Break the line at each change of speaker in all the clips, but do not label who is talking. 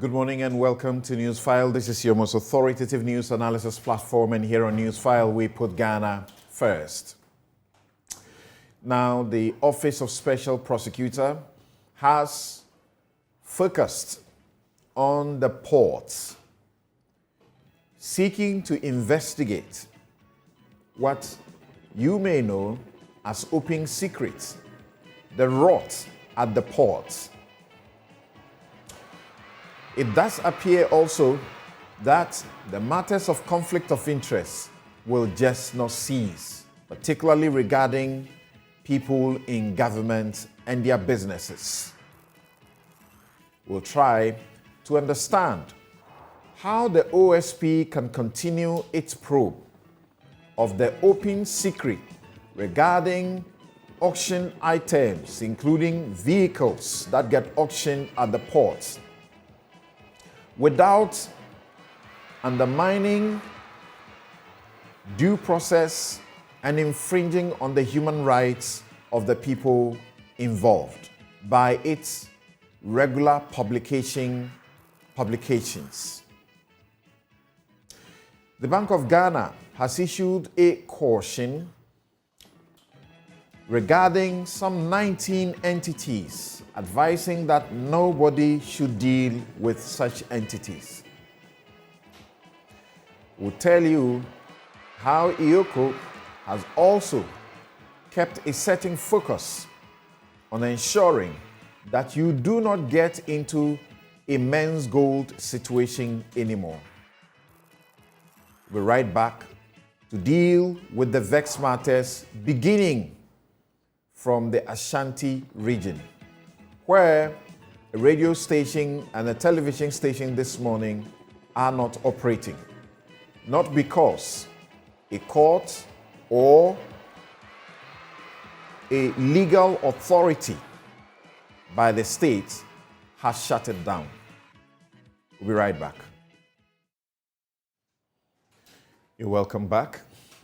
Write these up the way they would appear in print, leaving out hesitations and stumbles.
Good morning and welcome to Newsfile. This is your most authoritative news analysis platform, and here on Newsfile we put Ghana first. Now, the Office of Special Prosecutor has focused on the ports, seeking to investigate what you may know as open secrets, the rot at the ports. It does appear also that the matters of conflict of interest will just not cease, particularly regarding people in government and their businesses. We'll try to understand how the OSP can continue its probe of the open secret regarding auction items, including vehicles that get auctioned at the ports, without undermining due process and infringing on the human rights of the people involved by its regular publications. The Bank of Ghana has issued a caution regarding some 19 entities, advising that nobody should deal with such entities. We'll tell you how IOCO has also kept a certain focus on ensuring that you do not get into a men's gold situation anymore. We're right back to deal with the vexed matters beginning from the Ashanti region, where a radio station and a television station this morning are not operating, not because a court or a legal authority by the state has shut it down. We'll be right back. You're welcome back.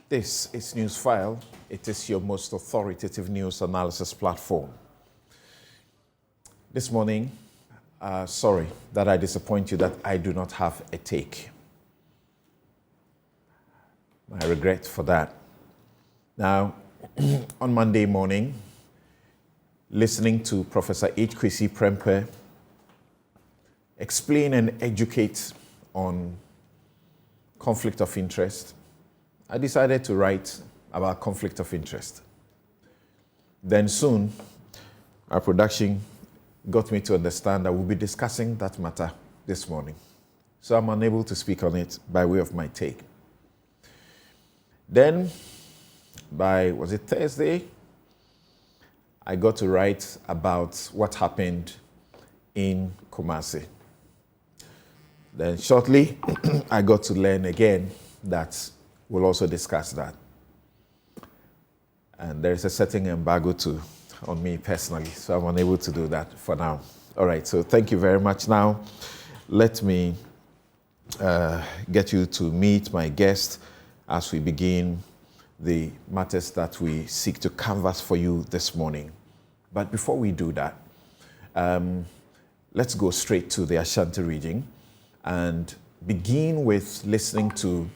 This is Newsfile. It is your most authoritative news analysis platform. This morning, sorry that I disappoint you that I do not have a take. My regret for that. Now, on Monday morning, listening to Professor H. Kwesi Prempeh explain and educate on conflict of interest, I decided to write about conflict of interest. Then soon, our production got me to understand that we'll be discussing that matter this morning. So I'm unable to speak on it by way of my take. Then, was it Thursday? I got to write about what happened in Kumasi. Then shortly, I got to learn again that we'll also discuss that. And there is a certain embargo on me personally, so I'm unable to do that for now. All right, so thank you very much. Now, let me get you to meet my guest as we begin the matters that we seek to canvass for you this morning. But before we do that, let's go straight to the Ashanti region and begin with listening to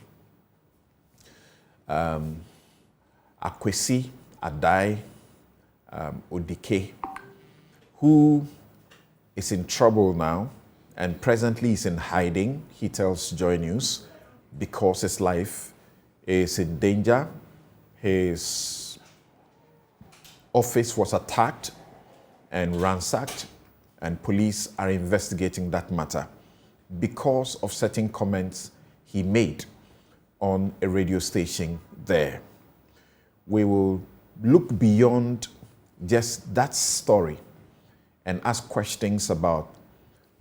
Akwesi Adai Odike, who is in trouble now and presently is in hiding, he tells JoyNews, because his life is in danger. His office was attacked and ransacked, and police are investigating that matter because of certain comments he made on a radio station there. We will look beyond just that story and ask questions about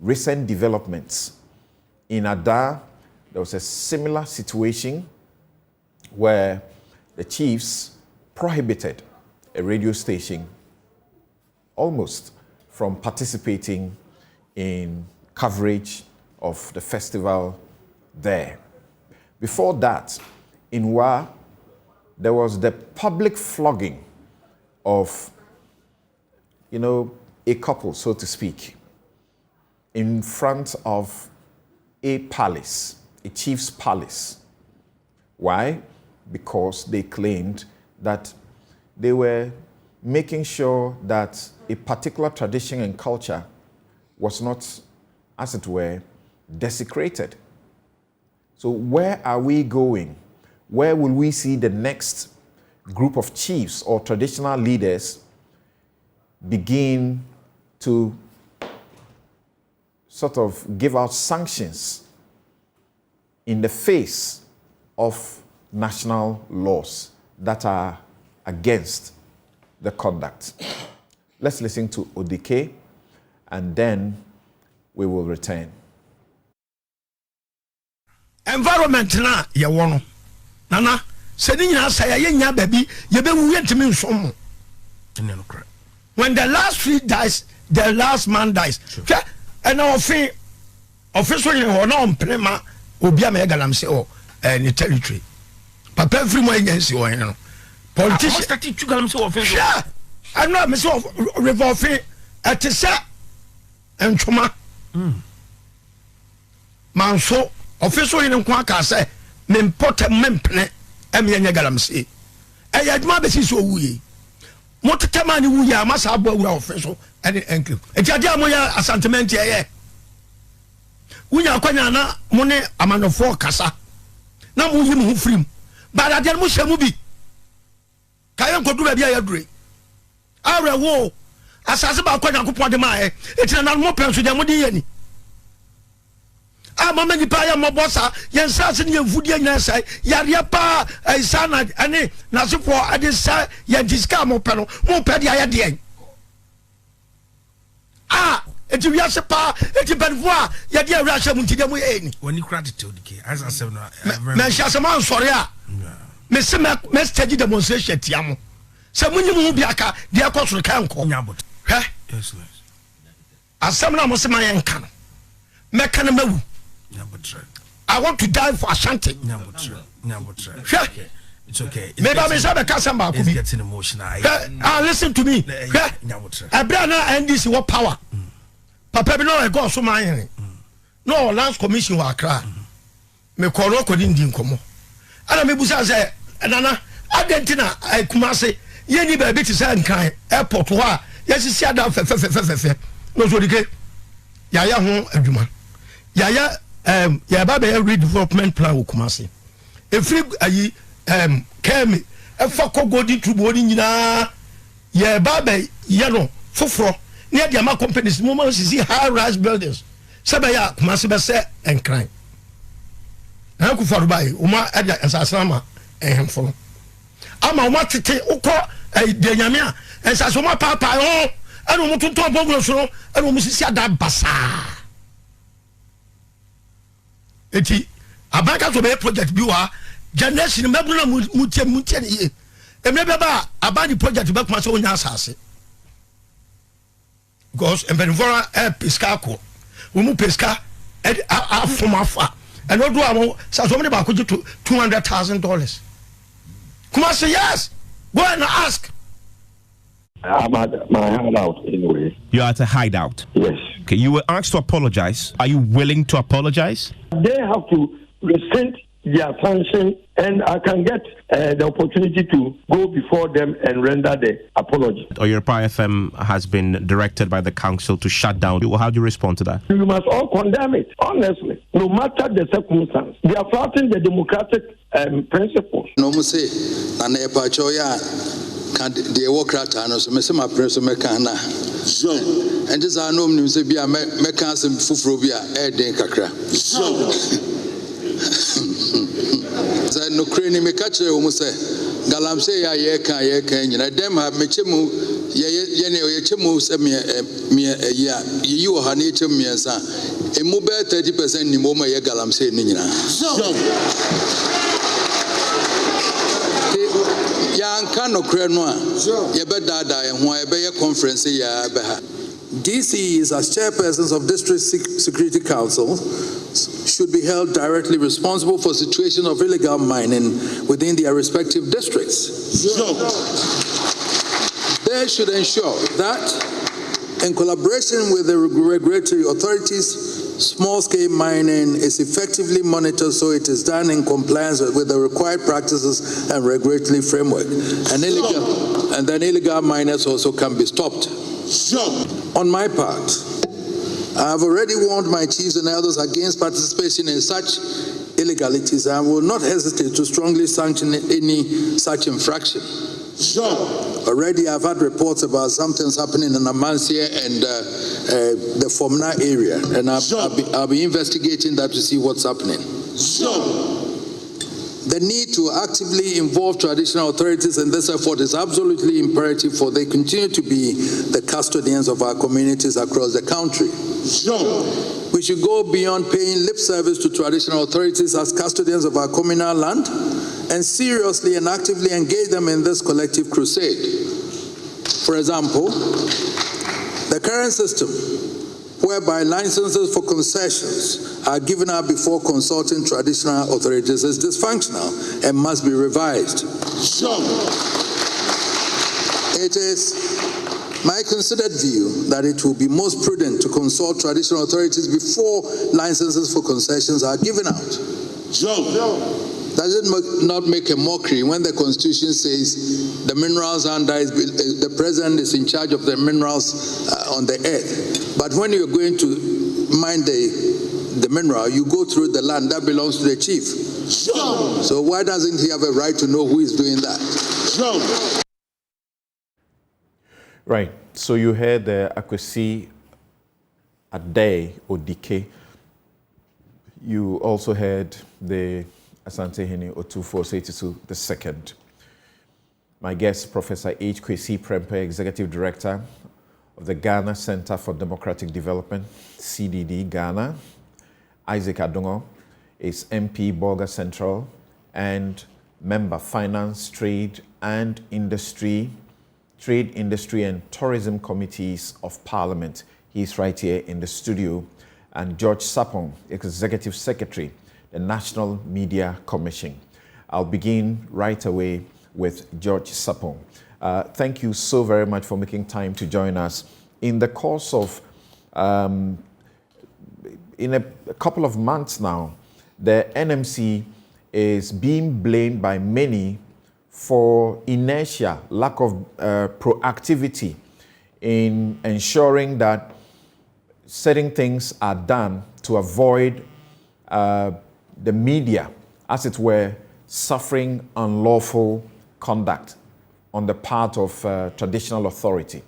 recent developments. In Ada, there was a similar situation where the chiefs prohibited a radio station almost from participating in coverage of the festival there. Before that, in Wa, there was the public flogging of, a couple, so to speak. in front of a palace, a chief's palace. Why? Because they claimed that they were making sure that a particular tradition and culture was not, as it were, desecrated. So where are we going? Where will we see the next group of chiefs or traditional leaders begin to sort of give out sanctions in the face of national laws that are against the conduct? Let's listen to Odike, and then we will return.
Environment na ye wono nana se ni nyina say ye nya baby ye be wu yentimi nsom. When the last tree dies, the last man dies. Sure. And now official in ho na omprema obi am egalam say oh ni territory. Papa everyone agency o no. Politician start to galam say official. Yeah. I know me so revolve at say entoma. Man so official in nkwa ka say me import mempene em ye galam say. E ya duma be si so wuye. Motema ni wuye amasa abo awura official and enke. E jade amoya asantment ye. Wunya kwanya na mo ne amanofo kasa. Na mo yi mo firim. Ba da mo hye mo bi. Kayan kodu ba bia ya dure. Awre wo asase ba kwanya kopon de ma e. Etina na mo penso de mo di yani. Mama ni pa ya mo bossa yen sase ni enfudi anya sai yare pa isana ane na sefo ade sa yen diska mo pe no mo pe dia ya de eti wi ase pa eti benvoa ya de awra hye mu ntide mu e ni
woni gratitude ke as I said no
me hye ase man sori a me se me stage demonstration tia mo se munyi mu bi aka de akosoro kan ko
nyabot
he yes asem na mo se man yen kan me kan mawu. I want to die for Ashanti.
It's okay.
Maybe I'm
getting emotional.
Listen to me. I bring NDC what power. Papa be no I go so my no lands commission wa kra. Me call no kodin din komo. Ana me busa say nana Argentina I Kumasi ye ni ba bi ti say nkan airport wa yes si ada fe no so dike yaya ho adwuma yaya ya ba be redevelopment plan wo Kumasi efri ayi kemi efa kogodi tubo ni nyina ya ba be ye no foforo ne dia ma companies mo ma see high rise buildings sebe ya Kumasi be se enkran na ku faru bai o ma adia ensasama ehemfo ama o ma tete ukọ de nyame a ensasoma papa ho anu mo tonton bogulo so anu mo sisi ada basa eti abanka so be project bi wa generation mebu na mutie ni emebe ba abani project be kuma so onya asase because embenvora pesca ko wo mu pesca afomafa and odo am so many ba ko $200,000 kuma say yes go and ask.
I'm at my hideout anyway.
You're at a hideout?
Yes.
Okay, you were asked to apologize. Are you willing to apologize?
They have to rescind their sanction, and I can get the opportunity to go before them and render the apology.
Oyerpa FM has been directed by the council to shut down. How do you respond to that?
You must all condemn it, honestly, no matter the circumstance. They are flouting the democratic principles.
No, say, the Wokrata, no, so Messama Presso Mecana. So, and this are no news to be a mechanism Fufrobia, Eden Kakra. So, no crane me catch almost say, Galam say, I can, and I dem have Mechemu, Yechemu, me a year, you are nature me as a mobile 30% Nimoma Galam say, Nina. So, DCs as chairpersons of district security councils should be held directly responsible for situation of illegal mining within their respective districts. They should ensure that In collaboration with the regulatory authorities, small-scale mining is effectively monitored so it is done in compliance with the required practices and regulatory framework. And then illegal miners also can be stopped. On my part, I have already warned my chiefs and elders against participation in such illegalities and will not hesitate to strongly sanction any such infraction. Already I've had reports about some things happening in Amansia and the Fomna area, and I'll be investigating that to see what's happening. The need to actively involve traditional authorities in this effort is absolutely imperative, for they continue to be the custodians of our communities across the country. We should go beyond paying lip service to traditional authorities as custodians of our communal land and seriously and actively engage them in this collective crusade. For example, the current system, whereby licenses for concessions are given out before consulting traditional authorities, is dysfunctional and must be revised. It is my considered view that it will be most prudent to consult traditional authorities before licenses for concessions are given out. Does it not make a mockery when the Constitution says the minerals under the president is in charge of the minerals on the earth, but when you're going to mine the mineral, you go through the land that belongs to the chief? So why doesn't he have a right to know who is doing that?
Right. So you heard the Akwesi Ade Odike. You also heard the Asante Hene Otufo Seitisu II. My guest, Professor H. Kwesi Prempeh, Executive Director of the Ghana Center for Democratic Development, CDD Ghana. Isaac Adongo is MP, Bolga Central, and member, Finance, Trade, Industry and Tourism Committees of Parliament. He's right here in the studio. And George Sapong, Executive Secretary, the National Media Commission. I'll begin right away with George Sapong. Thank you so very much for making time to join us. In the course of, in a couple of months now, the NMC is being blamed by many for inertia, lack of proactivity in ensuring that certain things are done to avoid the media, as it were, suffering unlawful conduct on the part of traditional authority.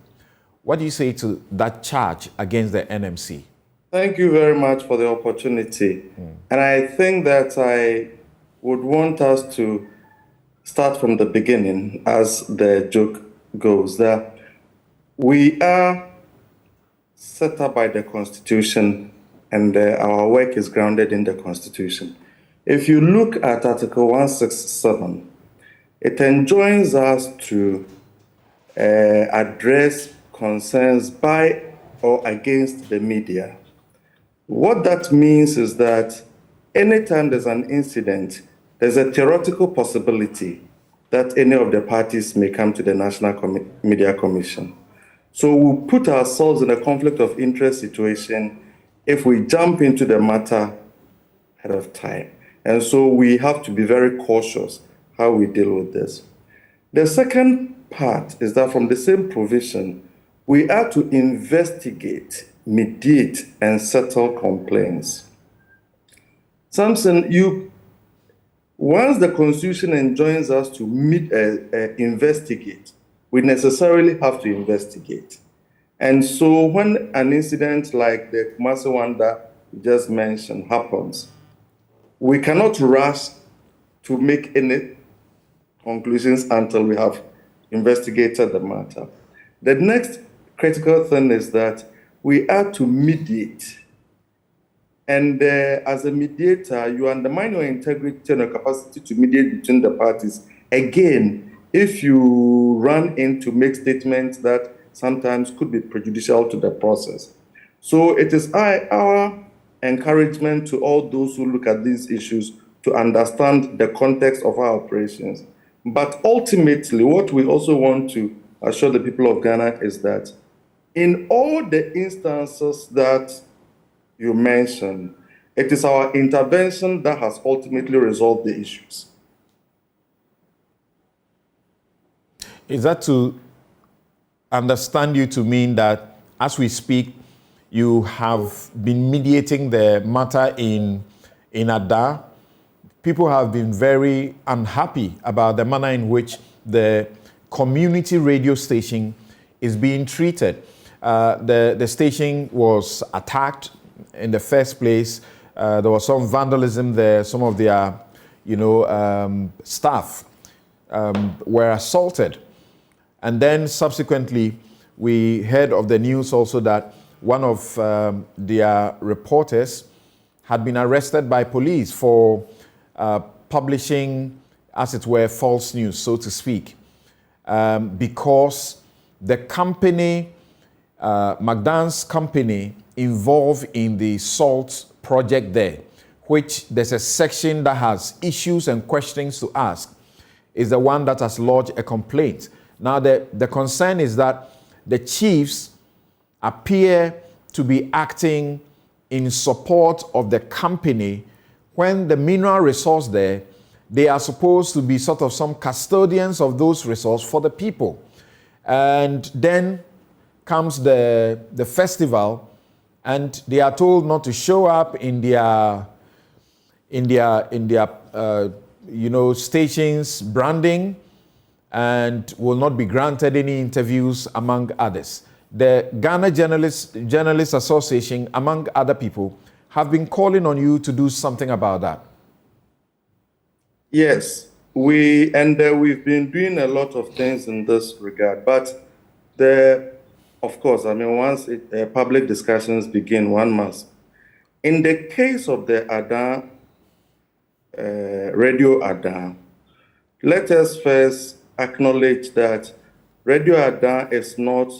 What do you say to that charge against the NMC?
Thank you very much for the opportunity. And I think that I would want us to start from the beginning, as the joke goes, that we are set up by the Constitution, and our work is grounded in the Constitution. If you look at Article 167, it enjoins us to address concerns by or against the media. What that means is that anytime there's an incident, there's a theoretical possibility that any of the parties may come to the National Media Commission. So we'll put ourselves in a conflict of interest situation if we jump into the matter ahead of time. And so we have to be very cautious how we deal with this. The second part is that from the same provision, we are to investigate, mediate, and settle complaints. Samson, once the Constitution enjoins us to investigate, we necessarily have to investigate. And so when an incident like the Kumasi one that you just mentioned happens, we cannot rush to make any conclusions until we have investigated the matter. The next critical thing is that we are to mediate. And as a mediator, you undermine your integrity and your capacity to mediate between the parties. Again, if you run in to make statements that sometimes could be prejudicial to the process. So it is our encouragement to all those who look at these issues to understand the context of our operations. But ultimately, what we also want to assure the people of Ghana is that In all the instances that you mentioned, it is our intervention that has ultimately resolved the issues.
Is that to understand you to mean that as we speak, you have been mediating the matter in Ada? People have been very unhappy about the manner in which the community radio station is being treated. The station was attacked in the first place. There was some vandalism there. Some of their, staff were assaulted. And then subsequently, we heard of the news also that one of their reporters had been arrested by police for publishing, as it were, false news, so to speak, because the company, McDonald's company, involved in the salt project there, which there's a section that has issues and questions to ask, is the one that has lodged a complaint. Now, the concern is that the chiefs appear to be acting in support of the company when the mineral resource there, they are supposed to be sort of some custodians of those resources for the people. And then comes the festival, and they are told not to show up in their stations branding, and will not be granted any interviews, among others. The Ghana Journalists Association, among other people, have been calling on you to do something about that.
Yes, we've been doing a lot of things in this regard. But of course, once public discussions begin, one must. In the case of the Ada, Radio Ada, let us first acknowledge that Radio Ada is not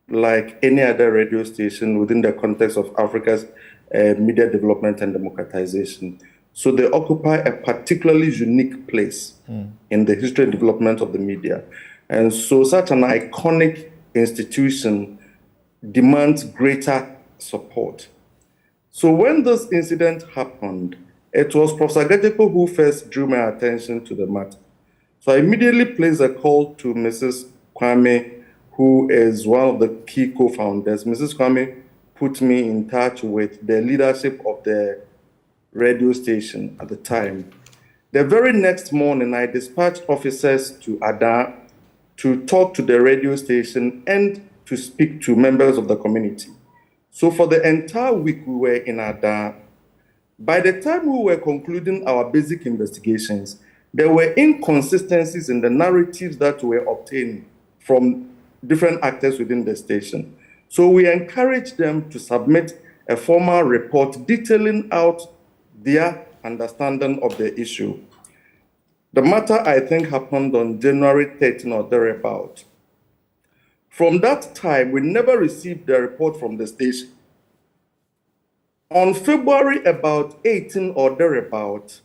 like any other radio station within the context of Africa's media development and democratization. So they occupy a particularly unique place in the history and development of the media. And so such an iconic institution demands greater support. So when this incident happened, it was Professor Gajeko who first drew my attention to the matter. So I immediately placed a call to Mrs. Kwame, who is one of the key co-founders. Mrs. Kwame put me in touch with the leadership of the radio station at the time. The very next morning, I dispatched officers to Ada to talk to the radio station and to speak to members of the community. So for the entire week we were in Ada. By the time we were concluding our basic investigations, there were inconsistencies in the narratives that were obtained from different actors within the station. So we encouraged them to submit a formal report detailing out their understanding of the issue. The matter, I think, happened on January 13 or thereabout. From that time, we never received the report from the station. On February about 18 or thereabout,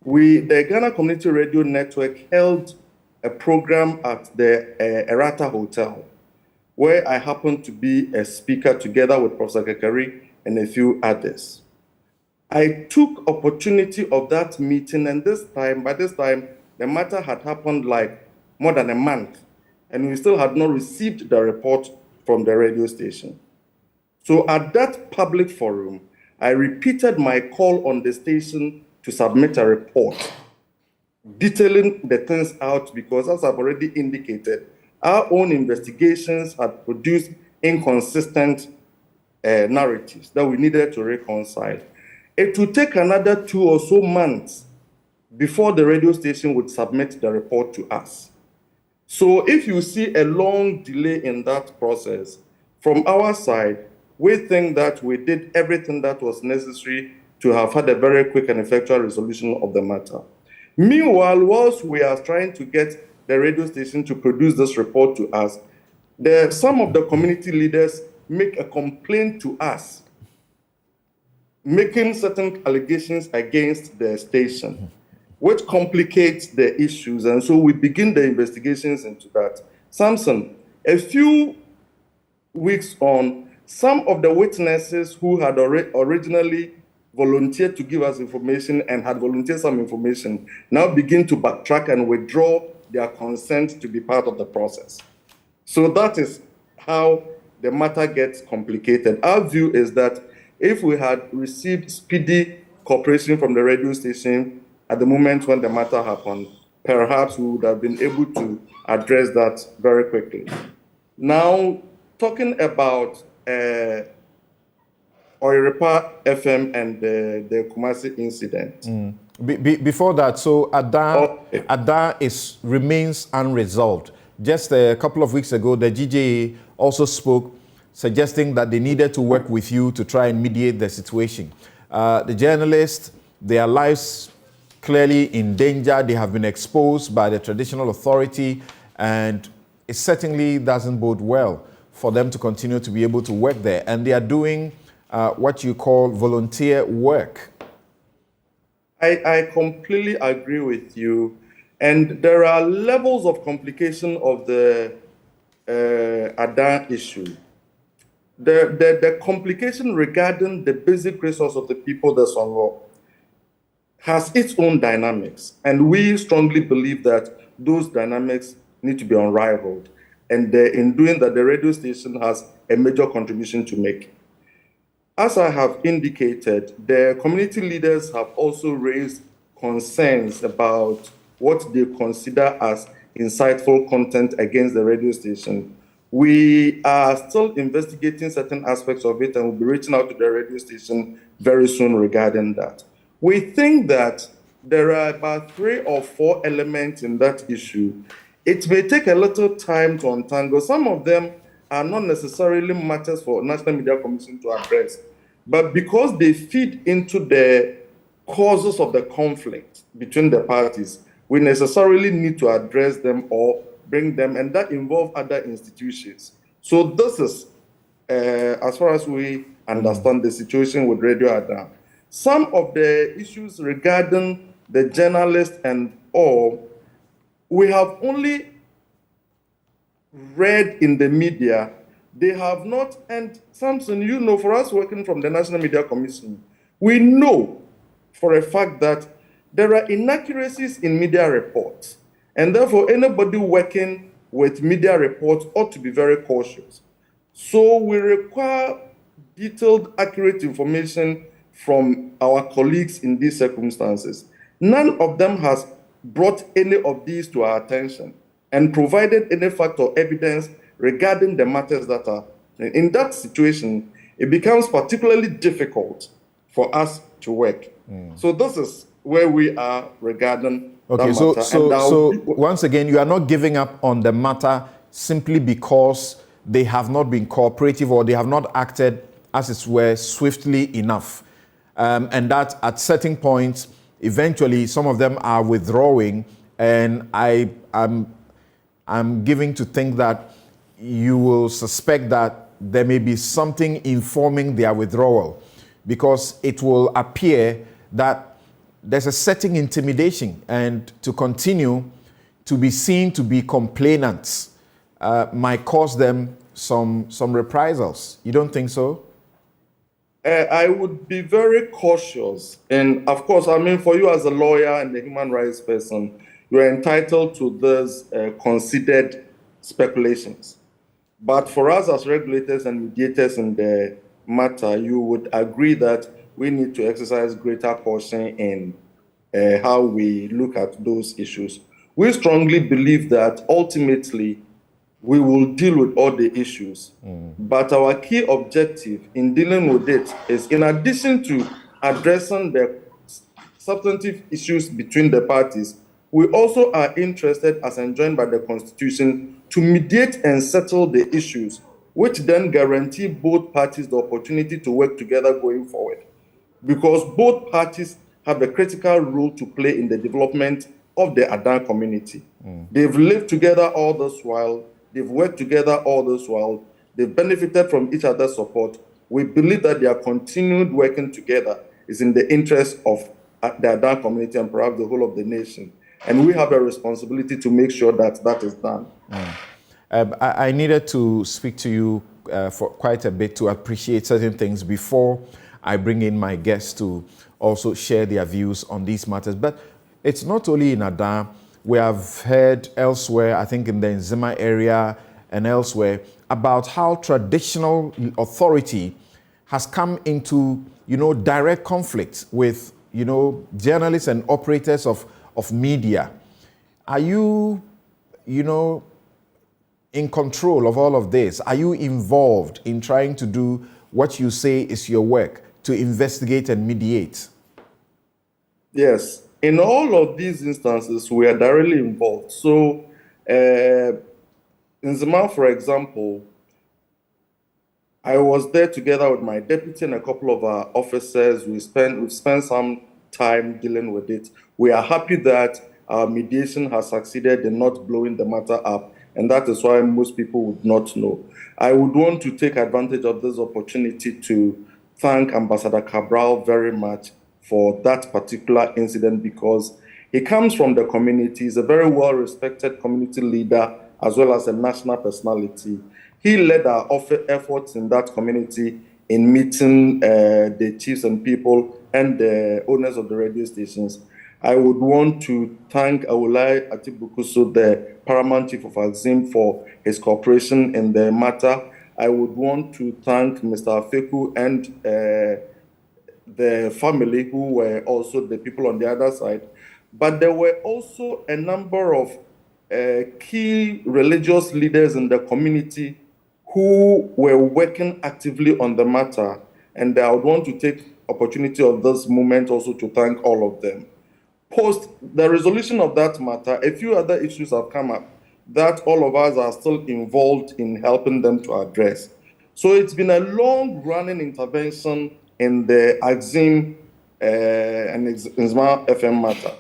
the Ghana Community Radio Network held a program at the Erata Hotel, where I happened to be a speaker together with Professor Kekari and a few others. I took opportunity of that meeting, and by this time, the matter had happened like more than a month, and we still had not received the report from the radio station. So at that public forum, I repeated my call on the station to submit a report detailing the things out, because as I've already indicated, our own investigations had produced inconsistent narratives that we needed to reconcile. It would take another 2 or so months before the radio station would submit the report to us. So if you see a long delay in that process, from our side, we think that we did everything that was necessary to have had a very quick and effectual resolution of the matter. Meanwhile, whilst we are trying to get the radio station to produce this report to us, some of the community leaders make a complaint to us, making certain allegations against the station, which complicates the issues. And so we begin the investigations into that. Samson, a few weeks on, some of the witnesses who had originally volunteered to give us information and had volunteered some information now begin to backtrack and withdraw their consent to be part of the process. So that is how the matter gets complicated. Our view is that if we had received speedy cooperation from the radio station at the moment when the matter happened, perhaps we would have been able to address that very quickly. Now, talking about Oiripa FM and the Kumasi incident.
Before that, so Ada remains unresolved. Just a couple of weeks ago, the GJA also spoke, suggesting that they needed to work with you to try and mediate the situation. The journalists, their lives clearly in danger. They have been exposed by the traditional authority, and it certainly doesn't bode well for them to continue to be able to work there. And they are doing what you call volunteer work.
I completely agree with you. And there are levels of complication of the Ada issue. The complication regarding the basic resource of the people that's on law has its own dynamics. And we strongly believe that those dynamics need to be unrivaled. And in doing that, the radio station has a major contribution to make. As I have indicated, the community leaders have also raised concerns about what they consider as insightful content against the radio station. We are still investigating certain aspects of it, and we'll be reaching out to the radio station very soon regarding that. We think that there are about 3 or 4 elements in that issue. It may take a little time to untangle. Some of them are not necessarily matters for National Media Commission to address, but because they feed into the causes of the conflict between the parties, we necessarily need to address them or bring them, and that involves other institutions. So this is, as far as we understand the situation with Radio Ada. Some of the issues regarding the journalists and all, we have only read in the media. They have not, and Samson, you know, for us working from the National Media Commission, we know for a fact that there are inaccuracies in media reports, and therefore anybody working with media reports ought to be very cautious. So we require detailed, accurate information from our colleagues in these circumstances. None of them has brought any of these to our attention and provided any fact or evidence regarding the matters that are. In that situation, it becomes particularly difficult for us to work. So this is where we are regarding that matter.
So once again, you are not giving up on the matter simply because they have not been cooperative or they have not acted, as it were, swiftly enough. And that at certain points, eventually, some of them are withdrawing, and I'm giving to think that you will suspect that there may be something informing their withdrawal, because it will appear that there's a certain intimidation, and to continue to be seen to be complainants might cause them some reprisals. You don't think so?
I would be very cautious. And of course, I mean, for you as a lawyer and a human rights person, you're entitled to those considered speculations. But for us as regulators and mediators in the matter, you would agree that we need to exercise greater caution in how we look at those issues. We strongly believe that ultimately we will deal with all the issues. But our key objective in dealing with it is, in addition to addressing the substantive issues between the parties, we also are interested, as enjoined by the Constitution, to mediate and settle the issues, which then guarantee both parties the opportunity to work together going forward. Because both parties have a critical role to play in the development of the Ada community. They've lived together all this while. They've worked together all this while. They've benefited from each other's support. We believe that their continued working together is in the interest of the Ada community and perhaps the whole of the nation. And we have a responsibility to make sure that that is done.
I needed to speak to you for quite a bit to appreciate certain things before I bring in my guests to also share their views on these matters. But it's not only in Ada. We have heard elsewhere, I think in the Nzima area and elsewhere, about how traditional authority has come into, direct conflict with, journalists and operators of media. Are you, in control of all of this? Are you involved in trying to do what you say is your work, to investigate and mediate?
Yes. In all of these instances, we are directly involved. So, in Zima, for example, I was there together with my deputy and a couple of our officers. We've spent some time dealing with it. We are happy that our mediation has succeeded in not blowing the matter up, and that is why most people would not know. I would want to take advantage of this opportunity to thank Ambassador Cabral very much for that particular incident, because he comes from the community. He's a very well-respected community leader as well as a national personality. He led our efforts in that community in meeting the chiefs and people and the owners of the radio stations. I would want to thank Awolai Atibukuso, the paramount chief of Axim, for his cooperation in the matter. I would want to thank Mr. Afeku and the family, who were also the people on the other side. But there were also a number of key religious leaders in the community who were working actively on the matter. And I would want to take opportunity of this moment also to thank all of them. Post the resolution of that matter, a few other issues have come up that all of us are still involved in helping them to address. So it's been a long-running intervention in the Axim and Nzima FM matter.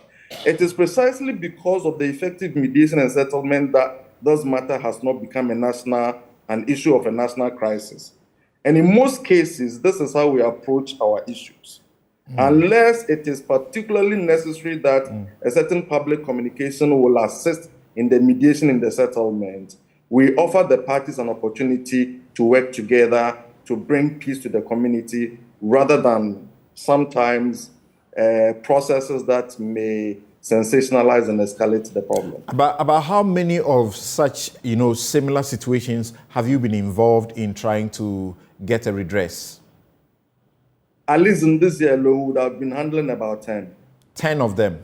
It is precisely because of the effective mediation and settlement that this matter has not become an issue of a national crisis. And in most cases, this is how we approach our issues. Unless it is particularly necessary that a certain public communication will assist in the mediation in the settlement, we offer the parties an opportunity to work together to bring peace to the community, rather than sometimes processes that may sensationalize and escalate the problem.
About how many of such, similar situations have you been involved in trying to get a redress?
At least in this year alone, we would have been handling about 10.
10 of them?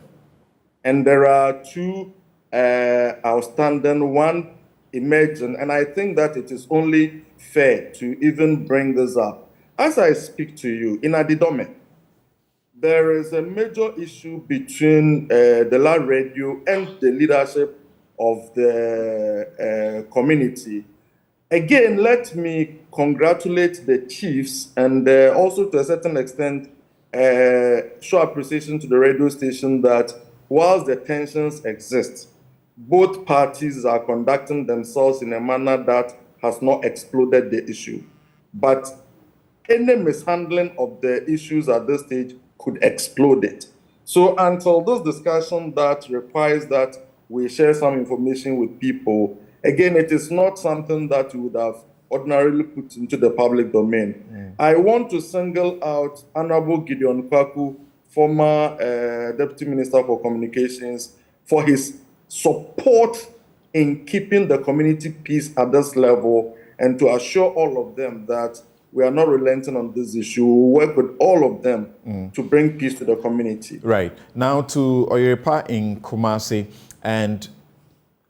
And there are 2 outstanding, one emerging, and I think that it is only fair to even bring this up. As I speak to you, in Adidome, there is a major issue between the land radio and the leadership of the community. Again, let me congratulate the chiefs and also to a certain extent show appreciation to the radio station that whilst the tensions exist, both parties are conducting themselves in a manner that has not exploded the issue. But any mishandling of the issues at this stage could explode it. So until this discussion that requires that we share some information with people, again, it is not something that we would have ordinarily put into the public domain. I want to single out Honorable Gideon Kwaku, former Deputy Minister for Communications, for his support in keeping the community peace at this level, and to assure all of them that we are not relenting on this issue. We work with all of them to bring peace to the community. Right.
Now to Oyerepa in Kumasi, and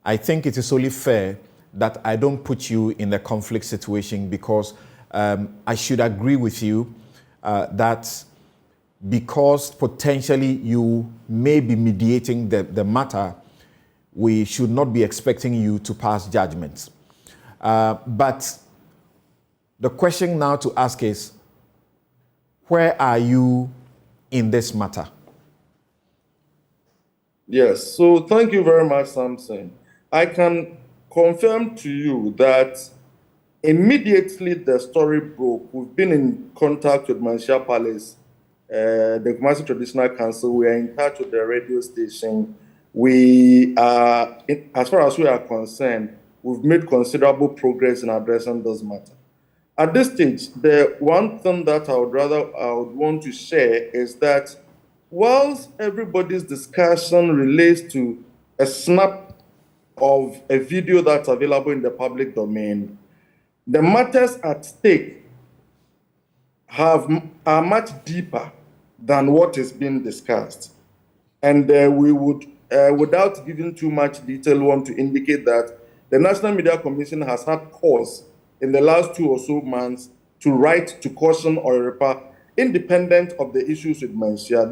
I think it is only fair that I don't put you in a conflict situation, because I should agree with you that because potentially you may be mediating the matter, we should not be expecting you to pass judgments. But the question now to ask is, where are you in this matter?
Yes, so thank you very much, Samson. I can confirm to you that immediately the story broke, we've been in contact with Manshia Palace, the Kumasi Traditional Council. We are in touch with the radio station. We are, as far as we are concerned, we've made considerable progress in addressing this matter. At this stage, the one thing that I would want to share is that whilst everybody's discussion relates to a snap of a video that's available in the public domain, the matters at stake are much deeper than what is being discussed. And we would, without giving too much detail, want to indicate that the National Media Commission has had cause in the last 2 or so months to write to caution Oiripa, independent of the issues with Mansia.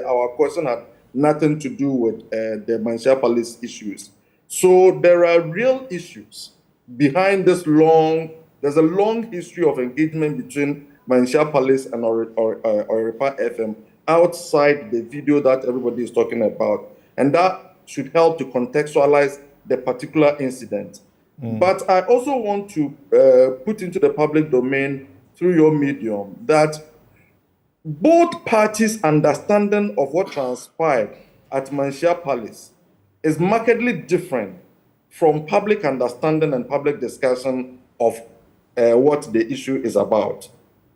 Our caution had nothing to do with the Mansia Palace issues. So there are real issues behind this there's a long history of engagement between Mansia Palace and Oiripa FM outside the video that everybody is talking about. And that should help to contextualize the particular incident. But I also want to put into the public domain through your medium that both parties' understanding of what transpired at Mansia Palace is markedly different from public understanding and public discussion of what the issue is about.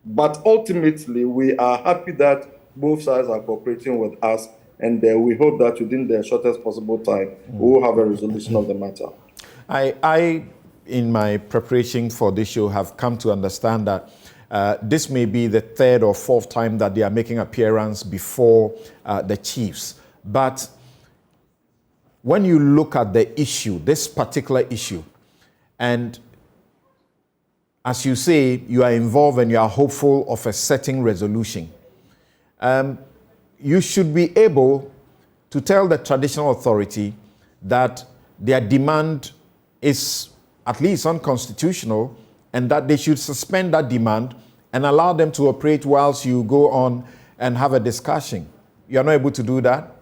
But ultimately, we are happy that both sides are cooperating with us, and we hope that within the shortest possible time, we will have a resolution of the matter.
I, in my preparation for this show, have come to understand that this may be the 3rd or 4th time that they are making appearance before the chiefs. But when you look at the issue, this particular issue, and as you say, you are involved and you are hopeful of a certain resolution, you should be able to tell the traditional authority that their demand is at least unconstitutional and that they should suspend that demand and allow them to operate whilst you go on and have a discussion. You are not able to do that?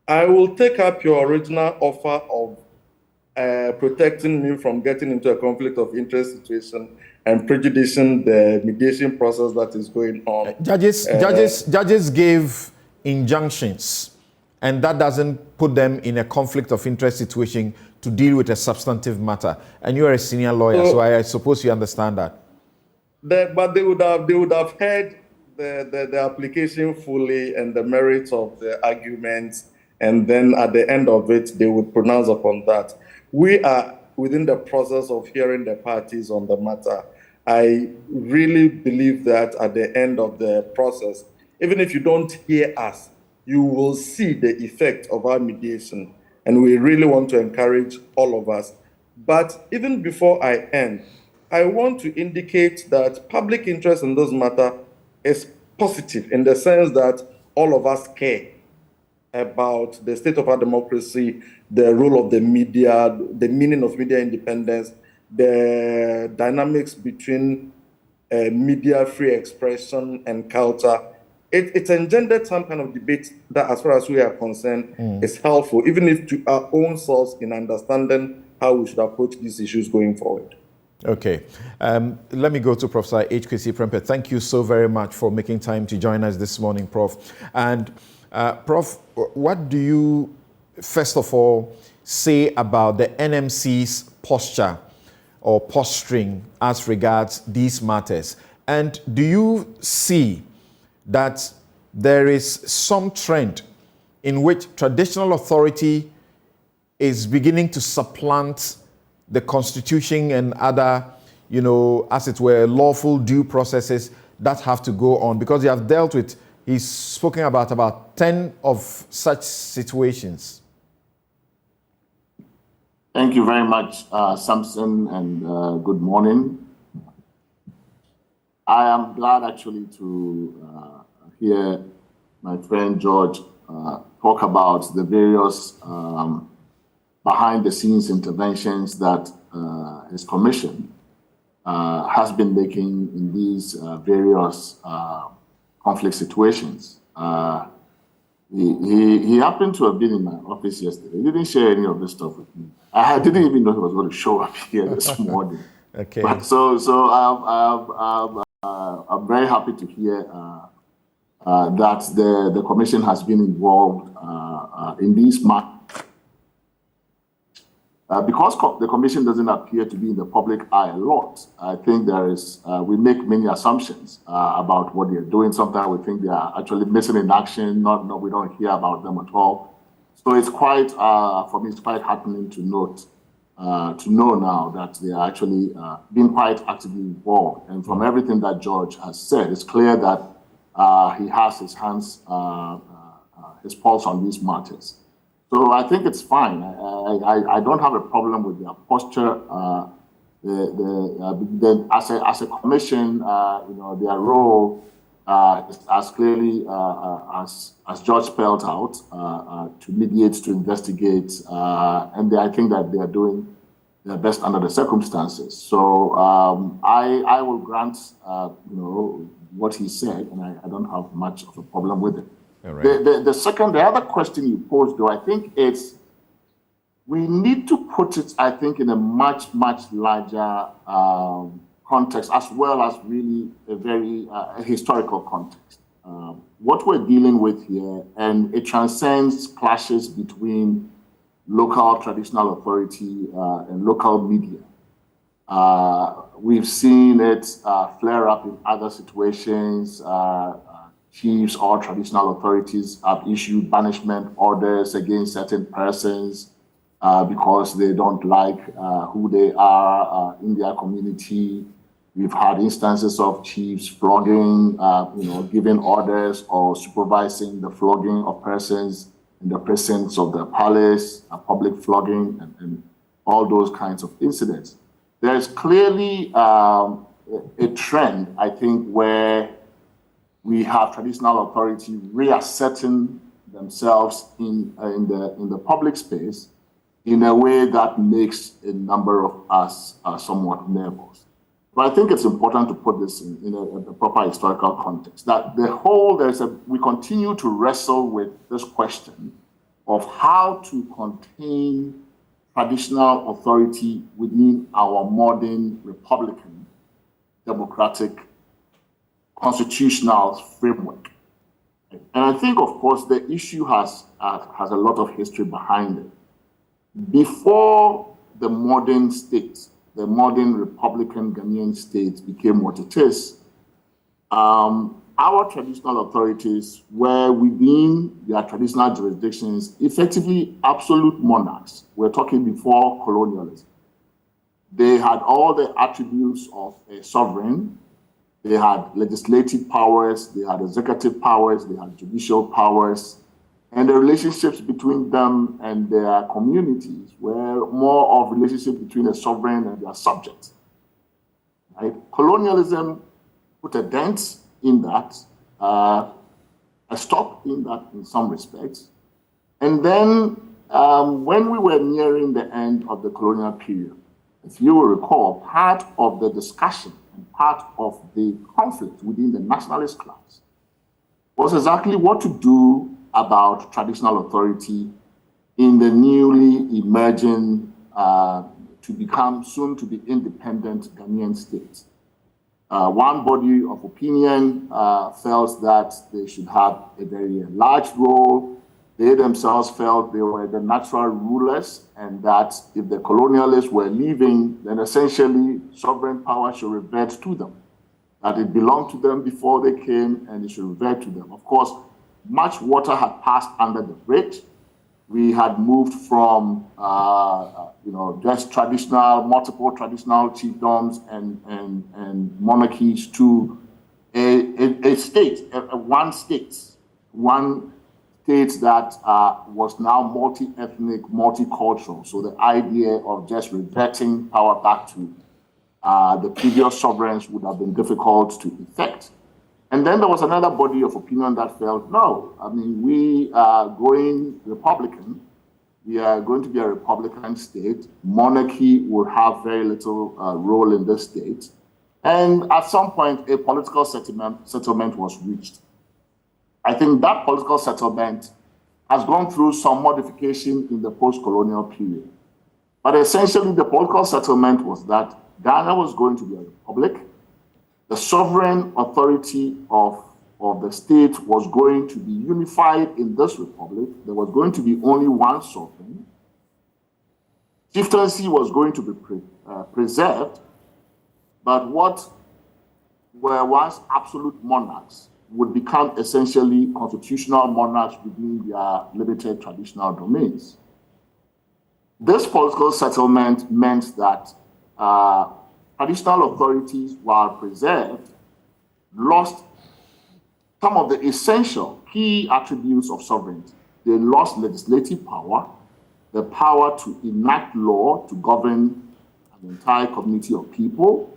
I will take up your original offer of protecting me from getting into a conflict of interest situation and prejudicing the mediation process that is going on.
Judges gave injunctions, and that doesn't put them in a conflict of interest situation to deal with a substantive matter. And you are a senior lawyer, so I suppose you understand that.
But they would have heard the application fully and the merits of the arguments, and then at the end of it, they would pronounce upon that. We are within the process of hearing the parties on the matter. I really believe that at the end of the process, even if you don't hear us, you will see the effect of our mediation. And we really want to encourage all of us. But even before I end, I want to indicate that public interest in this matter is positive in the sense that all of us care about the state of our democracy, the role of the media, the meaning of media independence, the dynamics between media free expression and culture. It's engendered some kind of debate that, as far as we are concerned, is helpful, even if to our own selves in understanding how we should approach these issues going forward.
Okay. Let me go to Professor H.K.C. Prempeh. Thank you so very much for making time to join us this morning, Prof. And Prof, what do you, first of all, say about the NMC's posture or posturing as regards these matters? And do you see that there is some trend in which traditional authority is beginning to supplant the Constitution and other, as it were, lawful due processes that have to go on? Because you have dealt with, he's spoken about 10 of such situations.
Thank you very much, Samson, and good morning. I am glad actually to hear my friend George talk about the various behind-the-scenes interventions that his commission has been making in these various conflict situations. He happened to have been in my office yesterday. He didn't share any of this stuff with me. I didn't even know he was going to show up here this morning.
Okay.
But so I'm very happy to hear that the commission has been involved in these matters. Because the commission doesn't appear to be in the public eye a lot, I think we make many assumptions about what they're doing. Sometimes we think they are actually missing in action. We don't hear about them at all. So it's quite, for me, it's quite heartening to know now that they are actually being quite actively involved. And from everything that George has said, it's clear that he has his hands, his pulse on these matters. So I think it's fine. I don't have a problem with their posture. As a commission, their role is as clearly as George spelled out to mediate, to investigate, and I think that they are doing their best under the circumstances. So I will grant what he said, and I don't have much of a problem with it.
Right.
The other question you posed, though, I think we need to put it, I think, in a much, much larger context, as well as really a very historical context. What we're dealing with here, and it transcends clashes between local traditional authority and local media. We've seen it flare up in other situations. Chiefs or traditional authorities have issued banishment orders against certain persons because they don't like who they are in their community. We've had instances of chiefs flogging, giving orders or supervising the flogging of persons in the presence of the palace, a public flogging, and all those kinds of incidents. There's clearly a trend, I think, where we have traditional authority reasserting themselves in the public space in a way that makes a number of us somewhat nervous. But I think it's important to put this in a proper historical context. That we continue to wrestle with this question of how to contain traditional authority within our modern Republican, democratic, constitutional framework. And I think, of course, the issue has a lot of history behind it. Before the modern state, the modern Republican Ghanaian state became what it is, our traditional authorities were within their traditional jurisdictions effectively absolute monarchs. We're talking before colonialism. They had all the attributes of a sovereign. They had legislative powers, they had executive powers, they had judicial powers, and the relationships between them and their communities were more of relationship between a sovereign and their subjects. Right? Colonialism put a dent in that, a stop in that in some respects. And then when we were nearing the end of the colonial period, if you will recall, part of the discussion and part of the conflict within the nationalist class was exactly what to do about traditional authority in the newly emerging, to become soon to be independent Ghanaian state. One body of opinion felt that they should have a very large role. They themselves felt they were the natural rulers, and that if the colonialists were leaving, then essentially sovereign power should revert to them. That it belonged to them before they came, and it should revert to them. Of course, much water had passed under the bridge. We had moved from just multiple traditional chiefdoms and monarchies to a state, one state that was now multi-ethnic, multicultural. So the idea of just reverting power back to the previous sovereigns would have been difficult to effect. And then there was another body of opinion that felt, no, I mean, we are going Republican. We are going to be a Republican state. Monarchy will have very little role in this state. And at some point, a political settlement was reached. I think that political settlement has gone through some modification in the post-colonial period. But essentially, the political settlement was that Ghana was going to be a republic. The sovereign authority of the state was going to be unified in this republic. There was going to be only one sovereign. chieftaincy was going to be preserved, but what were once absolute monarchs would become essentially constitutional monarchs within their limited traditional domains. This political settlement meant that traditional authorities, while preserved, lost some of the essential key attributes of sovereignty. They lost legislative power, the power to enact law to govern an entire community of people.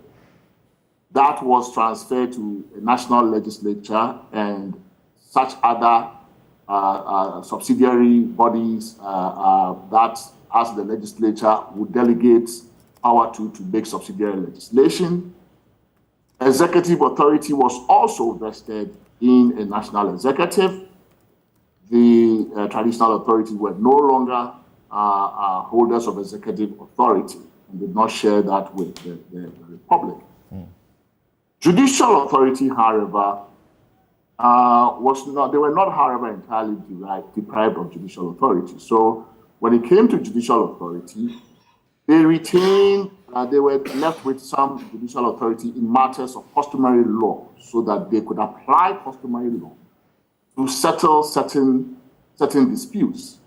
That was transferred to a national legislature and such other subsidiary bodies that, as the legislature, would delegate power to make subsidiary legislation. Executive authority was also vested in a national executive. The traditional authorities were no longer holders of executive authority and did not share that with the republic. Judicial authority, however, they were not, however, entirely deprived of judicial authority. So when it came to judicial authority, they were left with some judicial authority in matters of customary law so that they could apply customary law to settle certain disputes,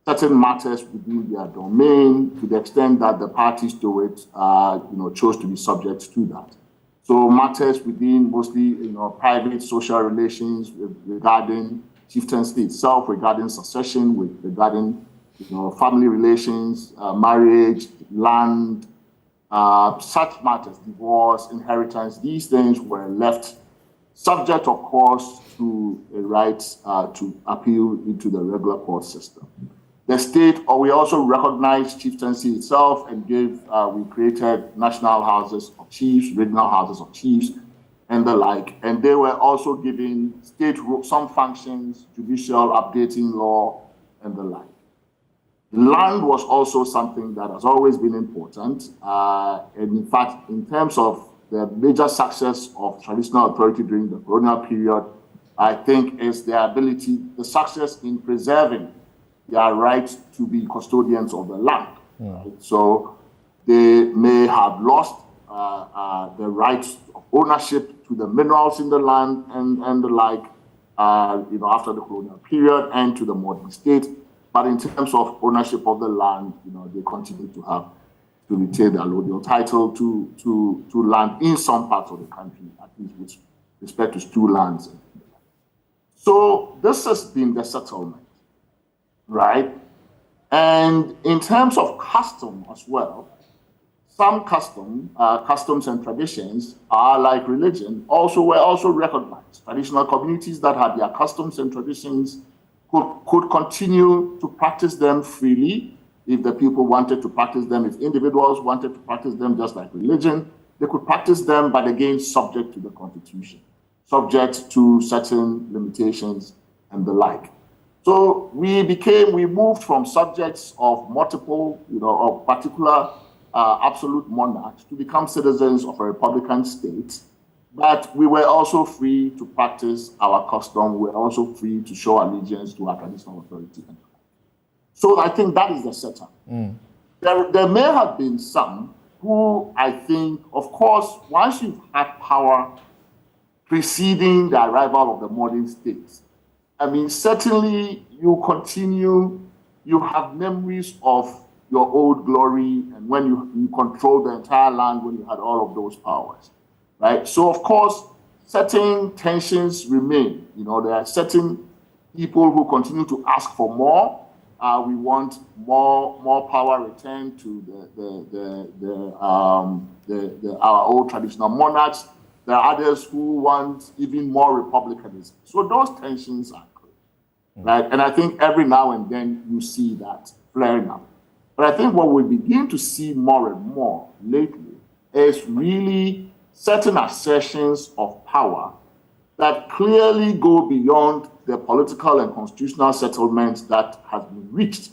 certain matters within their domain, to the extent that the parties to it chose to be subject to that. So matters within mostly private social relations regarding chieftaincy itself, regarding succession, regarding family relations, marriage, land, such matters, divorce, inheritance, these things were left subject, of course, to a right to appeal into the regular court system. The state, we also recognized chieftaincy itself and we created national houses of chiefs, regional houses of chiefs, and the like. And they were also giving state some functions, judicial, updating law, and the like. Land was also something that has always been important. And in fact, in terms of the major success of traditional authority during the colonial period, I think is the success in preserving their right to be custodians of the land. Right? So they may have lost the right of ownership to the minerals in the land and the like, after the colonial period and to the modern state. But in terms of ownership of the land, they continue to retain their allodial title to land in some parts of the country, at least with respect to stew lands. So this has been the settlement, right? And in terms of custom as well, some customs and traditions are like religion, were also recognized. Traditional communities that had their customs and traditions could continue to practice them freely if the people wanted to practice them. If individuals wanted to practice them just like religion, they could practice them, but again, subject to the Constitution, subject to certain limitations and the like. So we moved from subjects of multiple, of particular absolute monarchs to become citizens of a republican state. But we were also free to practice our custom. We were also free to show allegiance to our traditional authority. So I think that is the setup. There may have been some who, I think, of course, once you've had power preceding the arrival of the modern states, certainly you have memories of your old glory and when you controlled the entire land, when you had all of those powers. Right. So, of course, certain tensions remain. There are certain people who continue to ask for more. We want more power returned to our old traditional monarchs. There are others who want even more republicanism. So those tensions are clear, right? And I think every now and then you see that flaring up. But I think what we begin to see more and more lately is really certain assertions of power that clearly go beyond the political and constitutional settlements that has been reached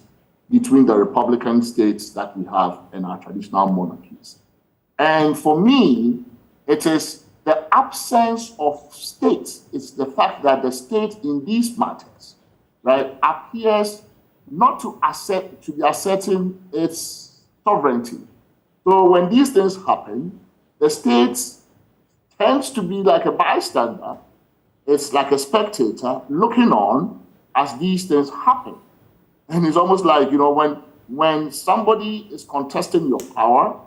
between the republican states that we have and our traditional monarchies. And for me, it is the absence of states. It's the fact that the state in these matters, right, appears not to be asserting its sovereignty. So when these things happen, the state tends to be like a bystander. It's like a spectator looking on as these things happen. And it's almost like, when somebody is contesting your power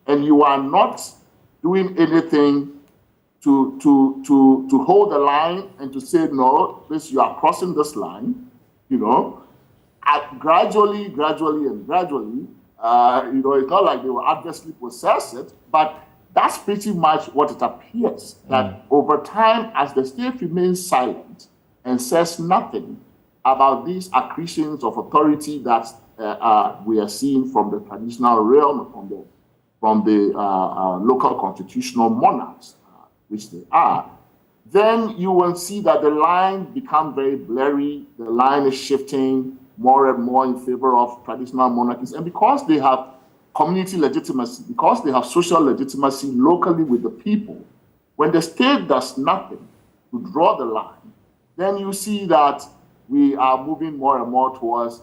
and you are not doing anything to hold the line and to say, no, you are crossing this line, gradually, it's not like they will adversely possess it, but that's pretty much what it appears, that over time, as the state remains silent and says nothing about these accretions of authority that we are seeing from the traditional realm, from the local constitutional monarchs, which they are, then you will see that the line becomes very blurry. The line is shifting more and more in favor of traditional monarchies. And because they have community legitimacy, because they have social legitimacy locally with the people, when the state does nothing to draw the line, then you see that we are moving more and more towards,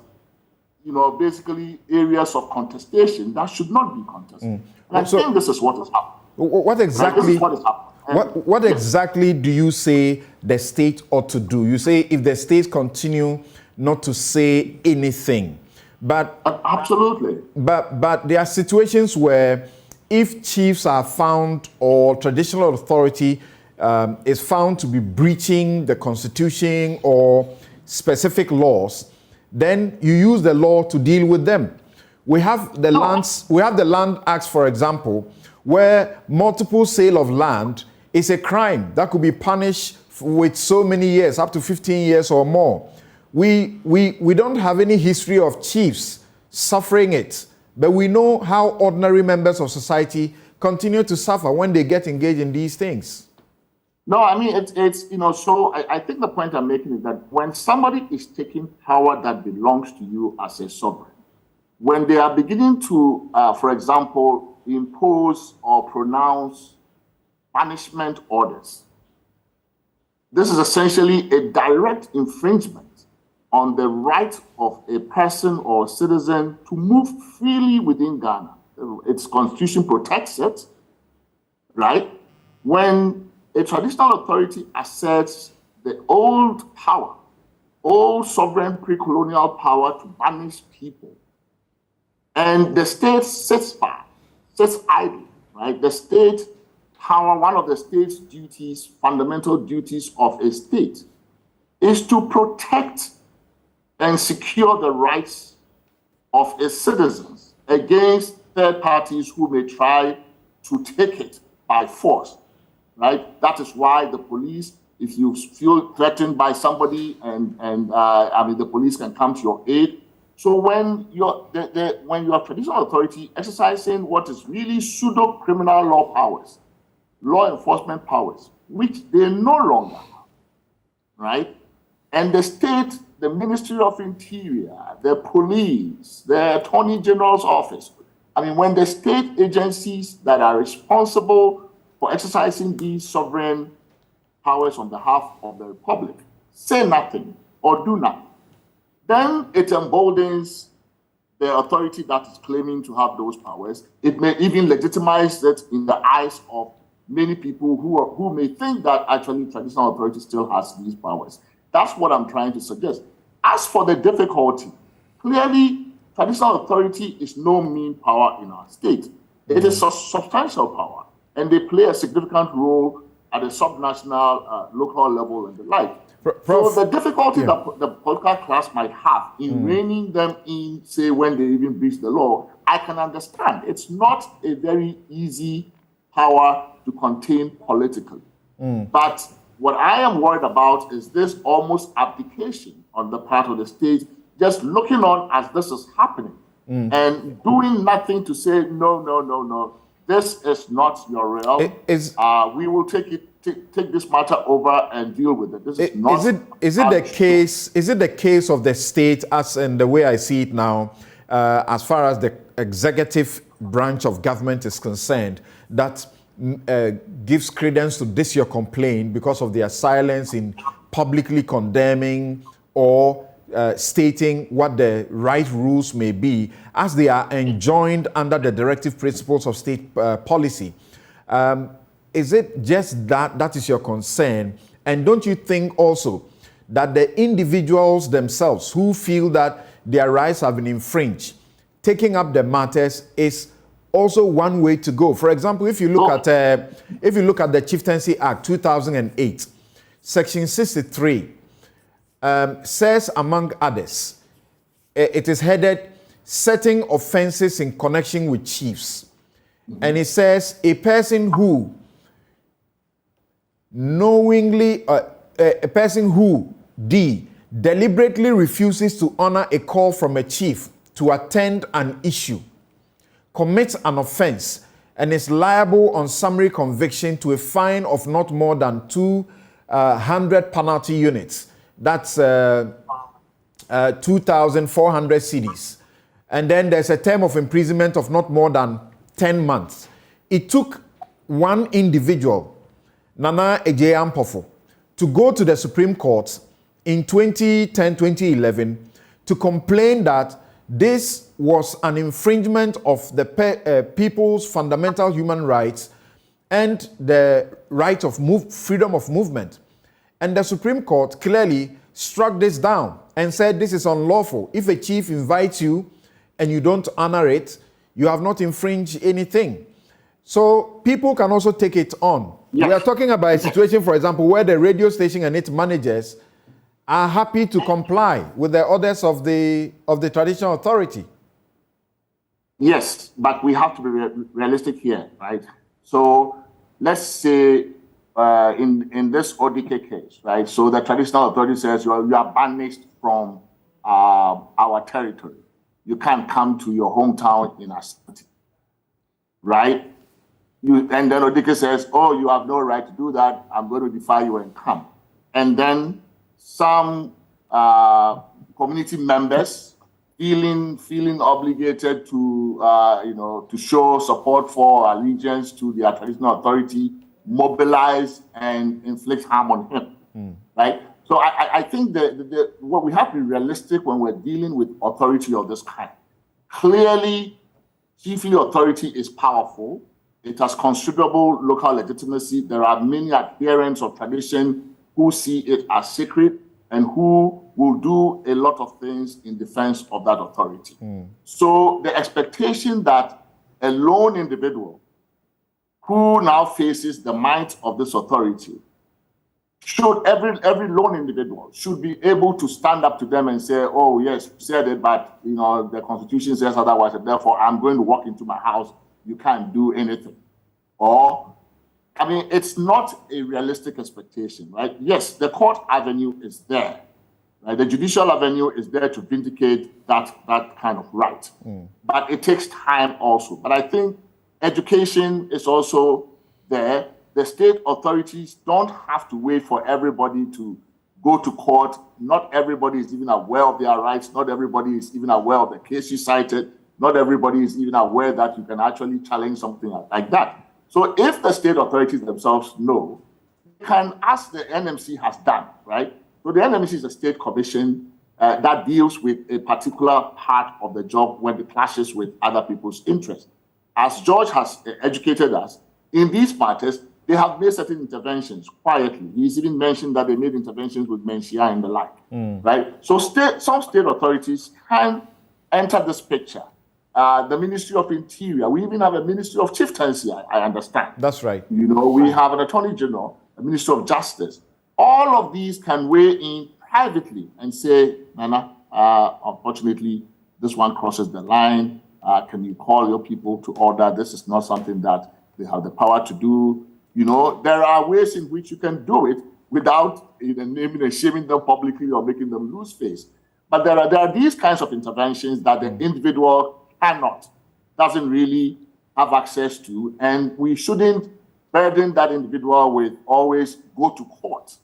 basically areas of contestation that should not be contested. And I think this is what is happening.
What exactly?
This is what is happening.
What exactly do you say the state ought to do? You say if the state continue not to say anything, but
absolutely.
But there are situations where if chiefs are found or traditional authority is found to be breaching the constitution or specific laws, then you use the law to deal with them. We have the Land Acts, for example, where multiple sale of land is a crime that could be punished with so many years, up to 15 years or more. We don't have any history of chiefs suffering it, but we know how ordinary members of society continue to suffer when they get engaged in these things.
No, I mean, so I think the point I'm making is that when somebody is taking power that belongs to you as a sovereign, when they are beginning to, for example, impose or pronounce punishment orders, this is essentially a direct infringement on the right of a person or citizen to move freely within Ghana. Its constitution protects it, right? When a traditional authority asserts the old sovereign pre-colonial power to banish people, and the state sits idle, right? The state power, one of the state's duties, fundamental duties of a state, is to protect and secure the rights of its citizens against third parties who may try to take it by force, right? That is why the police, if you feel threatened by somebody, the police can come to your aid. So when you're traditional authority exercising what is really pseudo criminal law powers, law enforcement powers, which they no longer have, right? And the state, the Ministry of Interior, the police, the Attorney General's office, when the state agencies that are responsible for exercising these sovereign powers on behalf of the Republic say nothing or do nothing, then it emboldens the authority that is claiming to have those powers. It may even legitimize it in the eyes of many people who may think that actually traditional authority still has these powers. That's what I'm trying to suggest. As for the difficulty, clearly, traditional authority is no mean power in our state. It is a substantial power, and they play a significant role at the subnational, local level and the like. So the difficulty that the political class might have in reining them in, say, when they even breach the law, I can understand. It's not a very easy power to contain politically. But what I am worried about is this almost abdication on the part of the state, just looking on as this is happening and doing nothing to say, no, this is not your realm. We will take this matter over and deal with it. This is not.
Is it the case of the state, as in the way I see it now, as far as the executive branch of government is concerned, that gives credence to this your complaint because of their silence in publicly condemning or stating what the right rules may be as they are enjoined under the directive principles of state policy. Is it just that is your concern? And don't you think also that the individuals themselves who feel that their rights have been infringed, taking up the matters is also one way to go? For example, if you look at the Chieftaincy Act 2008, Section 63 says, among others, it is headed "Certain offenses in connection with chiefs," and it says a person who knowingly, a person who deliberately refuses to honor a call from a chief to attend an issue commits an offense and is liable on summary conviction to a fine of not more than 200 penalty units. That's 2,400 cedis. And then there's a term of imprisonment of not more than 10 months. It took one individual, Nana Eje Ampofo, to go to the Supreme Court in 2010-2011 to complain that this was an infringement of the people's fundamental human rights and the right of freedom of movement. And the Supreme Court clearly struck this down and said this is unlawful. If a chief invites you and you don't honor it, you have not infringed anything. So people can also take it on. Yes. We are talking about a situation, for example, where the radio station and its managers are happy to comply with the orders of the traditional authority.
Yes, but we have to be realistic here, right? So let's say in this ODK case, right? So the traditional authority says you are banished from our territory. You can't come to your hometown in Asante, right? And then ODK says, oh, you have no right to do that. I'm going to defy you and come. And then some community members feeling obligated to to show support for allegiance to their traditional authority, mobilize and inflict harm on him, right? So I think that what we have to be realistic when we're dealing with authority of this kind. Clearly, chiefly authority is powerful. It has considerable local legitimacy. There are many adherents of tradition who see it as sacred and who will do a lot of things in defense of that authority. So the expectation that a lone individual who now faces the might of this authority, should every lone individual should be able to stand up to them and say, oh yes, you said it, but the Constitution says otherwise, and therefore I'm going to walk into my house, you can't do anything. Or it's not a realistic expectation, right? Yes, the court avenue is there, right? The judicial avenue is there to vindicate that kind of right. But it takes time also. But I think education is also there. The state authorities don't have to wait for everybody to go to court. Not everybody is even aware of their rights. Not everybody is even aware of the case you cited. Not everybody is even aware that you can actually challenge something like that. So if the state authorities themselves know, they can, as the NMC has done, right? So the NMC is a state commission that deals with a particular part of the job when it clashes with other people's interests. As George has educated us, in these matters, they have made certain interventions quietly. He's even mentioned that they made interventions with Menchia and the like, right? So some state authorities can enter this picture. The Ministry of Interior, we even have a Ministry of Chieftaincy, I understand.
That's right.
We have an Attorney General, a Ministry of Justice. All of these can weigh in privately and say, Nana, unfortunately, this one crosses the line. Can you call your people to order? This is not something that they have the power to do. There are ways in which you can do it without naming and shaming them publicly or making them lose face. But there are these kinds of interventions that the individual doesn't really have access to, and we shouldn't burden that individual with always go to court,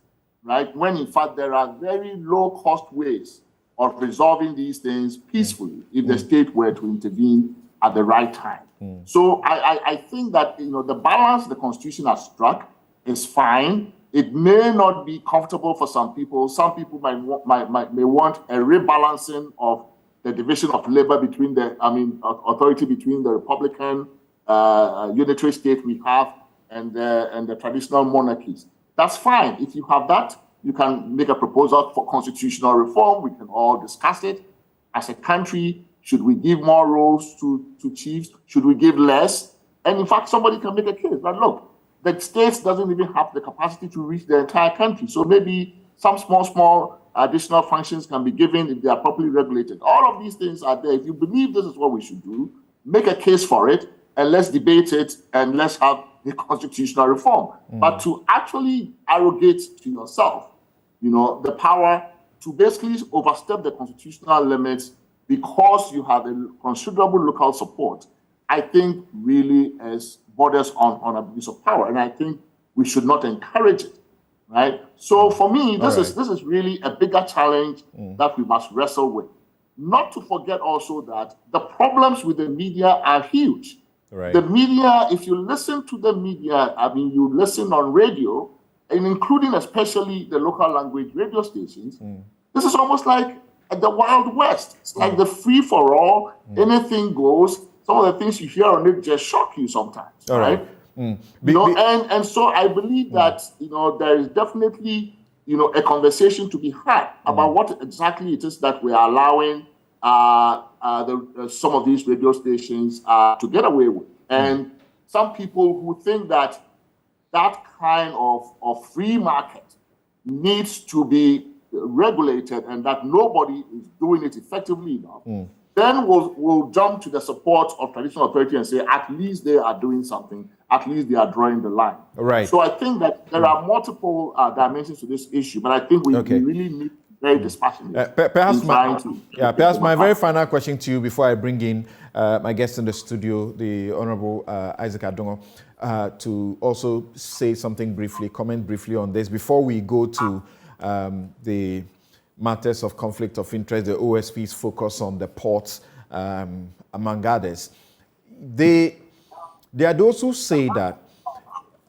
right? When in fact there are very low-cost ways of resolving these things peacefully if the state were to intervene at the right time. So I think that the balance the Constitution has struck is fine. It may not be comfortable for some people. Some people may want a rebalancing of the division of labor between authority between the Republican unitary state we have and the traditional monarchies. That's fine. If you have that, you can make a proposal for constitutional reform. We can all discuss it. As a country, should we give more roles to chiefs? Should we give less? And in fact, somebody can make a case that, look, the states doesn't even have the capacity to reach the entire country. So maybe some small additional functions can be given if they are properly regulated. All of these things are there. If you believe this is what we should do, make a case for it, and let's debate it, and let's have the constitutional reform. But to actually arrogate to yourself, the power to basically overstep the constitutional limits because you have a considerable local support, I think really borders on abuse of power, and I think we should not encourage it, right? So for me, this is really a bigger challenge that we must wrestle with. Not to forget also that the problems with the media are huge.
Right.
The media, if you listen to the media, you listen on radio, and including especially the local language radio stations, this is almost like the Wild West. It's like the free-for-all, anything goes. Some of the things you hear on it just shock you sometimes, right? And so I believe that, there is definitely, a conversation to be had about what exactly it is that we are allowing some of these radio stations to get away with. And some people who think that kind of free market needs to be regulated and that nobody is doing it effectively enough, then we'll jump to the support of traditional authority and say, at least they are doing something, at least they are drawing the line.
Right.
So I think that there are multiple dimensions to this issue, but I think we really need very dispassionate.
Perhaps my very final question to you before I bring in my guest in the studio, the Honorable Isaac Adongo, to also say something briefly, comment briefly on this before we go to the matters of conflict of interest, the OSP's focus on the ports, among others. There are those who say that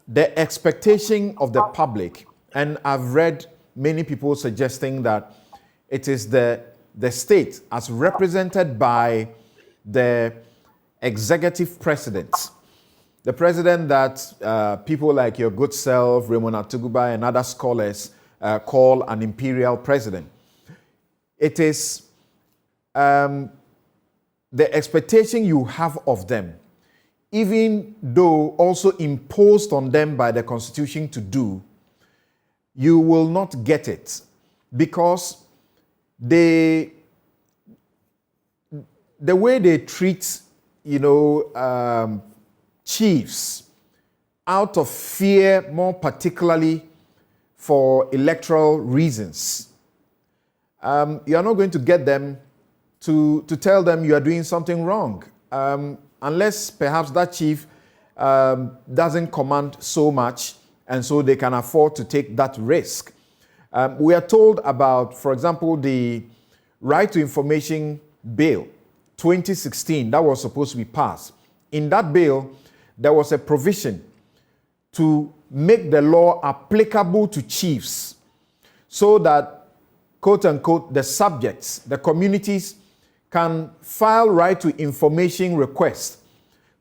the expectation of the public, and I've read many people suggesting that it is the state as represented by the executive president, the president that people like your good self, Raymond Atuguba, and other scholars call an imperial president. It is the expectation you have of them, even though also imposed on them by the Constitution to do, you will not get it because the way they treat, chiefs out of fear, more particularly for electoral reasons, you are not going to get them to tell them you are doing something wrong, unless perhaps that chief doesn't command so much, and so they can afford to take that risk. We are told about, for example, the Right to Information Bill 2016 that was supposed to be passed. In that bill, there was a provision to make the law applicable to chiefs so that, quote unquote, the subjects, the communities can file right to information requests.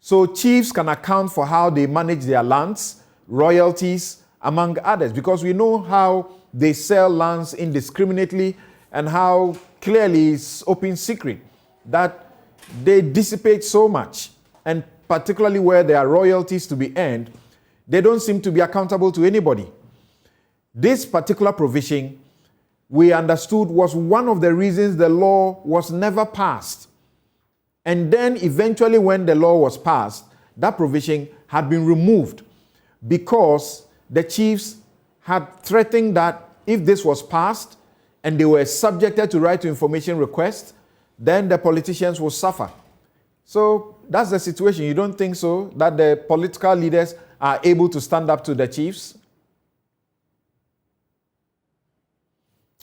So chiefs can account for how they manage their lands, royalties, among others, because we know how they sell lands indiscriminately and how clearly it's open secret that they dissipate so much, and particularly where there are royalties to be earned, they don't seem to be accountable to anybody. This particular provision, we understood, was one of the reasons the law was never passed. And then eventually when the law was passed, that provision had been removed because the chiefs had threatened that if this was passed and they were subjected to right to information requests, then the politicians will suffer. So that's the situation. You don't think so, that the political leaders are able to stand up to the chiefs?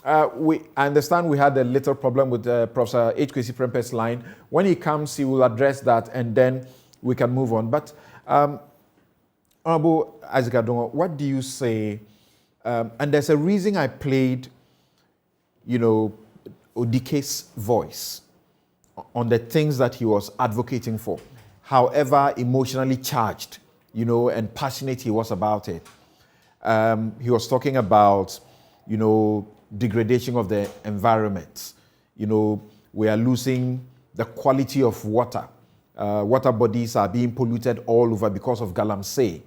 I understand we had a little problem with Professor H. Kwesi Prempeh's line. When he comes, he will address that, and then we can move on. But Honorable Isaac Adongo, what do you say And there's a reason I played, Odike's voice on the things that he was advocating for, however emotionally charged, and passionate he was about it. He was talking about, degradation of the environment. We are losing the quality of water. Water bodies are being polluted all over because of galamsey.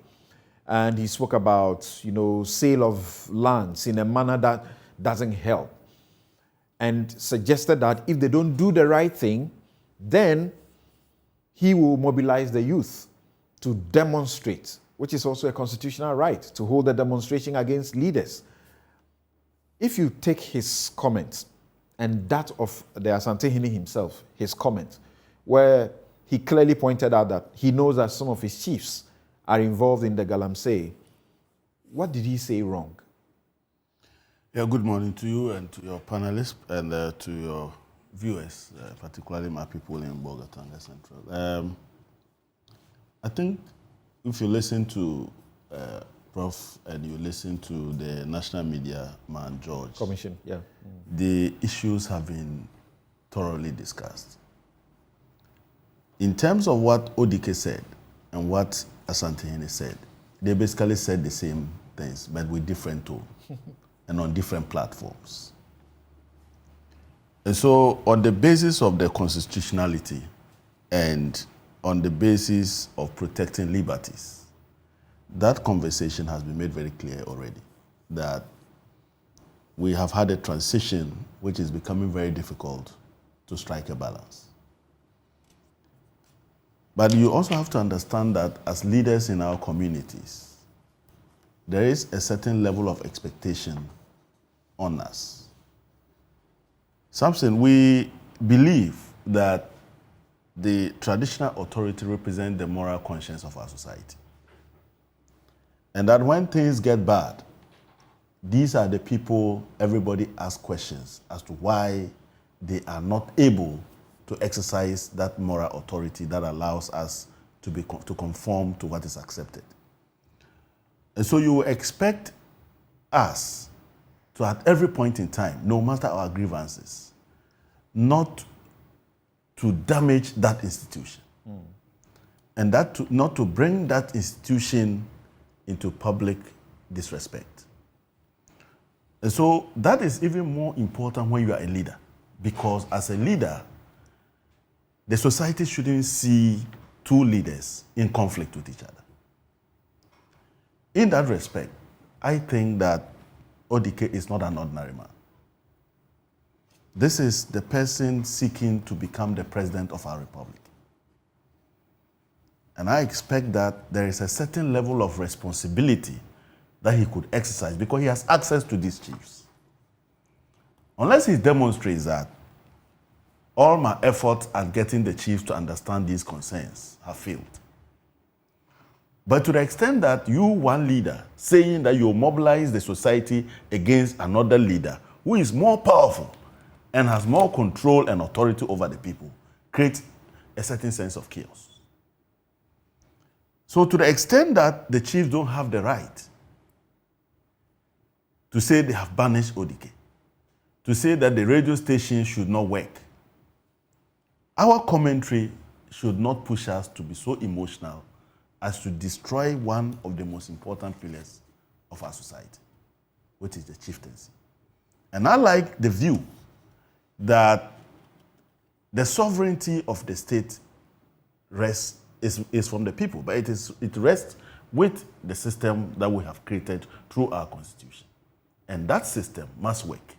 And he spoke about, sale of lands in a manner that doesn't help. And suggested that if they don't do the right thing, then he will mobilize the youth to demonstrate, which is also a constitutional right, to hold a demonstration against leaders. If you take his comments and that of the Asantehene himself, his comment, where he clearly pointed out that he knows that some of his chiefs are involved in the galamsey, what did he say wrong?
Yeah, good morning to you and to your panelists and to your viewers, particularly my people in Bogota and the Central. I think if you listen to Prof. and you listen to the national media man, George,
Commission, yeah.
The issues have been thoroughly discussed. In terms of what Odike said and what Asantehene said, they basically said the same things, but with different tone and on different platforms. And so on the basis of the constitutionality and on the basis of protecting liberties, that conversation has been made very clear already, that we have had a transition which is becoming very difficult to strike a balance. But you also have to understand that as leaders in our communities, there is a certain level of expectation on us. Samson, we believe that the traditional authority represents the moral conscience of our society. And that when things get bad, these are the people everybody asks questions as to why they are not able to exercise that moral authority that allows us to conform to what is accepted. And so you expect us to, at every point in time, no matter our grievances, not to damage that institution. And that not to bring that institution into public disrespect. And so that is even more important when you are a leader, because as a leader, the society shouldn't see two leaders in conflict with each other. In that respect, I think that Odike is not an ordinary man. This is the person seeking to become the president of our republic. And I expect that there is a certain level of responsibility that he could exercise because he has access to these chiefs. Unless he demonstrates that all my efforts at getting the chiefs to understand these concerns have failed. But to the extent that you, one leader, saying that you mobilize the society against another leader who is more powerful and has more control and authority over the people, creates a certain sense of chaos. So to the extent that the chiefs don't have the right to say they have banished Odike, to say that the radio station should not work, our commentary should not push us to be so emotional as to destroy one of the most important pillars of our society, which is the chieftaincy. And I like the view that the sovereignty of the state is from the people, but it rests with the system that we have created through our constitution. And that system must work.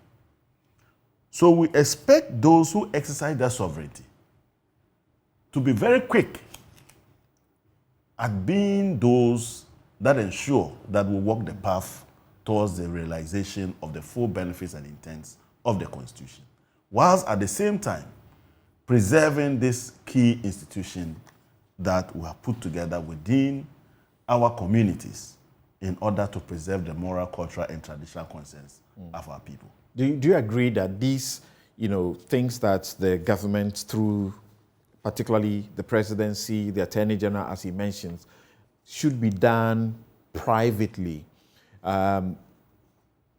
So we expect those who exercise their sovereignty to be very quick at being those that ensure that we walk the path towards the realization of the full benefits and intents of the Constitution, whilst at the same time preserving this key institution that we have put together within our communities in order to preserve the moral, cultural, and traditional concerns of our people.
Do you agree that these, things that the government, through particularly the presidency, the attorney general, as he mentions, should be done privately,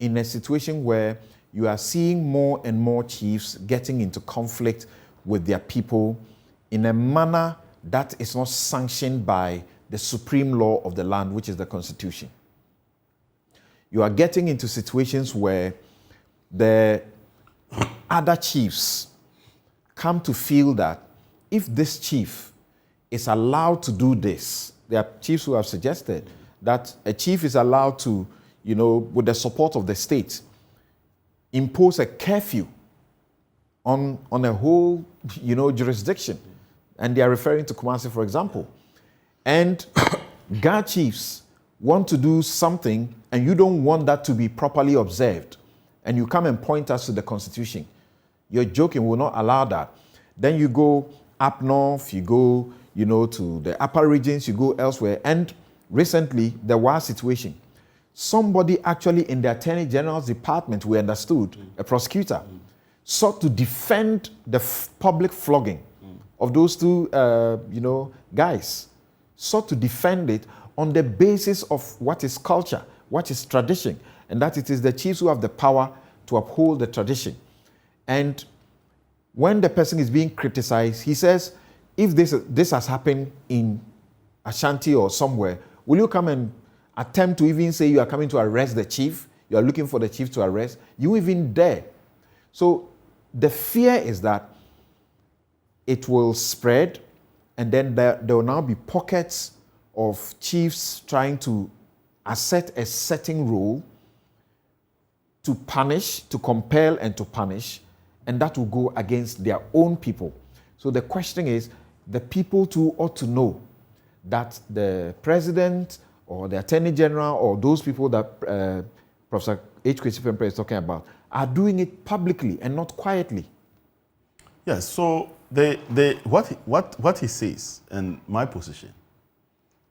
in a situation where you are seeing more and more chiefs getting into conflict with their people in a manner that is not sanctioned by the supreme law of the land, which is the Constitution. You are getting into situations where the other chiefs come to feel that if this chief is allowed to do this, there are chiefs who have suggested that a chief is allowed to, with the support of the state, impose a curfew on a whole, jurisdiction. And they are referring to Kumasi, for example. And guard chiefs want to do something and you don't want that to be properly observed. And you come and point us to the Constitution. You're joking, we'll not allow that. Then you go up north, you go, to the upper regions, you go elsewhere. And recently, there was a situation. Somebody actually in the Attorney General's department, we understood, a prosecutor, sought to defend the public flogging of those two, guys. Sought to defend it on the basis of what is culture, what is tradition, and that it is the chiefs who have the power to uphold the tradition. And when the person is being criticized, he says, if this has happened in Ashanti or somewhere, will you come and attempt to even say you are coming to arrest the chief? You are looking for the chief to arrest? You even dare. So the fear is that it will spread, and then there will now be pockets of chiefs trying to assert a certain role to punish, to compel and to punish, and that will go against their own people. So the question is, the people too ought to know that the president or the attorney general or those people that Professor H. Kwesi Pempe is talking about are doing it publicly and not quietly.
Yes, so what he says, and my position,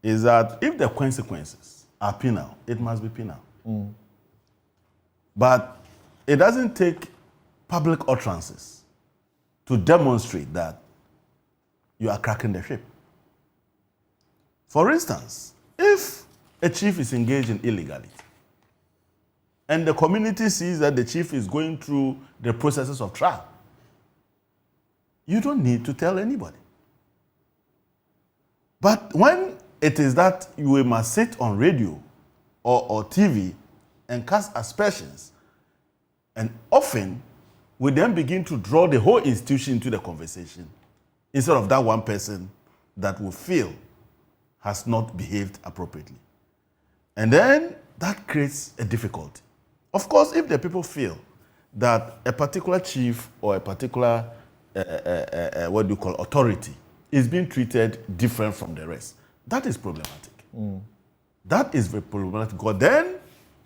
is that if the consequences are penal, it must be penal. But it doesn't take public utterances to demonstrate that you are cracking the whip. For instance, if a chief is engaged in illegality and the community sees that the chief is going through the processes of trial, you don't need to tell anybody. But when it is that you must sit on radio or TV and cast aspersions, and often we then begin to draw the whole institution into the conversation instead of that one person that we feel has not behaved appropriately. And then that creates a difficulty. Of course, if the people feel that a particular chief or a particular authority is being treated different from the rest, that is problematic. That is very problematic. Because then,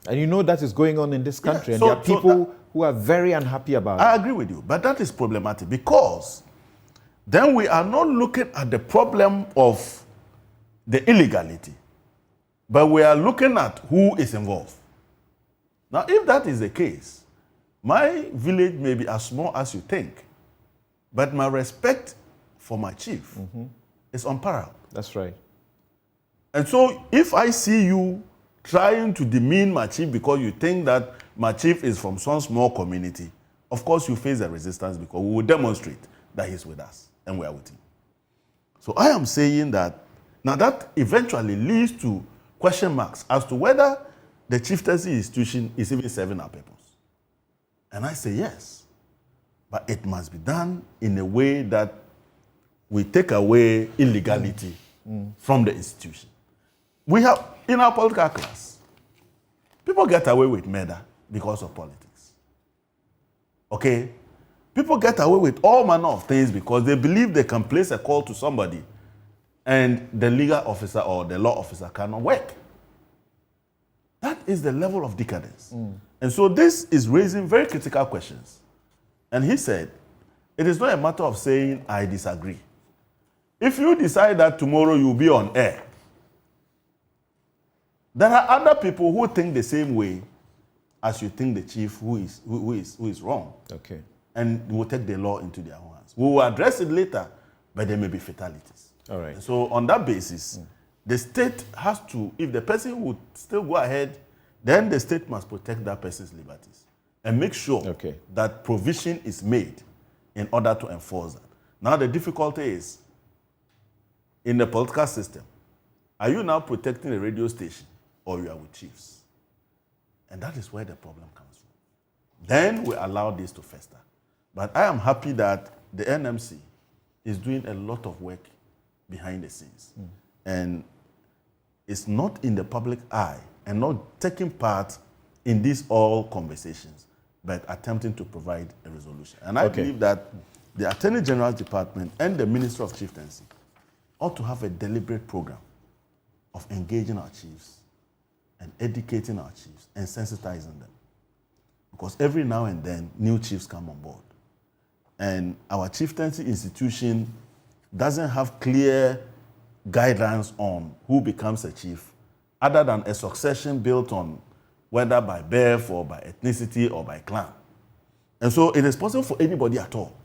and that is going on in this country, and there are people who are very unhappy about it.
I agree with you, but that is problematic because then we are not looking at the problem of the illegality, but we are looking at who is involved. Now, if that is the case, my village may be as small as you think, but my respect for my chief is unparalleled.
That's right.
And so if I see you trying to demean my chief because you think that my chief is from some small community, of course you face a resistance because we will demonstrate that he's with us and we are with him. So I am saying that now that eventually leads to question marks as to whether the chieftaincy institution is even serving our purpose. And I say yes, but it must be done in a way that we take away illegality from the institution. We have, in our political class, people get away with murder because of politics. Okay? People get away with all manner of things because they believe they can place a call to somebody and the legal officer or the law officer cannot work. That is the level of decadence. And so this is raising very critical questions. And he said, it is not a matter of saying, I disagree. If you decide that tomorrow you'll be on air, there are other people who think the same way as you think the chief who is wrong.
Okay.
And will take the law into their own hands. We will address it later, but there may be fatalities.
All right.
And so on that basis, the state has to, if the person would still go ahead then the state must protect that person's liberties and make sure that provision is made in order to enforce that. Now the difficulty is, in the political system, are you now protecting a radio station or you are with chiefs? And that is where the problem comes from. Then we allow this to fester. But I am happy that the NMC is doing a lot of work behind the scenes. And it's not in the public eye and not taking part in these all conversations, but attempting to provide a resolution. And I believe that the Attorney General's Department and the Minister of Chieftaincy ought to have a deliberate program of engaging our chiefs and educating our chiefs and sensitizing them. Because every now and then, new chiefs come on board. And our chieftaincy institution doesn't have clear guidelines on who becomes a chief, other than a succession built on whether by birth or by ethnicity or by clan. And so it is possible for anybody at all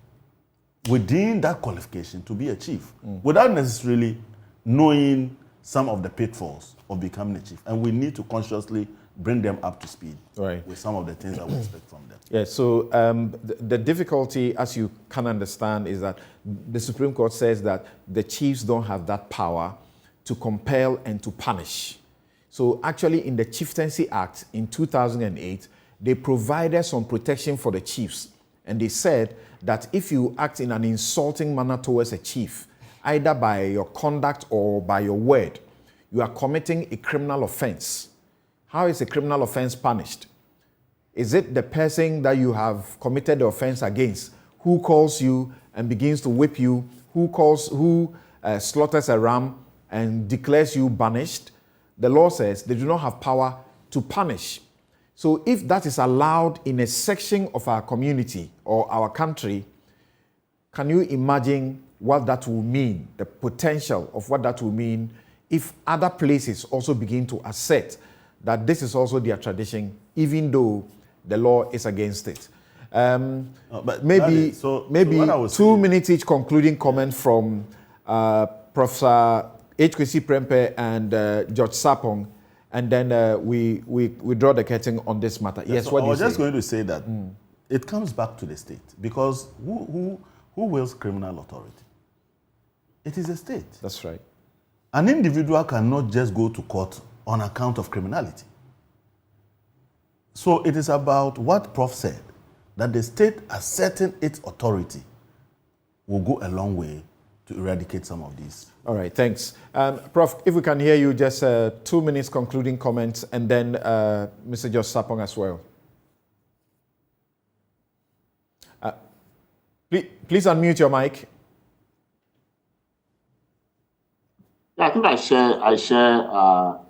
within that qualification to be a chief without necessarily knowing some of the pitfalls of becoming a chief. And we need to consciously bring them up to speed with some of the things that we expect from them.
Yeah, so the difficulty, as you can understand, is that the Supreme Court says that the chiefs don't have that power to compel and to punish. So actually in the Chieftaincy Act in 2008, they provided some protection for the chiefs. And they said that if you act in an insulting manner towards a chief, either by your conduct or by your word, you are committing a criminal offense. How is a criminal offense punished? Is it the person that you have committed the offense against who calls you and begins to whip you, who slaughters a ram and declares you banished? The law says they do not have power to punish. So if that is allowed in a section of our community or our country, can you imagine what that will mean, the potential of what that will mean if other places also begin to assert that this is also their tradition, even though the law is against it? Maybe 2 minutes each concluding comment from Professor H. Kwesi Prempeh and George Sapong, and then we draw the curtain on this matter. Yes,
so
what do you say?
I was just going to say that it comes back to the state, because who wields criminal authority? It is the state.
That's right.
An individual cannot just go to court on account of criminality. So it is about what Prof said, that the state asserting its authority will go a long way to eradicate some of these.
All right, thanks. Prof, if we can hear you, just 2 minutes concluding comments, and then Mr. Josh Sapong as well. Please unmute your mic.
Yeah, I think I share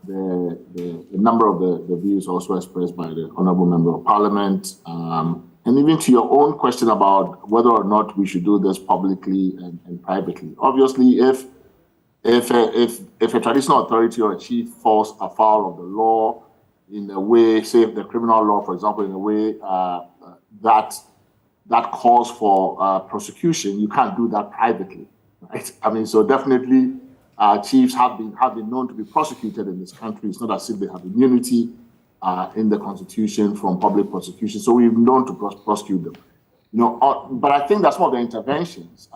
the number of the views also expressed by the Honourable Member of Parliament, and even to your own question about whether or not we should do this publicly and privately. Obviously, if a traditional authority or a chief falls afoul of the law in a way, say the criminal law, for example, in a way that calls for prosecution, you can't do that privately, right? I mean, so definitely. Chiefs have been known to be prosecuted in this country. It's not as if they have immunity in the Constitution from public prosecution. So we've known to prosecute them. But I think that some of the interventions,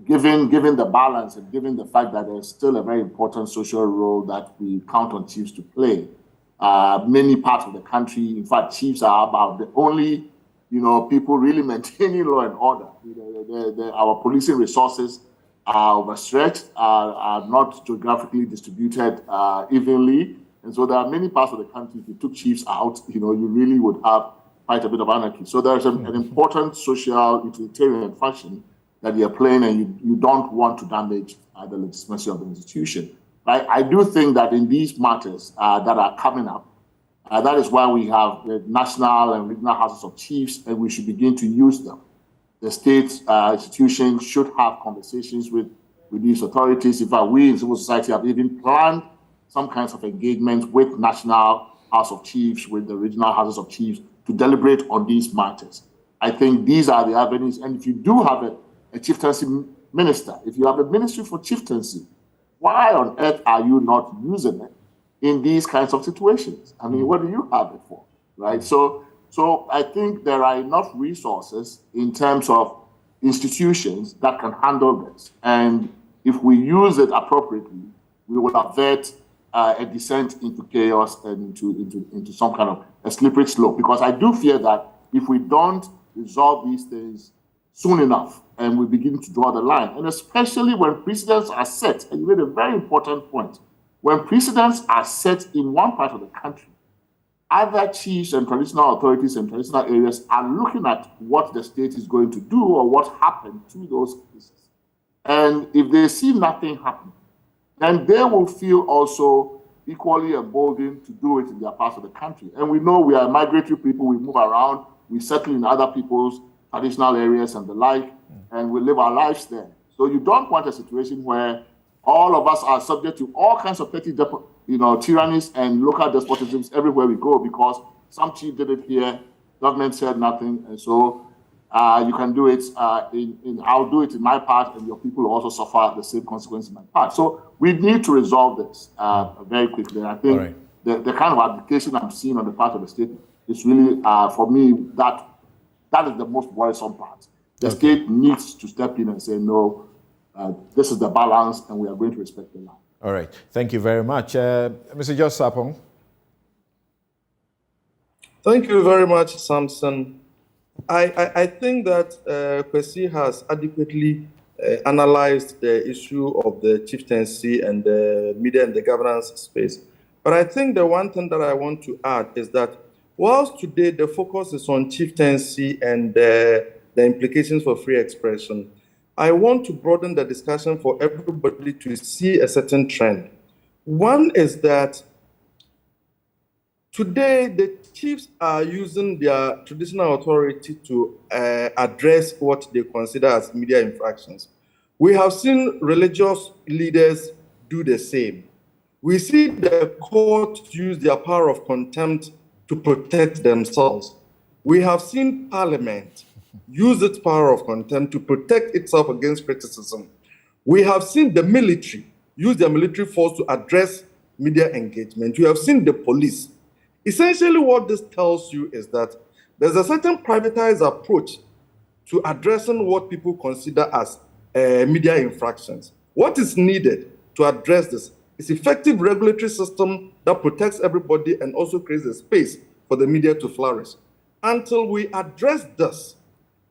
given the balance and given the fact that there's still a very important social role that we count on chiefs to play, many parts of the country, in fact, chiefs are about the only, people really maintaining law and order. Our policing resources are overstretched, are not geographically distributed evenly. And so there are many parts of the country, if you took chiefs out, you really would have quite a bit of anarchy. So there's an important social utilitarian function that you're playing, and you don't want to damage the legitimacy of the institution. I do think that in these matters that are coming up, that is why we have the national and regional houses of chiefs, and we should begin to use them. The state institutions should have conversations with these authorities. In fact, we in civil society have even planned some kinds of engagement with National House of Chiefs, with the regional houses of chiefs, to deliberate on these matters. I think these are the avenues. And if you do have a chieftaincy minister, if you have a ministry for chieftaincy, why on earth are you not using it in these kinds of situations. I mean, what do you have it for, right? So I think there are enough resources in terms of institutions that can handle this. And if we use it appropriately, we will avert a descent into chaos and into some kind of a slippery slope. Because I do fear that if we don't resolve these things soon enough and we begin to draw the line, and especially when precedents are set, and you made a very important point, when precedents are set in one part of the country, other chiefs and traditional authorities in traditional areas are looking at what the state is going to do or what happened to those cases. And if they see nothing happen, then they will feel also equally emboldened to do it in their parts of the country. And we know we are migratory people, we move around, we settle in other people's traditional areas and the like, and we live our lives there. So you don't want a situation where all of us are subject to all kinds of petty tyrannies and local despotisms everywhere we go, because some chief did it here, government said nothing, and so you can do it I'll do it in my part, and your people will also suffer the same consequences in my part. So we need to resolve this very quickly. I think the kind of abdication I'm seeing on the part of the state is really, for me, that is the most worrisome part. The state needs to step in and say, no, this is the balance, and we are going to respect the law.
All right. Thank you very much. Mr. George Sapong.
Thank you very much, Samson. I think that Kwesi has adequately analyzed the issue of the chieftaincy and the media and the governance space. But I think the one thing that I want to add is that whilst today the focus is on chieftaincy and the implications for free expression, I want to broaden the discussion for everybody to see a certain trend. One is that today the chiefs are using their traditional authority to address what they consider as media infractions. We have seen religious leaders do the same. We see the court use their power of contempt to protect themselves. We have seen Parliament use its power of contempt to protect itself against criticism. We have seen the military use their military force to address media engagement. We have seen the police. Essentially, what this tells you is that there's a certain privatized approach to addressing what people consider as media infractions. What is needed to address this is effective regulatory system that protects everybody and also creates a space for the media to flourish. Until we address this,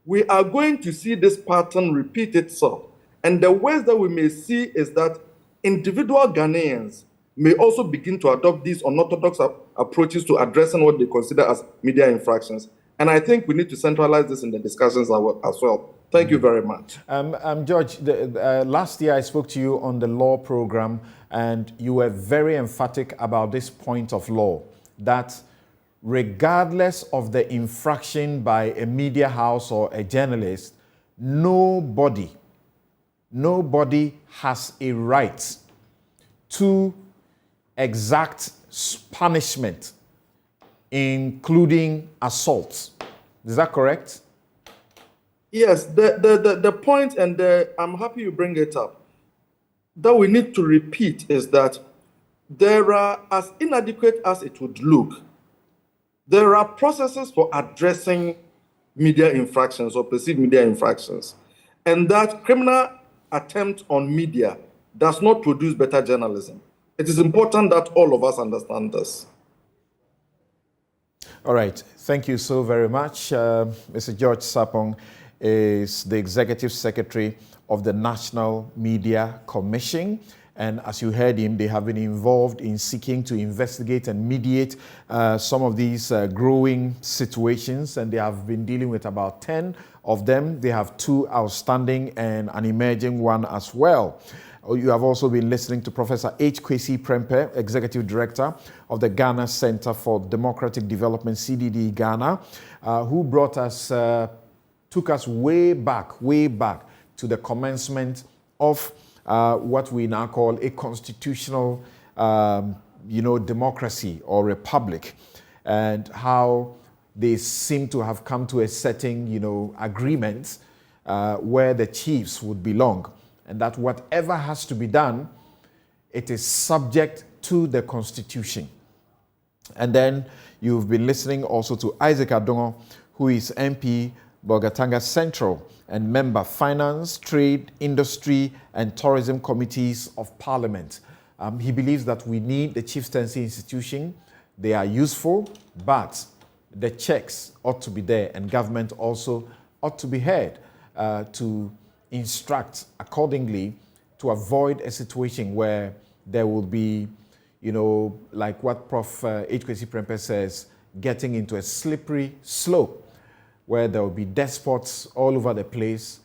we are going to see this pattern repeat itself. And the ways that we may see is that individual Ghanaians may also begin to adopt these unorthodox approaches to addressing what they consider as media infractions. And I think we need to centralize this in the discussions as well. Thank you very much.
George, last year I spoke to you on the law program, and you were very emphatic about this point of law, that regardless of the infraction by a media house or a journalist, nobody has a right to exact punishment, including assault. Is that correct?
Yes, the point, and I'm happy you bring it up, that we need to repeat is that there are, as inadequate as it would look, there are processes for addressing media infractions or perceived media infractions, and that criminal attempt on media does not produce better journalism. It is important that all of us understand this.
All right. Thank you so very much. Mr. George Sapong is the Executive Secretary of the National Media Commission. And as you heard him, they have been involved in seeking to investigate and mediate some of these growing situations. And they have been dealing with about 10 of them. They have 2 outstanding and an emerging one as well. You have also been listening to Professor H. Kwesi Prempeh, Executive Director of the Ghana Center for Democratic Development, CDD Ghana, who took us way back to the commencement of what we now call a constitutional, democracy or republic, and how they seem to have come to a certain, agreement where the chiefs would belong. And that whatever has to be done, it is subject to the Constitution. And then you've been listening also to Isaac Adongo, who is MP, Bolgatanga Central, and member Finance, Trade, Industry, and Tourism Committees of Parliament. He believes that we need the chieftaincy institution. They are useful, but the checks ought to be there, and government also ought to be heard to instruct accordingly to avoid a situation where there will be, like what Prof. H. Kwesi Prempeh says, getting into a slippery slope where there will be despots all over the place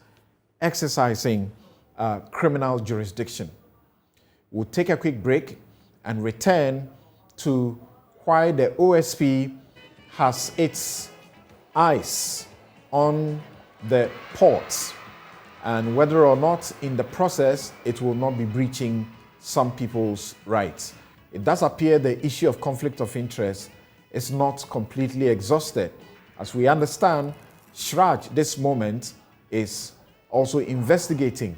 exercising criminal jurisdiction. We'll take a quick break and return to why the OSP has its eyes on the ports and whether or not in the process it will not be breaching some people's rights. It does appear the issue of conflict of interest is not completely exhausted. As we understand, Shraj, this moment, is also investigating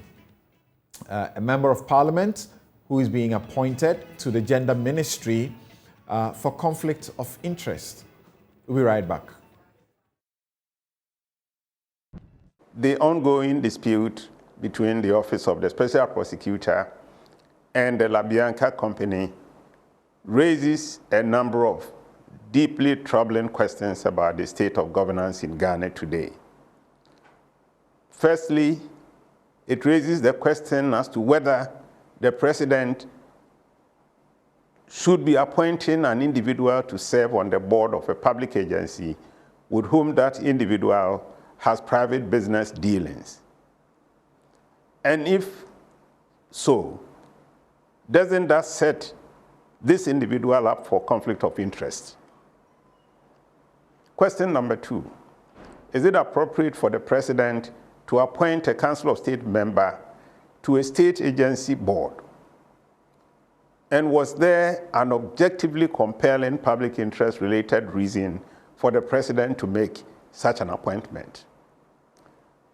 a member of parliament who is being appointed to the gender ministry for conflict of interest. We'll be right back.
The ongoing dispute between the Office of the Special Prosecutor and the LaBianca Company raises a number of deeply troubling questions about the state of governance in Ghana today. Firstly, it raises the question as to whether the president should be appointing an individual to serve on the board of a public agency with whom that individual has private business dealings. And if so, doesn't that set this individual up for conflict of interest? Question number 2, is it appropriate for the president to appoint a Council of State member to a state agency board? And was there an objectively compelling public interest related reason for the president to make such an appointment?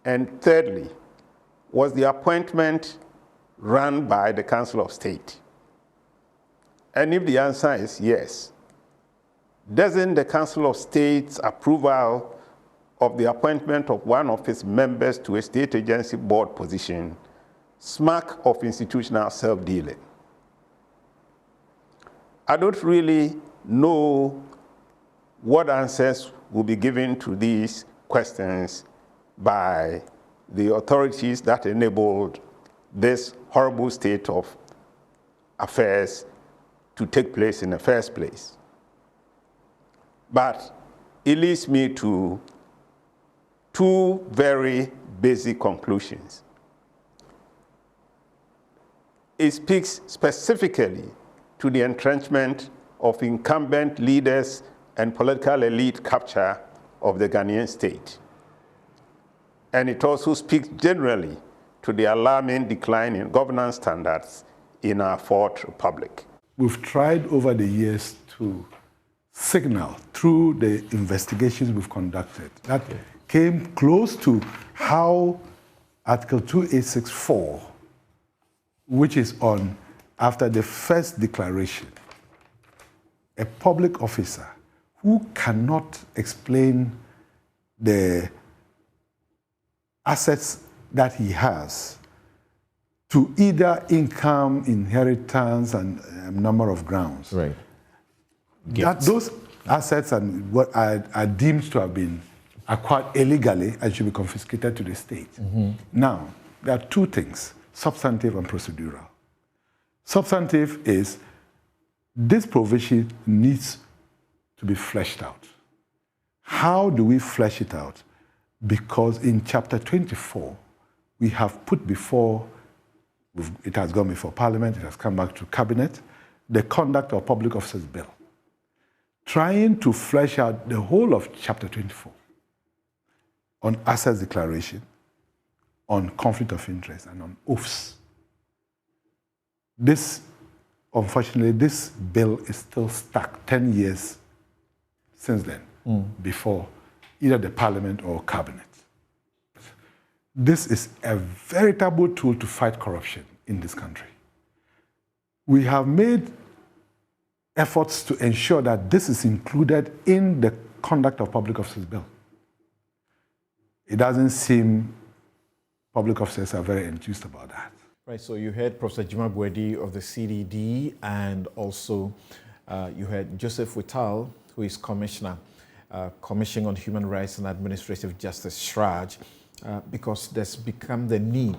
And thirdly, was the appointment run by the Council of State? And if the answer is yes, doesn't the Council of State's approval of the appointment of one of its members to a state agency board position smack of institutional self-dealing? I don't really know what answers will be given to these questions by the authorities that enabled this horrible state of affairs to take place in the first place. But it leads me to two very basic conclusions. It speaks specifically to the entrenchment of incumbent leaders and political elite capture of the Ghanaian state. And it also speaks generally to the alarming decline in governance standards in our fourth republic.
We've tried over the years to signal through the investigations we've conducted that came close to how Article 2864, which is on after the first declaration, a public officer who cannot explain the assets that he has to either income, inheritance, and a number of grounds.
Right.
That those assets and what are deemed to have been acquired illegally and should be confiscated to the state.
Mm-hmm.
Now, there are two things, substantive and procedural. Substantive is this provision needs to be fleshed out. How do we flesh it out? Because in chapter 24, we have put before, it has gone before Parliament, it has come back to Cabinet, the Conduct of Public Officers Bill, trying to flesh out the whole of chapter 24 on assets declaration, on conflict of interest, and on oaths. Unfortunately, this bill is still stuck 10 years since then, before either the Parliament or Cabinet. This is a veritable tool to fight corruption in this country. We have made efforts to ensure that this is included in the Conduct of Public Officers Bill. It doesn't seem public officers are very enthused about that.
Right, so you heard Professor Juma Bwedi of the CDD, and also you heard Joseph Whittal, who is Commissioner, Commission on Human Rights and Administrative Justice, SHRAJ, because there's become the need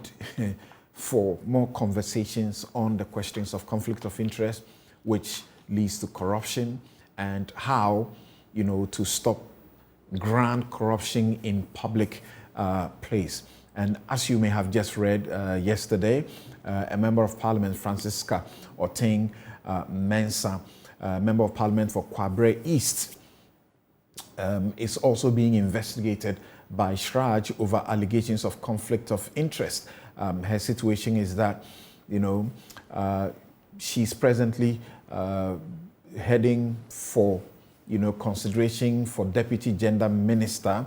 for more conversations on the questions of conflict of interest, which leads to corruption, and how, to stop grand corruption in public place. And as you may have just read yesterday, a Member of Parliament, Francisca Oteng Mensah, Member of Parliament for Kwabre East, is also being investigated by SHRAJ over allegations of conflict of interest. Her situation is that, she's presently heading for, consideration for Deputy Gender Minister,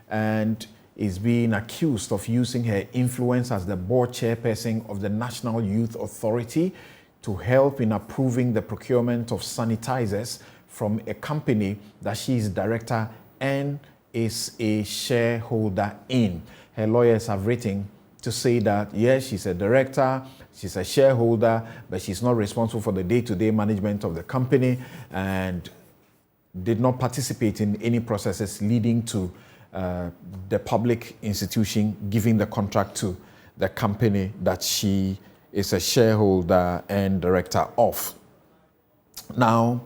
and is being accused of using her influence as the board chairperson of the National Youth Authority to help in approving the procurement of sanitizers from a company that she is director and is a shareholder in. Her lawyers have written to say that, yes, she's a director, she's a shareholder, but she's not responsible for the day-to-day management of the company and did not participate in any processes leading to the public institution giving the contract to the company that she is a shareholder and director of. Now,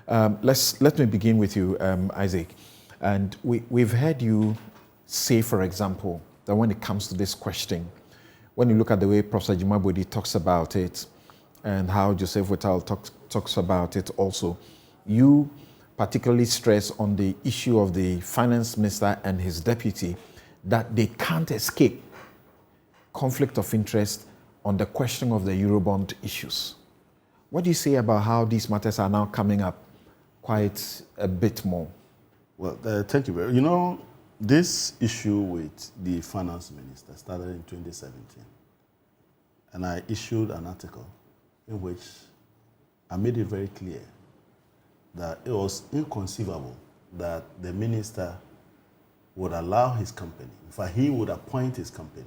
let me begin with you, Isaac. And we've heard you say, for example, that when it comes to this question, when you look at the way Professor Juma Bwedi talks about it and how Joseph Whittal talks about it also, you particularly stress on the issue of the finance minister and his deputy, that they can't escape conflict of interest on the question of the Eurobond issues. What do you say about how these matters are now coming up quite a bit more?
Well, thank you very much. This issue with the finance minister started in 2017. And I issued an article in which I made it very clear that it was inconceivable that the minister would allow his company, in fact, he would appoint his company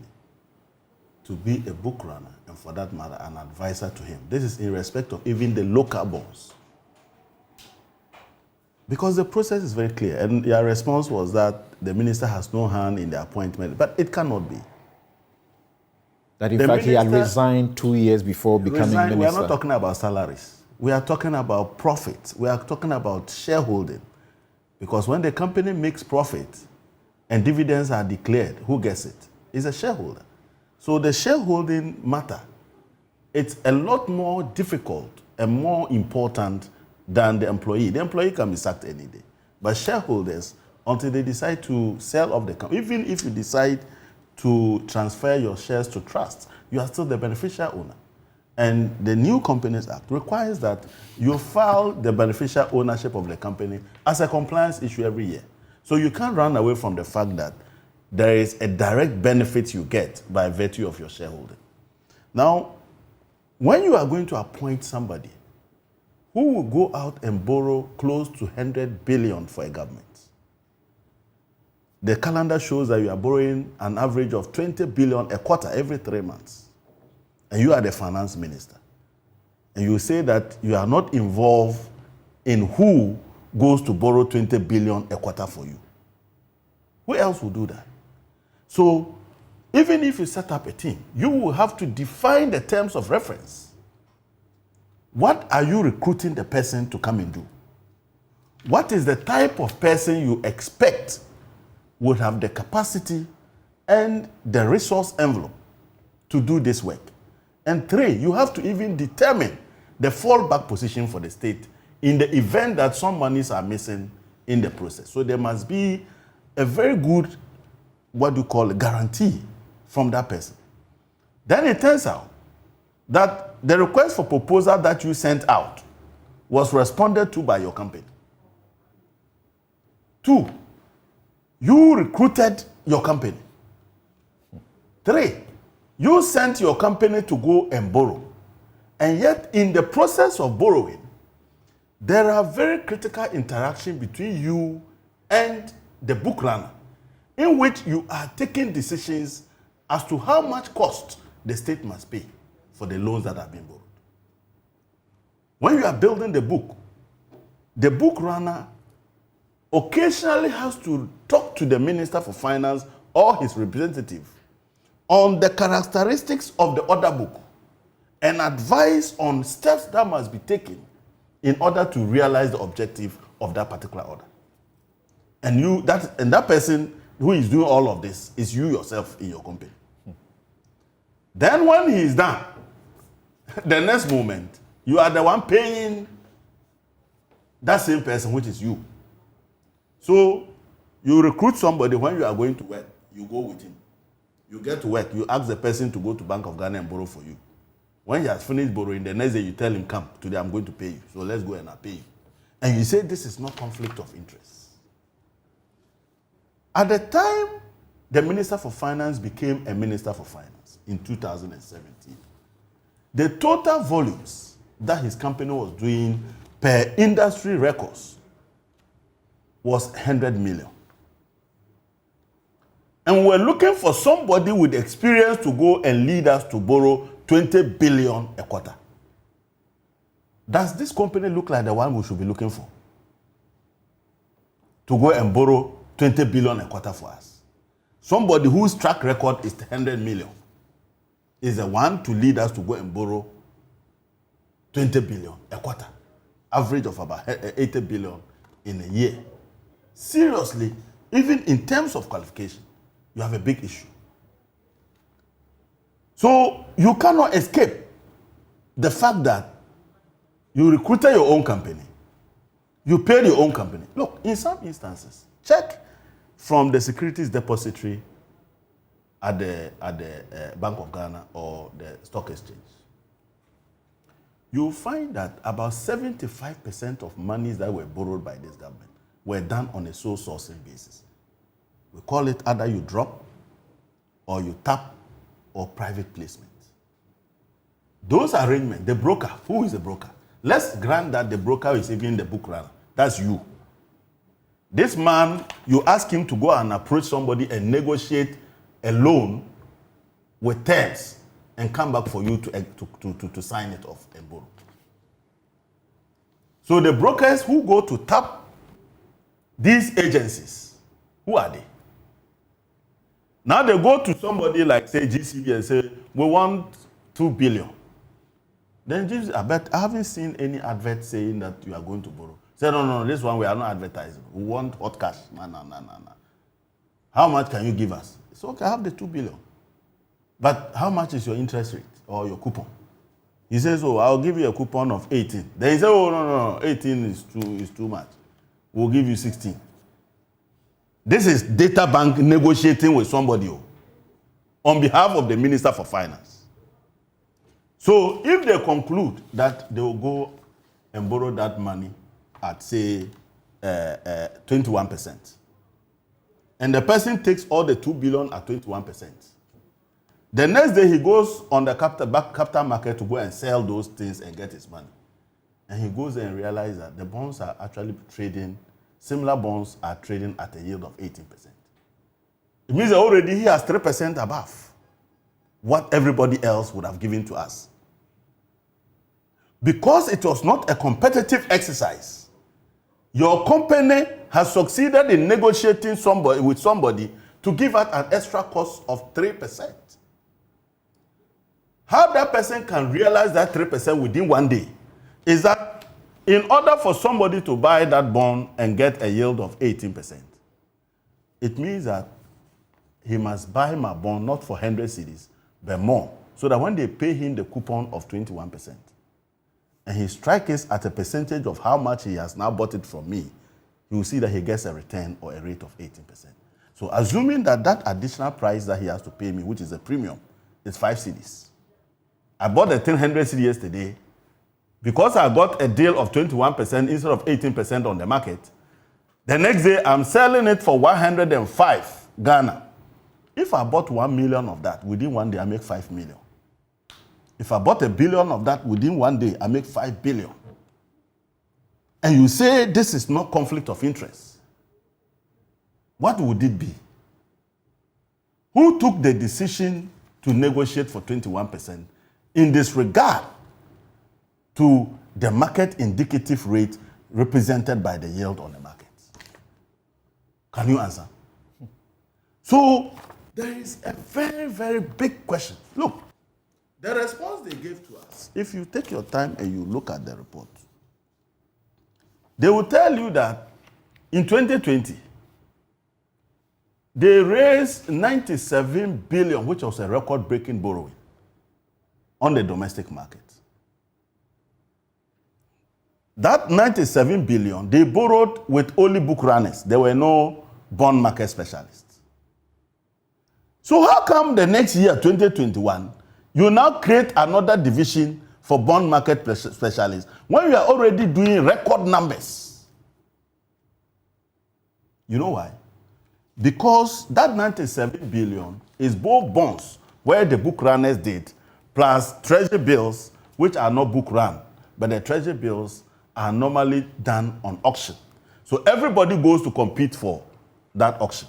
to be a book runner and, for that matter, an advisor to him. This is in respect of even the local bonds. Because the process is very clear, and your response was that the minister has no hand in the appointment, but it cannot be.
That in fact he had resigned 2 years before becoming minister.
We are not talking about salaries. We are talking about profit. We are talking about shareholding. Because when the company makes profit and dividends are declared, who gets it? It's a shareholder. So the shareholding matter, it's a lot more difficult and more important than the employee. The employee can be sacked any day. But shareholders, until they decide to sell off the company, even if you decide to transfer your shares to trust, you are still the beneficial owner. And the new Companies Act requires that you file the beneficial ownership of the company as a compliance issue every year. So you can't run away from the fact that there is a direct benefit you get by virtue of your shareholding. Now, when you are going to appoint somebody who will go out and borrow close to 100 billion for a government, the calendar shows that you are borrowing an average of 20 billion a quarter every 3 months. And you are the finance minister. And you say that you are not involved in who goes to borrow 20 billion a quarter for you. Who else will do that? So even if you set up a team, you will have to define the terms of reference. What are you recruiting the person to come and do? What is the type of person you expect would have the capacity and the resource envelope to do this work? And 3, you have to even determine the fallback position for the state in the event that some monies are missing in the process. So there must be a very good, what do you call, a guarantee from that person. Then it turns out that the request for proposal that you sent out was responded to by your company. 2, you recruited your company. 3, you sent your company to go and borrow. And yet, in the process of borrowing, there are very critical interaction between you and the book runner, in which you are taking decisions as to how much cost the state must pay for the loans that have been borrowed. When you are building the book runner occasionally has to talk to the Minister for Finance or his representative on the characteristics of the order book and advise on steps that must be taken in order to realize the objective of that particular order. And that person who is doing all of this is you yourself in your company. Then when he is done, the next moment, you are the one paying that same person, which is you. So you recruit somebody. When you are going to work, you go with him. You get to work, you ask the person to go to Bank of Ghana and borrow for you. When he has finished borrowing, the next day you tell him, come, today I'm going to pay you. So let's go and I'll pay you. And you say this is not conflict of interest. At the time the Minister for Finance became a Minister for Finance in 2017, the total volumes that his company was doing per industry records was 100 million. And we're looking for somebody with experience to go and lead us to borrow 20 billion a quarter. Does this company look like the one we should be looking for? To go and borrow 20 billion a quarter for us. Somebody whose track record is 100 million is the one to lead us to go and borrow 20 billion a quarter. Average of about 80 billion in a year. Seriously, even in terms of qualification, you have a big issue. So you cannot escape the fact that you recruited your own company. You paid your own company. Look, in some instances, check from the securities depository at the Bank of Ghana or the stock exchange. You'll find that about 75% of monies that were borrowed by this government were done on a sole sourcing basis. We call it either you drop or you tap or private placement. Those arrangements, the broker, who is the broker? Let's grant that the broker is even the book runner. That's you. This man, you ask him to go and approach somebody and negotiate a loan with terms and come back for you to sign it off and borrow. So the brokers who go to tap these agencies, who are they? Now they go to somebody like, say, GCB and say, we want 2 billion. Then GCB, I haven't seen any advert saying that you are going to borrow. Say, no, this one we are not advertising. We want hot cash. No. How much can you give us? It's okay, I have the 2 billion. But how much is your interest rate or your coupon? He says, oh, I'll give you a coupon of 18. Then he says, oh, no, 18 is too much. We'll give you 16. This is data bank negotiating with somebody on behalf of the Minister for Finance. So if they conclude that they will go and borrow that money at, say, 21%, and the person takes all the 2 billion at 21%, the next day he goes on the capital market to go and sell those things and get his money. And he goes and realizes that the bonds are actually trading, similar bonds are trading at a yield of 18%. It means that already he has 3% above what everybody else would have given to us. Because it was not a competitive exercise, your company has succeeded in negotiating with somebody to give out an extra cost of 3%. How that person can realize that 3% within one day is that in order for somebody to buy that bond and get a yield of 18%, it means that he must buy my bond not for 100 cedis, but more, so that when they pay him the coupon of 21%, and he strikes at a percentage of how much he has now bought it from me, you will see that he gets a return or a rate of 18%. So assuming that that additional price that he has to pay me, which is a premium, is 5 cedis. I bought a 1,000 cedi yesterday. Because I got a deal of 21% instead of 18% on the market, the next day I'm selling it for 105 Ghana. If I bought 1 million of that, within one day I make 5 million. If I bought 1 billion of that, within one day I make 5 billion. and you say this is not conflict of interest, what would it be? Who took the decision to negotiate for 21% in disregard to the market indicative rate represented by the yield on the market? Can you answer? So there is a very, very big question. Look, the response they gave to us, if you take your time and you look at the report, they will tell you that in 2020, they raised 97 billion, which was a record-breaking borrowing on the domestic market. That 97 billion, they borrowed with only book runners. There were no bond market specialists. So how come the next year, 2021, you now create another division for bond market specialists when you are already doing record numbers? You know why? Because that 97 billion is both bonds, where the book runners did, plus treasury bills, which are not book run, but the treasury bills are normally done on auction. So everybody goes to compete for that auction.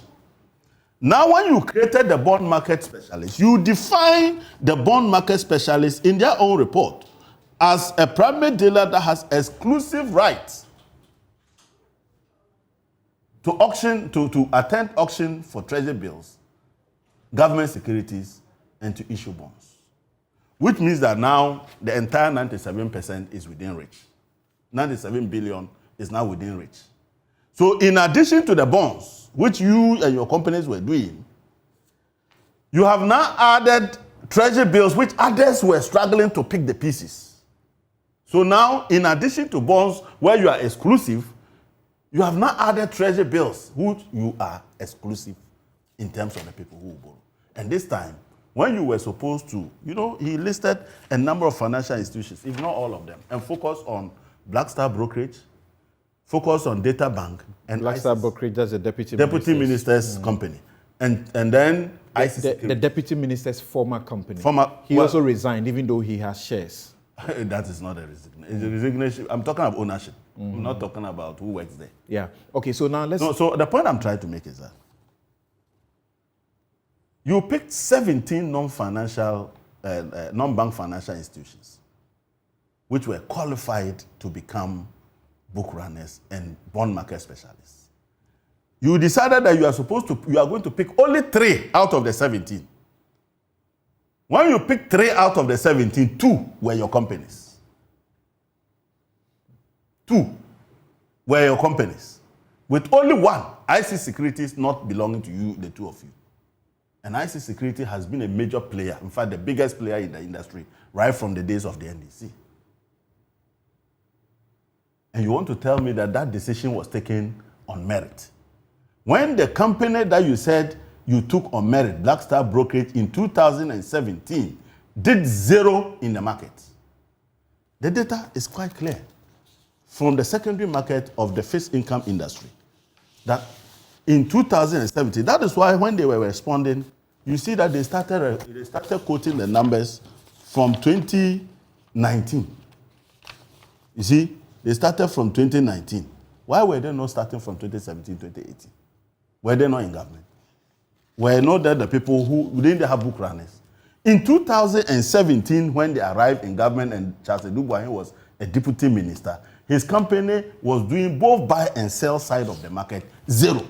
Now, when you created the bond market specialist, you define the bond market specialist in their own report as a private dealer that has exclusive rights to auction, to attend auction for treasury bills, government securities, and to issue bonds. Which means that now the entire 97% is within reach. 97 billion is now within reach. So in addition to the bonds, which you and your companies were doing, you have now added treasury bills, which others were struggling to pick the pieces. So now, in addition to bonds, where you are exclusive, you have now added treasury bills, which you are exclusive in terms of the people who borrow. And this time, when you were supposed to, he listed a number of financial institutions, if not all of them, and focus on Blackstar Brokerage, focus on Data Bank, and
Blackstar Brokerage, that's the deputy
minister's company. And then
the deputy minister's former company. He also resigned, even though he has shares.
That is not a resignation. It's a resignation. I'm talking about ownership. I'm not talking about who works there.
Yeah. Okay, so now let's...
So the point I'm trying to make is that you picked 17 non-bank financial institutions which were qualified to become book runners and bond market specialists. You decided that you are going to pick only 3 out of the 17. When you picked 3 out of the 17, 2 were your companies. 2 were your companies. With only 1, IC Securities not belonging to you, the 2 of you. And IC Security has been a major player, in fact, the biggest player in the industry, right from the days of the NDC. And you want to tell me that that decision was taken on merit. When the company that you said you took on merit, Blackstar Brokerage, in 2017, did 0 in the market. The data is quite clear from the secondary market of the fixed income industry that in 2017, that is why when they were responding, you see that they started quoting the numbers from 2019. You see, they started from 2019. Why were they not starting from 2017, 2018? Were they not in government? Were not there the people who didn't have book runners? In 2017, when they arrived in government and Charles Edubuahin was a deputy minister, his company was doing both buy and sell side of the market, 0.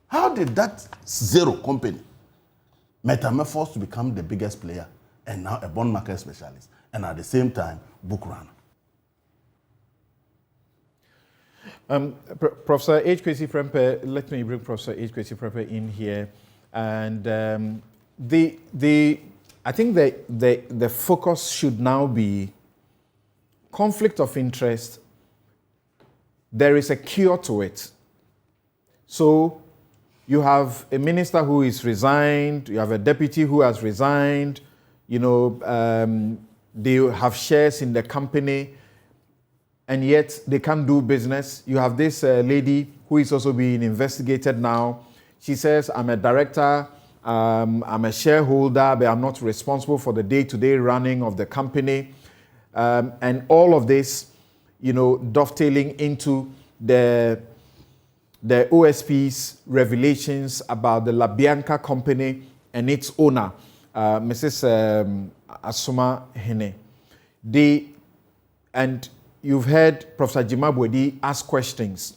How did that 0 company metamorphose to become the biggest player and now a bond market specialist and at the same time book runner?
Professor H. Kwesi Prempeh, let me bring Professor H. Kwesi Prempeh in here. And I think the focus should now be conflict of interest. There is a cure to it. So you have a minister who is resigned, you have a deputy who has resigned, they have shares in the company, and yet they can't do business. You have this lady who is also being investigated now. She says, I'm a director, I'm a shareholder, but I'm not responsible for the day-to-day running of the company. And all of this, dovetailing into the OSP's revelations about the La Bianca company and its owner, Mrs. Asuma Hene. And you've heard Professor Jimabwedi ask questions.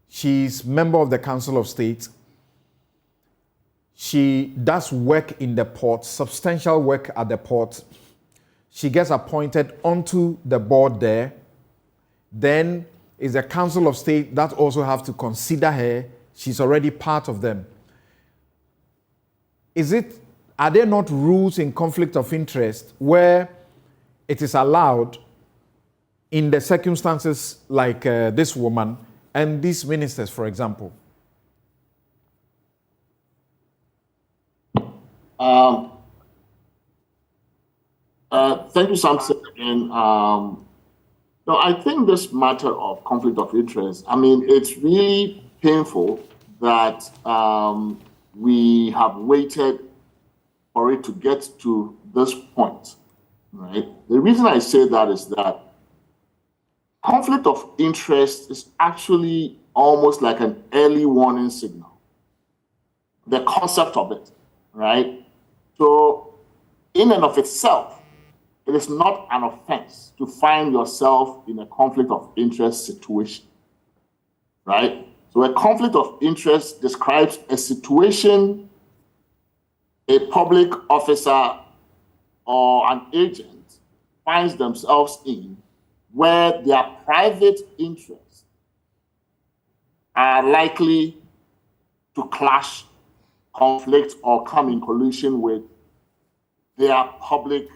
She's member of the Council of State. She does work in the port, substantial work at the port. She gets appointed onto the board there. Then is the Council of State that also have to consider her. She's already part of them. Are there not rules in conflict of interest where it is allowed in the circumstances like this woman and these ministers, for example?
Thank you, Samson. And no, I think this matter of conflict of interest, it's really painful that we have waited for it to get to this point, right? The reason I say that is that conflict of interest is actually almost like an early warning signal. The concept of it, right? So in and of itself, it is not an offense to find yourself in a conflict of interest situation, right? So a conflict of interest describes a situation a public officer or an agent finds themselves in where their private interests are likely to clash, conflict, or come in collision with their public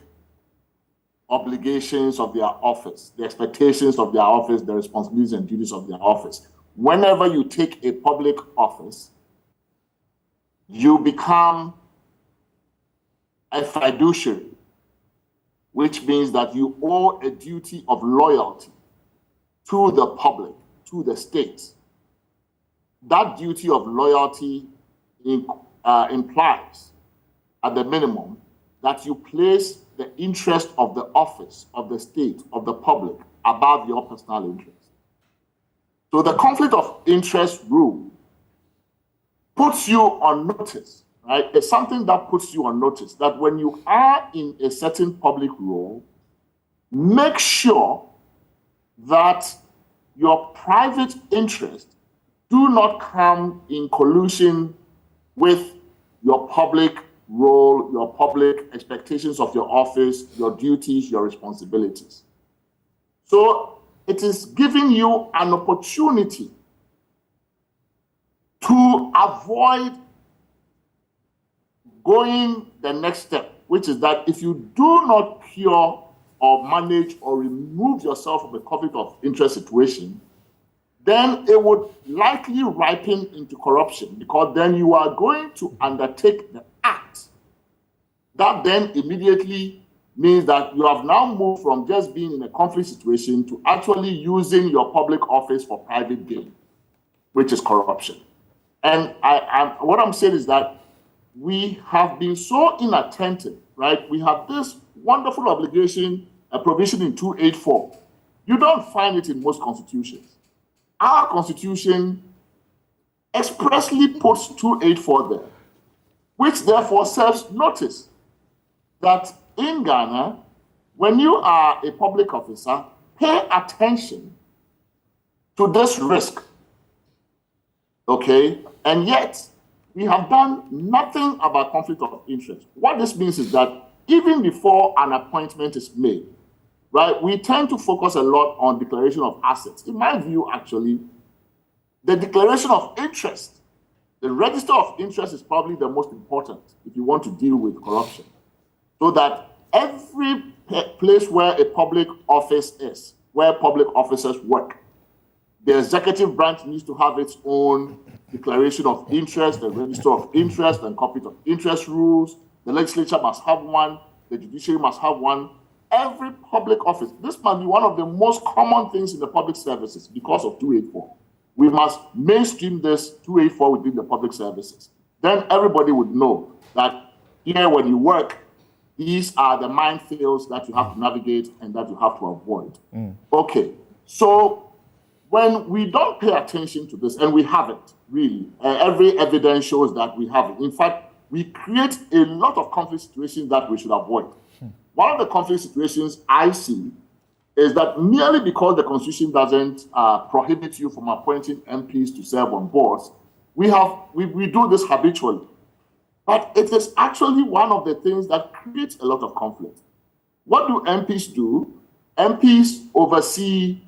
obligations of their office, the expectations of their office, the responsibilities and duties of their office. Whenever you take a public office, you become a fiduciary, which means that you owe a duty of loyalty to the public, to the state. That duty of loyalty implies, at the minimum, that you place the interest of the office, of the state, of the public above your personal interest. So the conflict of interest rule puts you on notice, right? It's something that puts you on notice that when you are in a certain public role, make sure that your private interests do not come in collusion with your public role, your public expectations of your office, your duties, your responsibilities. So it is giving you an opportunity to avoid going the next step, which is that if you do not cure or manage or remove yourself from a conflict of interest situation, then it would likely ripen into corruption, because then you are going to undertake the act. That then immediately means that you have now moved from just being in a conflict situation to actually using your public office for private gain, which is corruption. And what I'm saying is that we have been so inattentive, right? We have this wonderful obligation, a provision in 284. You don't find it in most constitutions. Our constitution expressly puts 284 there, which therefore serves notice that in Ghana, when you are a public officer, pay attention to this risk, okay? And yet, we have done nothing about conflict of interest. What this means is that even before an appointment is made, right, we tend to focus a lot on declaration of assets. In my view, actually, the declaration of interest, the register of interest is probably the most important if you want to deal with corruption. So that every place where a public office is, where public officers work, the executive branch needs to have its own declaration of interest, the register of interest, and conflict of interest rules. The legislature must have one, the judiciary must have one. Every public office, this must be one of the most common things in the public services because of 284. We must mainstream this 284 within the public services. Then everybody would know that here when you work, these are the minefields that you have to navigate and that you have to avoid. Okay, So when we don't pay attention to this, and we haven't really, every evidence shows that we haven't. In fact, we create a lot of conflict situations that we should avoid. One of the conflict situations I see is that merely because the Constitution doesn't prohibit you from appointing MPs to serve on boards, we do this habitually. But it is actually one of the things that creates a lot of conflict. What do MPs do? MPs oversee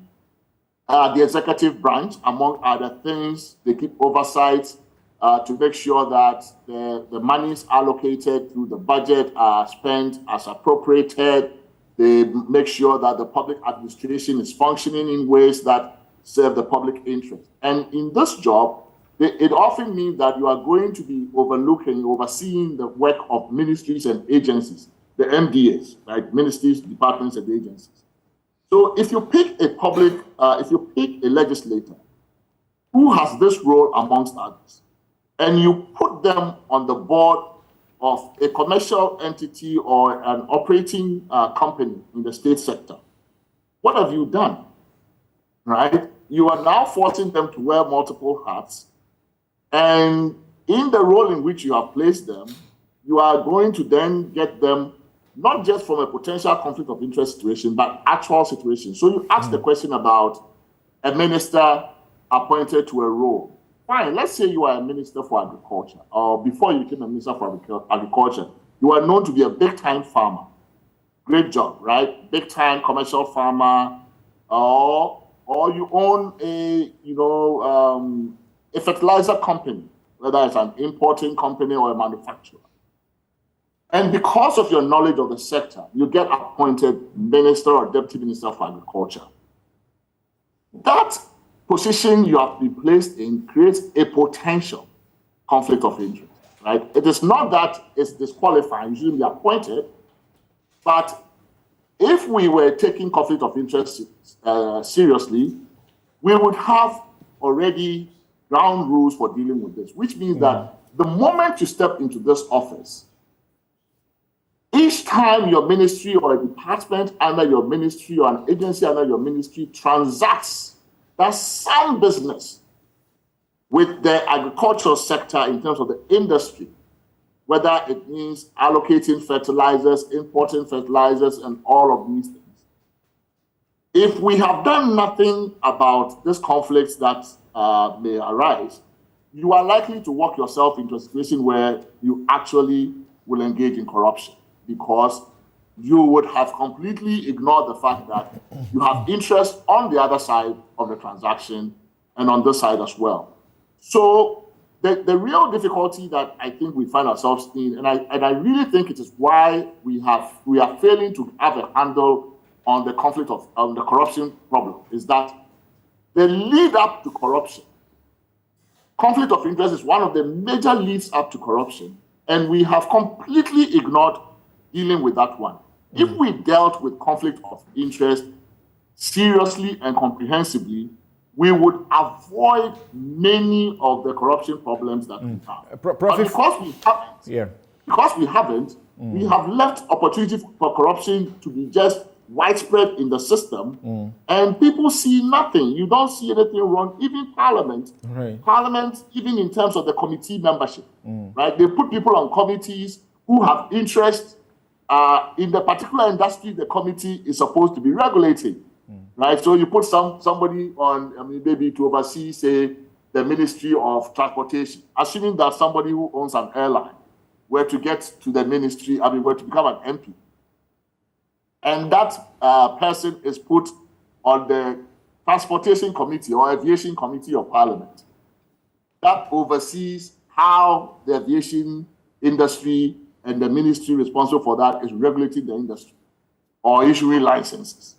the executive branch, among other things. They keep oversight to make sure that the monies allocated through the budget are spent as appropriated. They make sure that the public administration is functioning in ways that serve the public interest. And in this job, it often means that you are going to be overseeing the work of ministries and agencies, the MDAs, right? Ministries, departments, and agencies. So if you pick if you pick a legislator who has this role amongst others, and you put them on the board of a commercial entity or an operating company in the state sector, what have you done, right? You are now forcing them to wear multiple hats, and in the role in which you have placed them, you are going to then get them not just from a potential conflict of interest situation, but actual situation. So you ask the question about a minister appointed to a role. Fine, let's say you are a minister for agriculture, or before you became a minister for agriculture, you are known to be a big-time farmer. Great job, right? Big-time commercial farmer, or you own a fertilizer company, whether it's an importing company or a manufacturer. And because of your knowledge of the sector, you get appointed minister or deputy minister for agriculture. That position you have been placed in creates a potential conflict of interest, right? It is not that it's disqualifying, you shouldn't be appointed, but if we were taking conflict of interest seriously, we would have already ground rules for dealing with this, which means that the moment you step into this office, each time your ministry or a department under your ministry or an agency under your ministry transacts that's some business with the agricultural sector in terms of the industry, whether it means allocating fertilizers, importing fertilizers, and all of these things. If we have done nothing about these conflicts that may arise, you are likely to walk yourself into a situation where you actually will engage in corruption, because you would have completely ignored the fact that you have interest on the other side of the transaction and on this side as well. So the real difficulty that I think we find ourselves in, and I really think it is why we are failing to have a handle on the conflict of the corruption problem, is that the lead up to corruption, conflict of interest is one of the major leads up to corruption, and we have completely ignored dealing with that one. If we dealt with conflict of interest seriously and comprehensively, we would avoid many of the corruption problems that we have. But because we haven't, we have left opportunity for corruption to be just widespread in the system, and people see nothing. You don't see anything wrong. Even Parliament, even in terms of the committee membership, right? They put people on committees who have interest in the particular industry the committee is supposed to be regulating, right? So you put somebody on, maybe to oversee, say, the Ministry of Transportation, assuming that somebody who owns an airline were to get to the ministry, were to become an MP. And that person is put on the Transportation Committee or Aviation Committee of Parliament. That oversees how the aviation industry and the ministry responsible for that is regulating the industry or issuing licenses,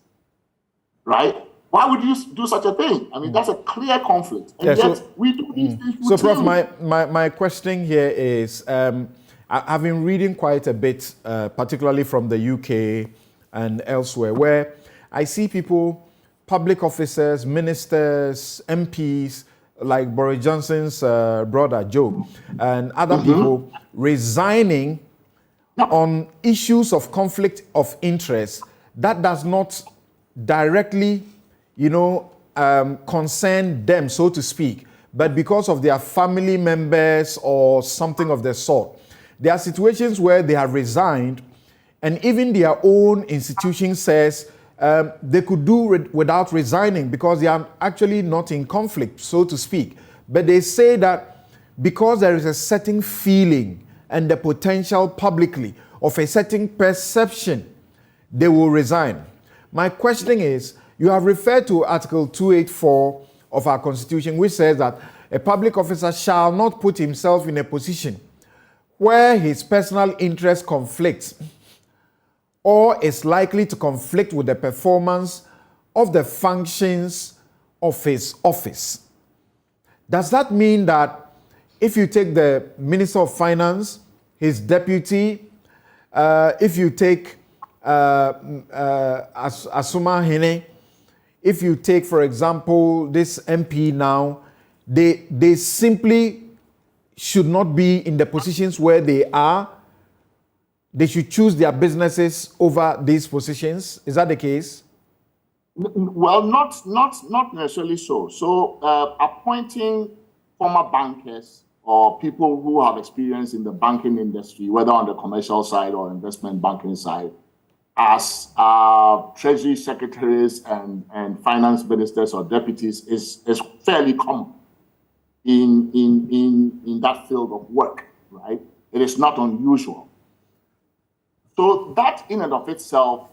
right? Why would you do such a thing? That's a clear conflict. And yet we do these things.
So, Prof, my question here is, I've been reading quite a bit, particularly from the UK and elsewhere, where I see people, public officers, ministers, MPs, like Boris Johnson's brother Joe, and other people resigning on issues of conflict of interest that does not directly concern them, so to speak, but because of their family members or something of the sort. There are situations where they have resigned, and even their own institution says they could do without resigning because they are actually not in conflict, so to speak. But they say that because there is a certain feeling and the potential publicly of a certain perception, they will resign. My question is, you have referred to Article 284 of our Constitution, which says that a public officer shall not put himself in a position where his personal interest conflicts or is likely to conflict with the performance of the functions of his office. Does that mean that if you take the Minister of Finance, his deputy, if you take Asuma Hene, if you take, for example, this MP now, they simply should not be in the positions where they are? They should choose their businesses over these positions. Is that the case?
Well, not necessarily so. So appointing former bankers or people who have experience in the banking industry, whether on the commercial side or investment banking side, as treasury secretaries and finance ministers or deputies is fairly common in that field of work, right? It is not unusual. So that in and of itself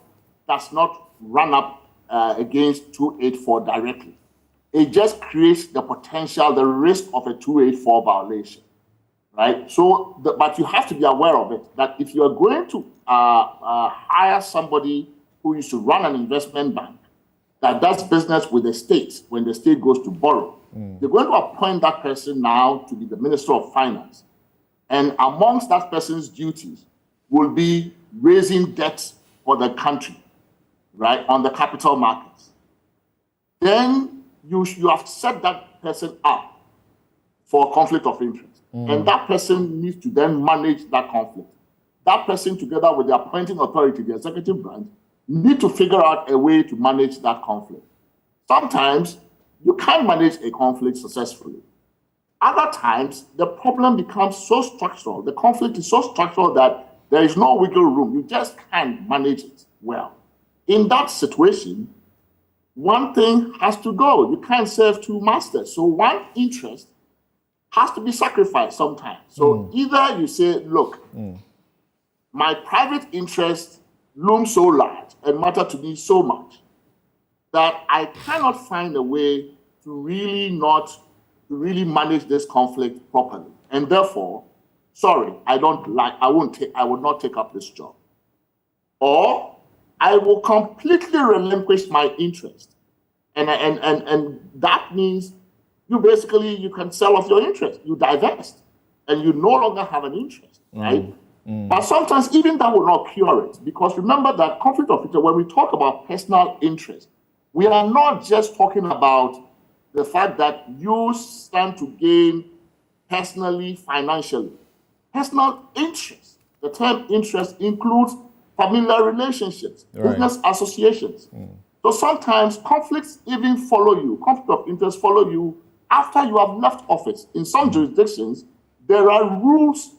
does not run up against 284 directly. It just creates the potential, the risk of a 284 violation, right? So, but you have to be aware of it, that if you are going to hire somebody who used to run an investment bank that does business with the state when the state goes to borrow, you're going to appoint that person now to be the Minister of Finance. And amongst that person's duties will be raising debt for the country, right, on the capital markets. Then you have set that person up for conflict of interest. And that person needs to then manage that conflict. That person, together with the appointing authority, the executive branch, need to figure out a way to manage that conflict. Sometimes you can't manage a conflict successfully. Other times, the problem becomes so structural, the conflict is so structural that there is no wiggle room. You just can't manage it well. In that situation, one thing has to go. You can't serve two masters. So one interest has to be sacrificed sometimes. So either you say, look, my private interest looms so large and matter to me so much that I cannot find a way to really manage this conflict properly. And therefore, sorry, I will not take up this job. Or I will completely relinquish my interest. And that means you can sell off your interest. You divest and you no longer have an interest, right? But sometimes even that will not cure it, because remember that conflict of interest, when we talk about personal interest, we are not just talking about the fact that you stand to gain personally, financially. Personal interest, the term interest includes familiar relationships, business associations. So sometimes conflicts even follow you, conflict of interest follow you after you have left office. In some jurisdictions, there are rules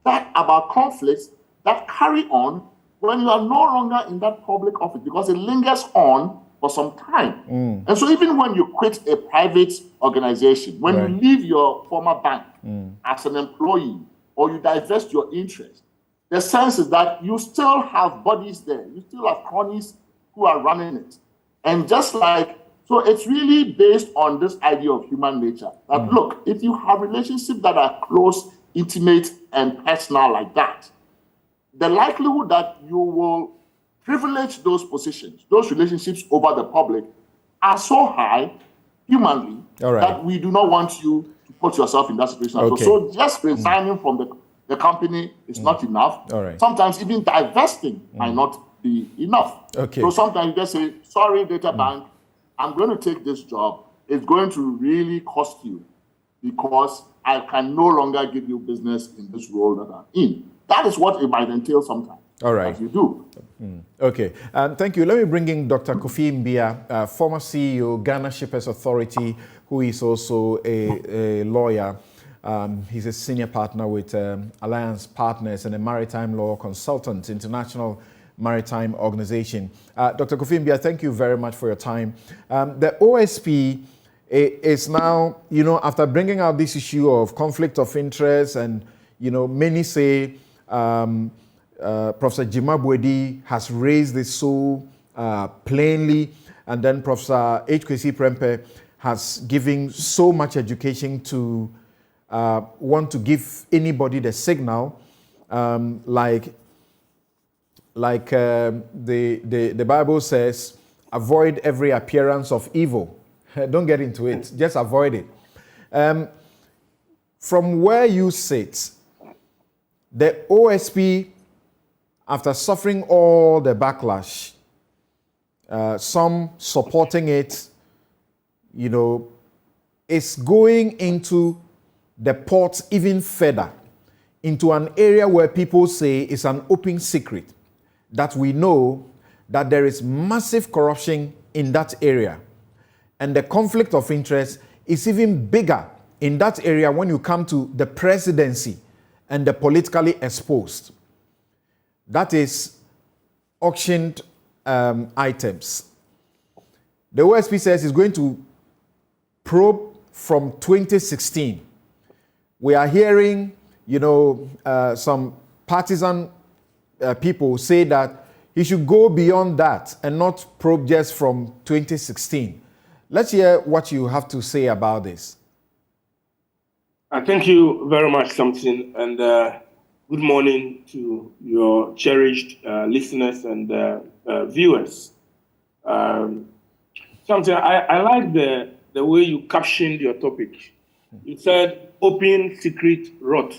about conflicts that carry on when you are no longer in that public office, because it lingers on for some time. And so even when you quit a private organization, when you leave your former bank as an employee, or you divest your interest, the sense is that you still have bodies there. You still have cronies who are running it. And just like, so it's really based on this idea of human nature. That look, if you have relationships that are close, intimate, and personal like that, the likelihood that you will privilege those positions, those relationships over the public, are so high humanly that we do not want you to put yourself in that situation. So just resigning from the company is not enough. Sometimes even divesting might not be enough. So sometimes you just say, sorry, data bank, I'm going to take this job. It's going to really cost you because I can no longer give you business in this role that I'm in. That is what it might entail sometimes.
All right.
that you do.
Okay, thank you. Let me bring in Dr. Kofi Mbia, former CEO, Ghana Shippers Authority, who is also a lawyer. He's a senior partner with Alliance Partners and a maritime law consultant, International Maritime Organization. Dr. Kofi Mbia, thank you very much for your time. The OSP is now, after bringing out this issue of conflict of interest, and, many say Professor Jimabwedi has raised this so plainly, and then Professor H.Kwesi Prempeh has given so much education to want to give anybody the signal, like the Bible says, avoid every appearance of evil. Don't get into it. Just avoid it. From where you sit, the OSP, after suffering all the backlash, some supporting it, is going into the ports even further, into an area where people say it's an open secret, that we know that there is massive corruption in that area. And the conflict of interest is even bigger in that area when you come to the presidency and the politically exposed. That is auctioned items. The OSP says it's going to probe from 2016. We are hearing, some partisan people say that he should go beyond that and not probe just from 2016. Let's hear what you have to say about this.
Thank you very much, Samson, and good morning to your cherished listeners and viewers. Samson, I like the way you captioned your topic. You said open secret rot.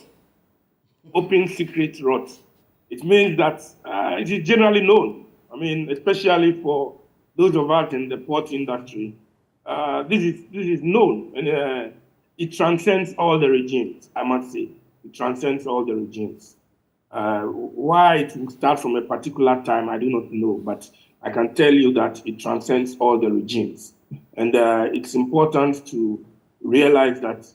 Open secret rot. It means that it is generally known. I mean, especially for those of us in the port industry, this is known, and it transcends all the regimes, I must say. It transcends all the regimes. Why it will start from a particular time, I do not know, but I can tell you that it transcends all the regimes. And it's important to realize that,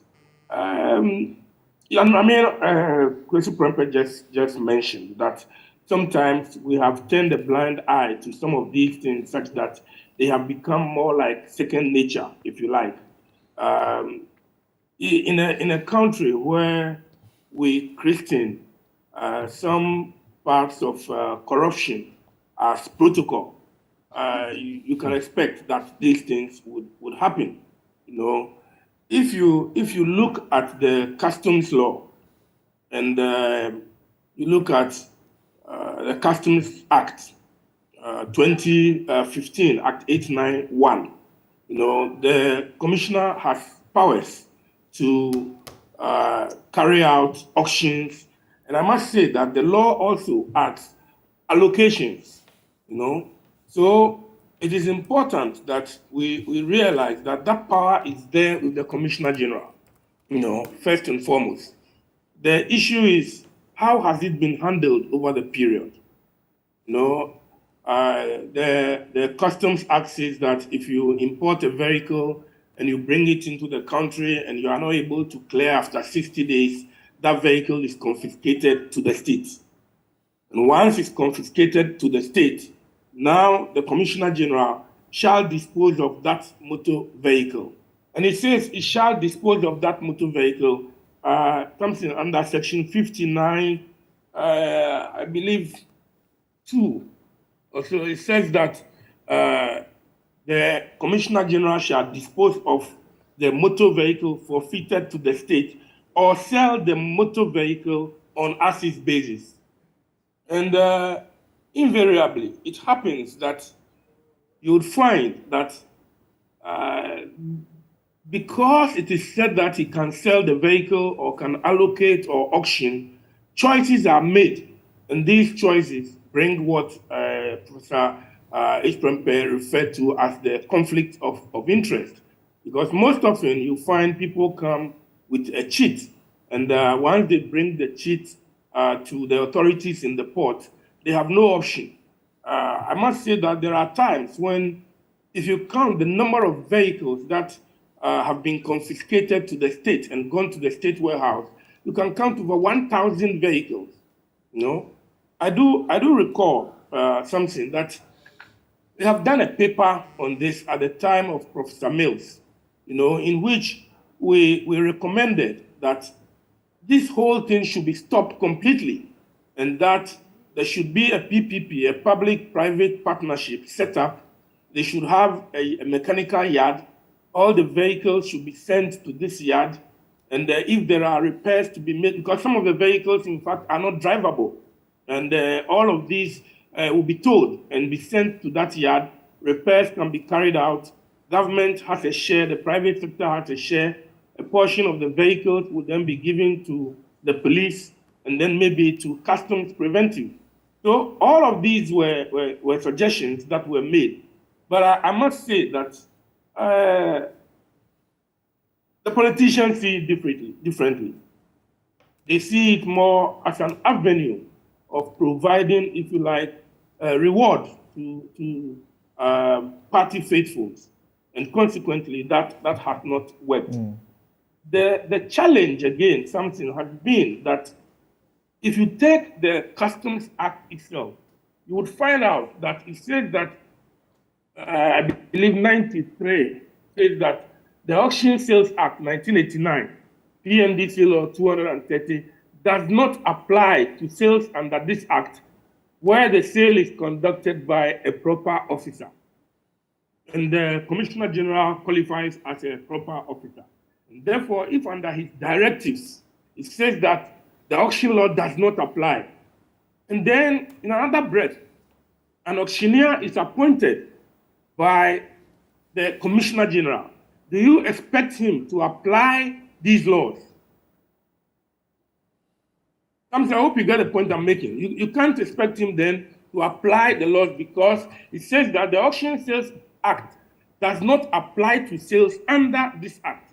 Kwesi Prempeh just mentioned that sometimes we have turned a blind eye to some of these things such that they have become more like second nature, if you like. In a country where we Christian some parts of corruption as protocol, you can expect that these things would happen. If you look at the customs law and you look at the Customs Act 2015, Act 891, the commissioner has powers to carry out auctions, and I must say that the law also adds allocations. So it is important that we realize that power is there with the Commissioner General, first and foremost. The issue is, how has it been handled over the period? The Customs Act says that if you import a vehicle and you bring it into the country and you are not able to clear after 60 days, that vehicle is confiscated to the state. And once it's confiscated to the state, now the Commissioner General shall dispose of that motor vehicle. And it says it shall dispose of that motor vehicle, something under Section 59, I believe, 2. Also, it says that the Commissioner General shall dispose of the motor vehicle forfeited to the state or sell the motor vehicle on as-is basis. And invariably, it happens that you would find that because it is said that he can sell the vehicle or can allocate or auction, choices are made. And these choices bring what Professor H. Prempeh referred to as the conflict of interest. Because most often you find people come with a cheat, and once they bring the cheat to the authorities in the port, they have no option. I must say that there are times when, if you count the number of vehicles that have been confiscated to the state and gone to the state warehouse, you can count over 1,000 vehicles. You know, I do recall something that we have done a paper on this at the time of Professor Mills, you know, in which we recommended that this whole thing should be stopped completely, and that there should be a PPP, a public-private partnership set up. They should have a mechanical yard. All the vehicles should be sent to this yard, and if there are repairs to be made, because some of the vehicles, in fact, are not drivable, and all of these will be towed and be sent to that yard. Repairs can be carried out. Government has a share, the private sector has a share. A portion of the vehicles will then be given to the police and then maybe to customs preventive. So all of these were suggestions that were made. But I must say that the politicians see it differently. They see it more as an avenue of providing, if you like, reward to party faithfuls. And consequently, that has not worked. The challenge, again, something has been that if you take the Customs Act itself, you would find out that it says that, I believe 93, says that the Auction Sales Act 1989, PND Law 230, does not apply to sales under this act where the sale is conducted by a proper officer. And the Commissioner General qualifies as a proper officer. And therefore, if under his directives, it says that the auction law does not apply, and then in another breath, an auctioneer is appointed by the Commissioner General, do you expect him to apply these laws? I hope you get the point I'm making. You can't expect him then to apply the laws, because it says that the Auction Sales Act does not apply to sales under this act.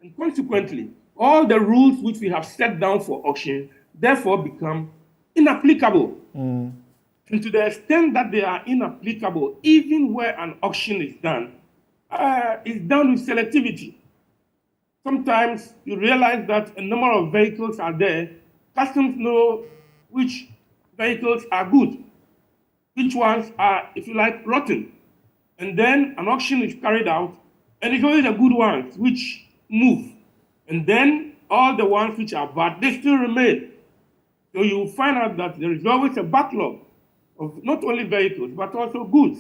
And consequently, all the rules which we have set down for auction therefore become inapplicable. And to the extent that they are inapplicable, even where an auction is done with selectivity. Sometimes you realize that a number of vehicles are there. Customs know which vehicles are good, which ones are, if you like, rotten. And then an auction is carried out, and it's only the good ones which move. And then all the ones which are bad, they still remain. So you will find out that there is always a backlog of not only vehicles, but also goods.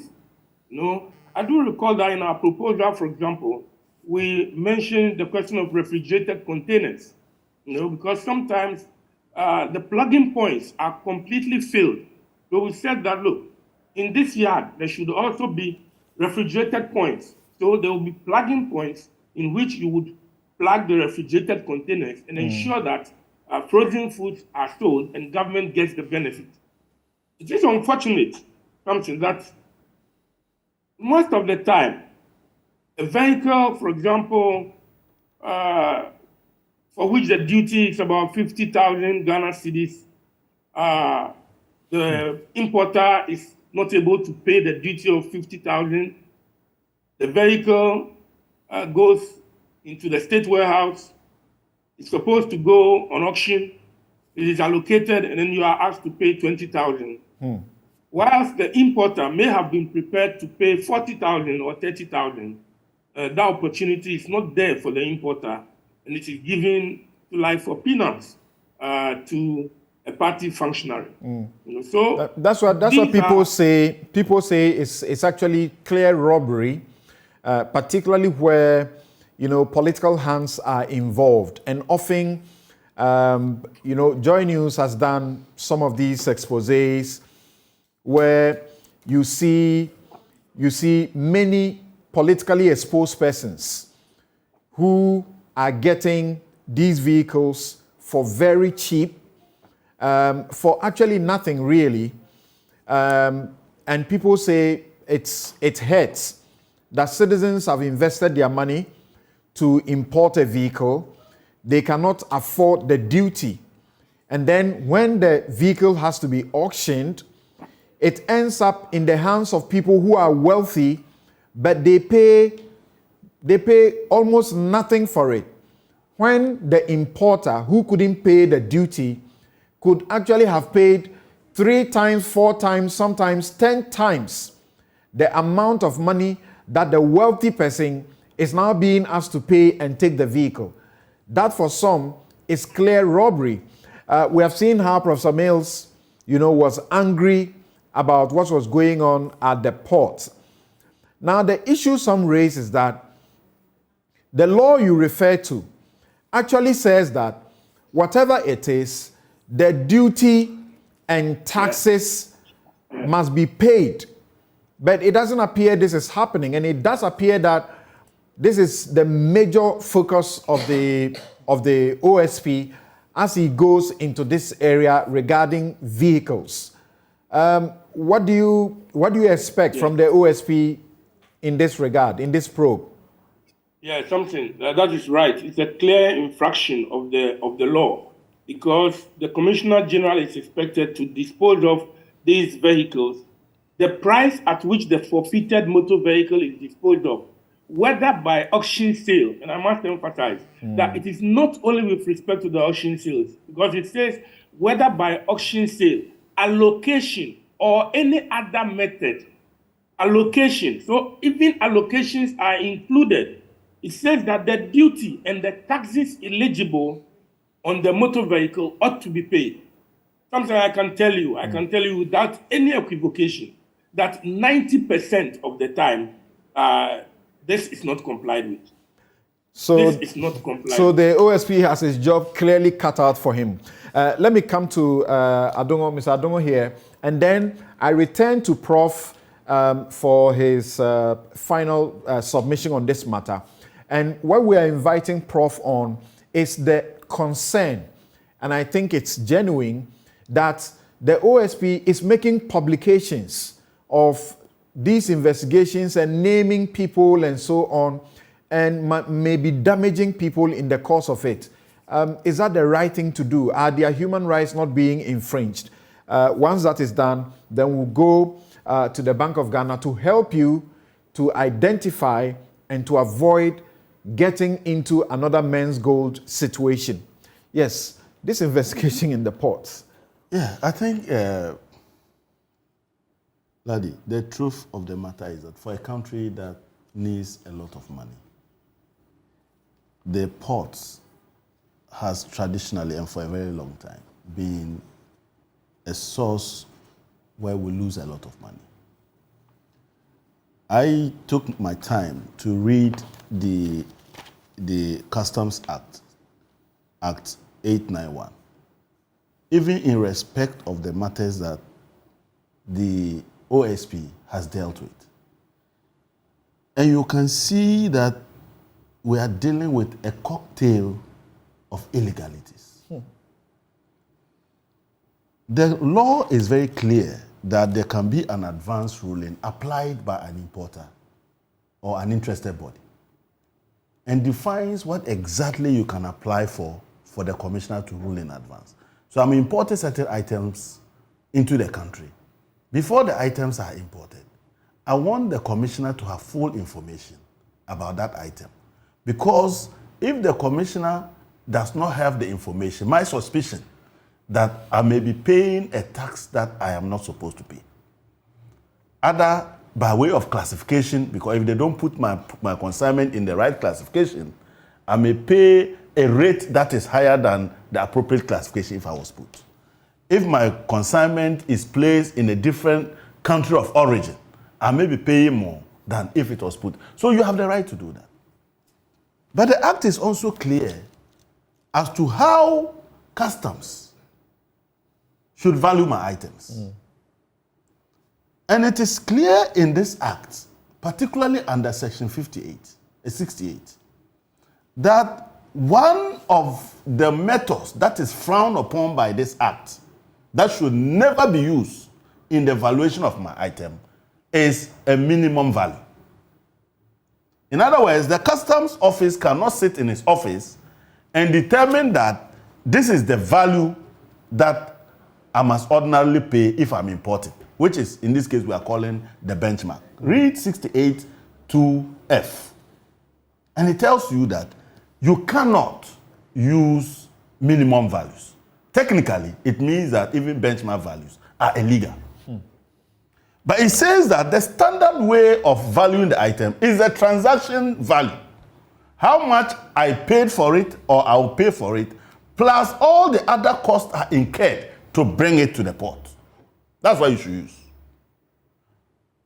You know, I do recall that in our proposal, for example, we mentioned the question of refrigerated containers, you know, because sometimes the plugging points are completely filled. So we said that, look, in this yard, there should also be refrigerated points. So there will be plugging points in which you would plug the refrigerated containers and ensure that frozen foods are sold and government gets the benefit. It is unfortunate, something that most of the time, a vehicle, for example, for which the duty is about 50,000 Ghana cedis, the importer is not able to pay the duty of 50,000. The vehicle goes into the state warehouse. It's supposed to go on auction. It is allocated, and then you are asked to pay 20,000. Whilst the importer may have been prepared to pay 40,000 or 30,000, that opportunity is not there for the importer, and it is given to life for peanuts to a party functionary. You know, so
that's what people say. People say it's actually clear robbery, particularly where political hands are involved, and often JoyNews has done some of these exposés where you see many politically exposed persons who are getting these vehicles for very cheap, for actually nothing really, and people say it hurts that citizens have invested their money to import a vehicle. They cannot afford the duty, and then when the vehicle has to be auctioned, it ends up in the hands of people who are wealthy, but they pay almost nothing for it. When the importer, who couldn't pay the duty, could actually have paid 3 times, 4 times, sometimes 10 times the amount of money that the wealthy person is now being asked to pay and take the vehicle. That for some is clear robbery. We have seen how Professor Mills, was angry about what was going on at the port. Now, the issue some raise is that the law you refer to actually says that whatever it is, the duty and taxes must be paid. But it doesn't appear this is happening, and it does appear that this is the major focus of the OSP as he goes into this area regarding vehicles. What do you expect from the OSP in this regard, in this probe?
Yeah, something that is right. It's a clear infraction of the law, because the Commissioner General is expected to dispose of these vehicles. The price at which the forfeited motor vehicle is disposed of, whether by auction sale, and I must emphasize that it is not only with respect to the auction sales, because it says whether by auction sale, allocation, or any other method, allocation. So even allocations are included. It says that the duty and the taxes eligible on the motor vehicle ought to be paid. Something I can tell you without any equivocation, that 90% of the time, this is not complied with.
So
this is not complied.
So the OSP has his job clearly cut out for him. Let me come to Mr. Adongo here, and then I return to Prof for his final submission on this matter. And what we are inviting Prof on is the concern, and I think it's genuine, that the OSP is making publications of these investigations and naming people and so on, and may be damaging people in the course of it. Is that the right thing to do? Are their human rights not being infringed? Once that is done, then we'll go to the Bank of Ghana to help you to identify and to avoid getting into another men's gold situation. Yes, this investigation in the ports.
Yeah, I think, Lardy, the truth of the matter is that for a country that needs a lot of money, the ports has traditionally and for a very long time been a source where we lose a lot of money. I took my time to read the Customs Act, Act 891, even in respect of the matters that the OSP has dealt with. And you can see that we are dealing with a cocktail of illegalities. The law is very clear that there can be an advance ruling applied by an importer or an interested body, and defines what exactly you can apply for the commissioner to rule in advance. So I'm importing certain items into the country. Before the items are imported, I want the commissioner to have full information about that item. Because if the commissioner does not have the information, my suspicion that I may be paying a tax that I am not supposed to pay. Either by way of classification, because if they don't put my consignment in the right classification, I may pay a rate that is higher than the appropriate classification if I was put. If my consignment is placed in a different country of origin, I may be paying more than if it was put. So you have the right to do that. But the Act is also clear as to how customs should value my items. And it is clear in this Act, particularly under Section 68, that one of the methods that is frowned upon by this Act that should never be used in the valuation of my item is a minimum value. In other words, the customs office cannot sit in its office and determine that this is the value that I must ordinarily pay if I'm importing. which is, in this case, we are calling the benchmark. Read 68 2F. And it tells you that you cannot use minimum values. Technically, it means that even benchmark values are illegal. But it says that the standard way of valuing the item is the transaction value. How much I paid for it or I'll pay for it, plus all the other costs are incurred to bring it to the port. That's what you should use.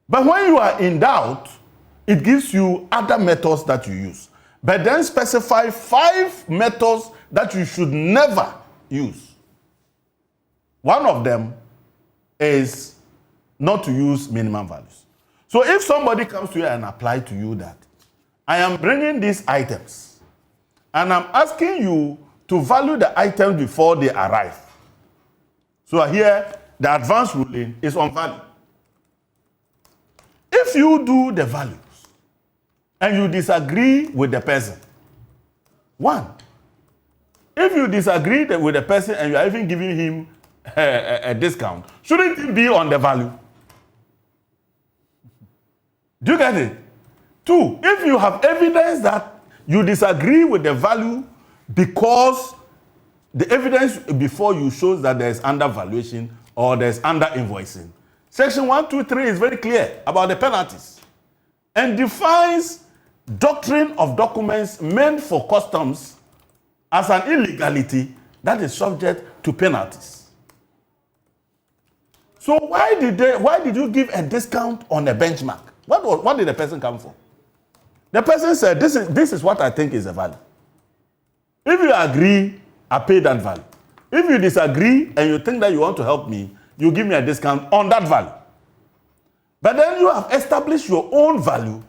But when you are in doubt, it gives you other methods that you use. But then specify 5 methods that you should never use. One of them is not to use minimum values. So if somebody comes to you and apply to you that I am bringing these items and I'm asking you to value the items before they arrive. So here, the advanced ruling is on value. If you do the values and you disagree with the person, if you disagree with the person and you are even giving him a discount, shouldn't it be on the value? Do you get it? 2, if you have evidence that you disagree with the value because the evidence before you shows that there is undervaluation or there is under invoicing. Section 123 is very clear about the penalties and defines doctrine of documents meant for customs as an illegality that is subject to penalties. So why did you give a discount on a benchmark? What did the person come for? The person said, this is what I think is the value. If you agree, I pay that value. If you disagree and you think that you want to help me, you give me a discount on that value. But then you have established your own value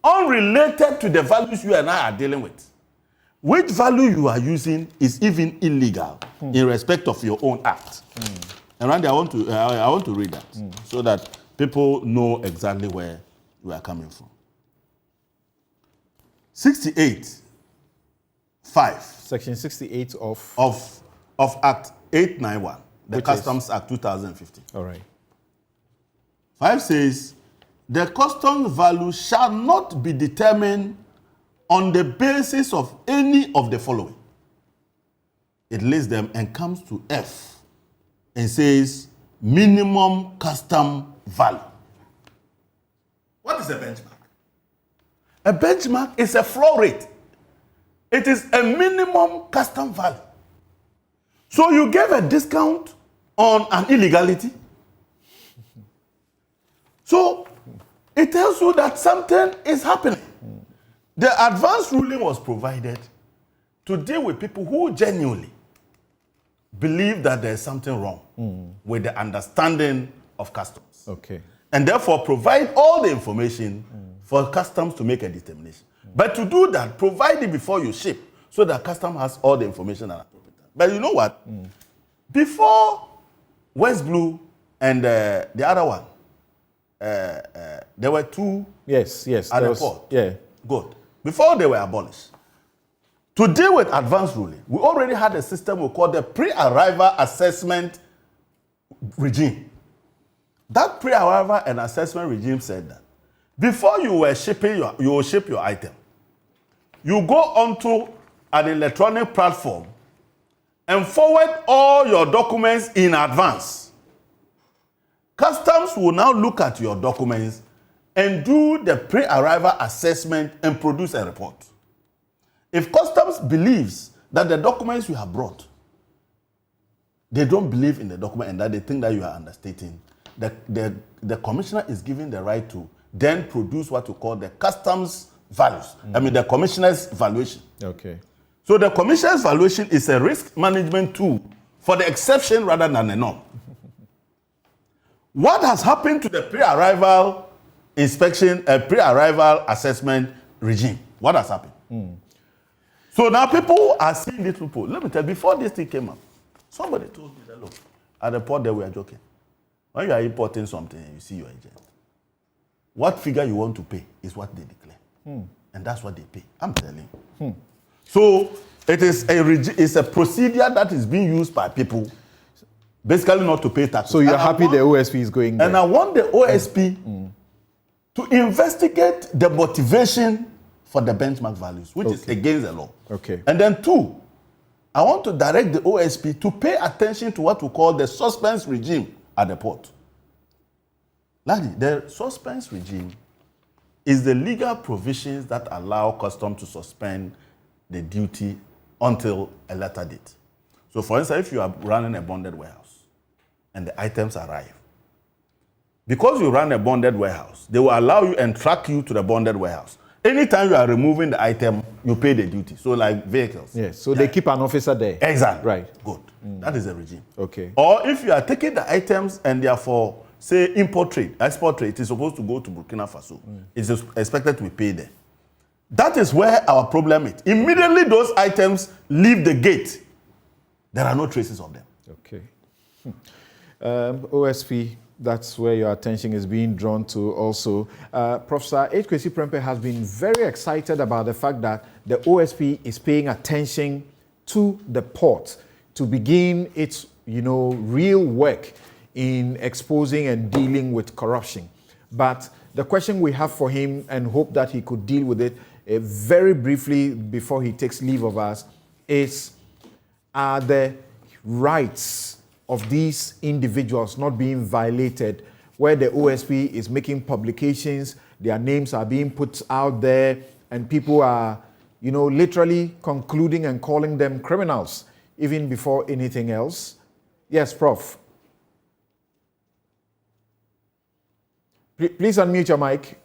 unrelated to the values you and I are dealing with. Which value you are using is even illegal in respect of your own act. And Randy, I want to read that so that people know exactly where we are coming from. 68, 5.
Section 68
of Act 891, the Customs Act 2015.
All right.
5 says, the customs value shall not be determined on the basis of any of the following. It lists them and comes to F and says, minimum custom value. What is a benchmark? A benchmark is a floor rate. It is a minimum custom value. So you gave a discount on an illegality. So it tells you that something is happening. The advanced ruling was provided to deal with people who genuinely believe that there is something wrong with the understanding of customs.
Okay.
And therefore provide all the information for customs to make a determination. But to do that, provide it before you ship so that customs has all the information and appropriate. But you know what? Before West Blue and the other one, there were 2
yes,
at the port.
Yeah.
Good. Before they were abolished. To deal with advanced ruling, we already had a system we call the pre-arrival assessment regime. That pre-arrival and assessment regime said that before you were shipping you will ship your item, you go onto an electronic platform and forward all your documents in advance. Customs will now look at your documents and do the pre-arrival assessment and produce a report. If customs believes that the documents you have brought, they don't believe in the document and that they think that you are understating, the commissioner is given the right to then produce what we call the customs values. The commissioner's valuation.
Okay.
So the commissioner's valuation is a risk management tool for the exception rather than the norm. What has happened to the pre-arrival inspection, pre-arrival assessment regime? What has happened? So now people are seeing this report. Let me tell you, before this thing came up, somebody told me that, look, at the port there we are joking. When you are importing something and you see your agent, what figure you want to pay is what they declare. And that's what they pay. I'm telling you. So it is it's a procedure that is being used by people basically not to pay taxes.
So you're happy the OSP is going there?
And I want the OSP to investigate the motivation for the benchmark values, which is against the law.
Okay.
And then 2, I want to direct the OSP to pay attention to what we call the suspense regime at the port. Lardy, the suspense regime is the legal provisions that allow customs to suspend the duty until a later date. So for instance, if you are running a bonded warehouse and the items arrive, because you run a bonded warehouse, they will allow you and track you to the bonded warehouse. Anytime you are removing the item, you pay the duty. So like vehicles.
Yes, so they keep an officer there.
Exactly.
Right.
Good. That is the regime.
Okay.
Or if you are taking the items and they are for, say, import trade, export trade, it is supposed to go to Burkina Faso. It's expected to be paid there. That is where our problem is. Immediately those items leave the gate, there are no traces of them.
Okay. OSP, that's where your attention is being drawn to also. Professor H. Kwesi Prempeh has been very excited about the fact that the OSP is paying attention to the port to begin its, real work in exposing and dealing with corruption. But the question we have for him, and hope that he could deal with it very briefly before he takes leave of us, is are the rights of these individuals not being violated, where the OSP is making publications, their names are being put out there, and people are, literally concluding and calling them criminals, even before anything else? Yes, Prof. Please unmute your mic.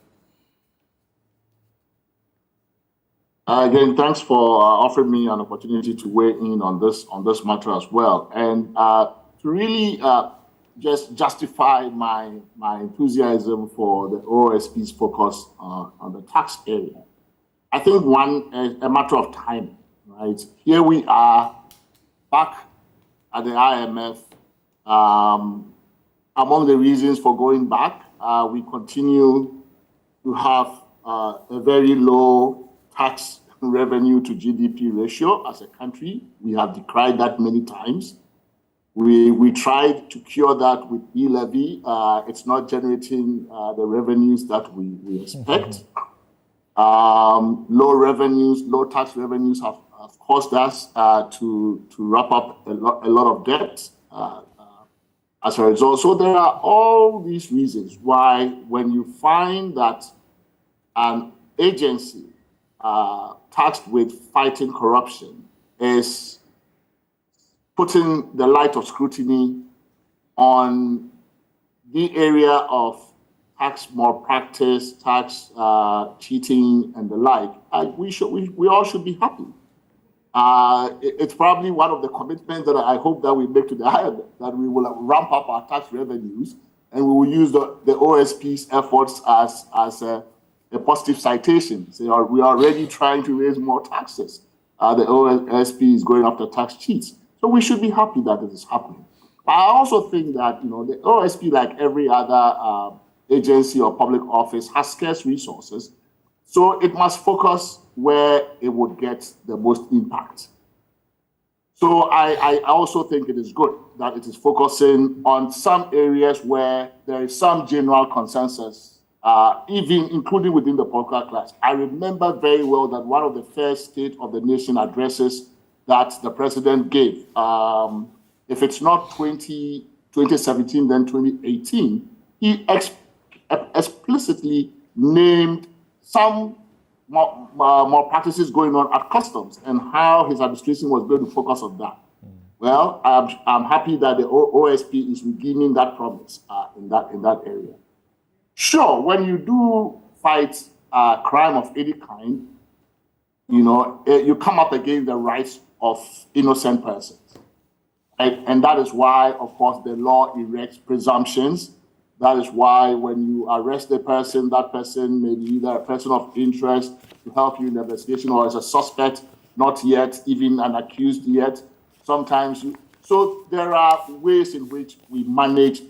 Again, thanks for offering me an opportunity to weigh in on this matter as well, and to really just justify my enthusiasm for the OSP's focus on the tax area. I think a matter of time, right? Here we are back at the IMF. Among the reasons for going back, we continue to have a very low tax revenue to GDP ratio as a country. We have decried that many times. We tried to cure that with e-levy. It's not generating the revenues that we expect. Low tax revenues have caused us to wrap up a lot of debt as a result. So there are all these reasons why, when you find that an agency tasked with fighting corruption is putting the light of scrutiny on the area of tax malpractice, tax cheating, and the like, we all should be happy. It's probably one of the commitments that I hope that we make to the IMF, that we will ramp up our tax revenues, and we will use the OSP's efforts as a positive citation. So we are already trying to raise more taxes. The OSP is going after tax cheats. So we should be happy that it is happening. But I also think that the OSP, like every other agency or public office, has scarce resources. So it must focus where it would get the most impact. So I also think it is good that it is focusing on some areas where there is some general consensus, even including within the political class. I remember very well that one of the first State of the Nation addresses that the president gave, if it's not 2017, then 2018, he explicitly named some more practices going on at customs and how his administration was going to focus on that. Well, I'm happy that the OSP is redeeming that promise in that area. Sure, when you do fight crime of any kind, you come up against the rights of innocent persons. And that is why, of course, the law erects presumptions. That is why when you arrest a person, that person may be either a person of interest to help you in the investigation, or as a suspect, not yet, even an accused yet. Sometimes so there are ways in which we manage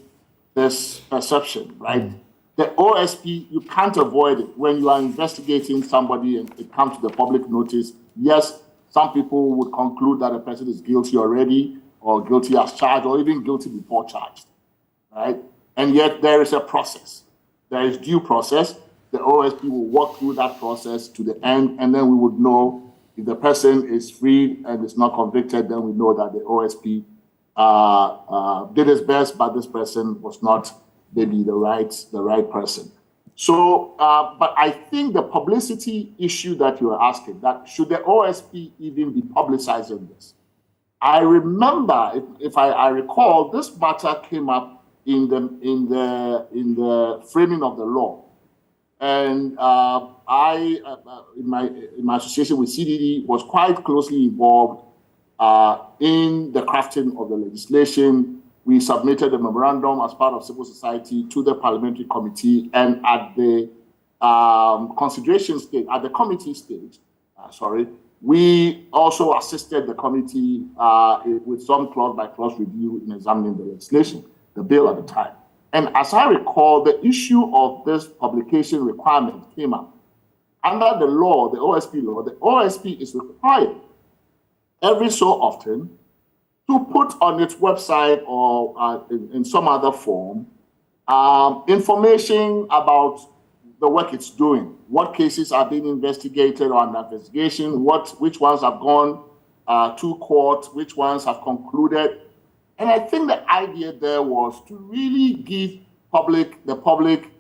this perception, right? The OSP, you can't avoid it. When you are investigating somebody and it comes to the public notice, yes, some people would conclude that a person is guilty already, or guilty as charged, or even guilty before charged, right? And yet there is a process. There is due process. The OSP will walk through that process to the end, and then we would know if the person is freed and is not convicted. Then we know that the OSP did his best, but this person was not maybe the right person. So, but I think the publicity issue that you are asking, that should the OSP even be publicizing this? I remember, if I recall, this matter came up in the framing of the law, and I, in my association with CDD, was quite closely involved in the crafting of the legislation. We submitted a memorandum as part of civil society to the parliamentary committee, and at the consideration stage, at the committee stage, we also assisted the committee with some clause-by-clause review in examining the legislation, the bill at the time. And as I recall, the issue of this publication requirement came up. Under the law, the OSP law, the OSP is required every so often to put on its website or in some other form information about the work it's doing, what cases are being investigated or under investigation, which ones have gone to court, which ones have concluded. And I think the idea there was to really give the public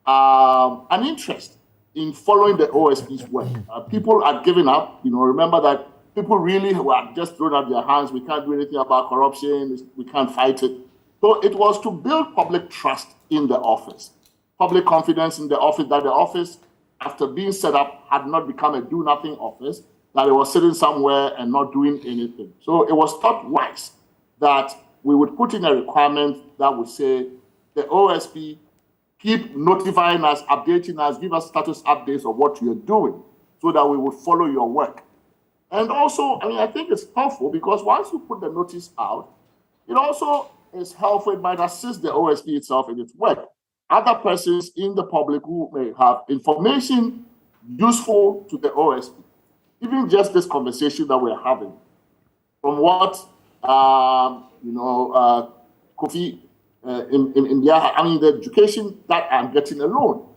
an interest in following the OSP's work. People are giving up. Remember that people really were just throwing up their hands. We can't do anything about corruption. We can't fight it. So it was to build public trust in the office, public confidence in the office, that the office, after being set up, had not become a do-nothing office, that it was sitting somewhere and not doing anything. So it was thought wise that we would put in a requirement that would say, the OSP, keep notifying us, updating us, give us status updates of what you're doing so that we would follow your work. And also, I think it's helpful because once you put the notice out, it also is helpful. It might assist the OSP itself in its work. Other persons in the public who may have information useful to the OSP, even just this conversation that we're having, from what Kofi the education that I'm getting alone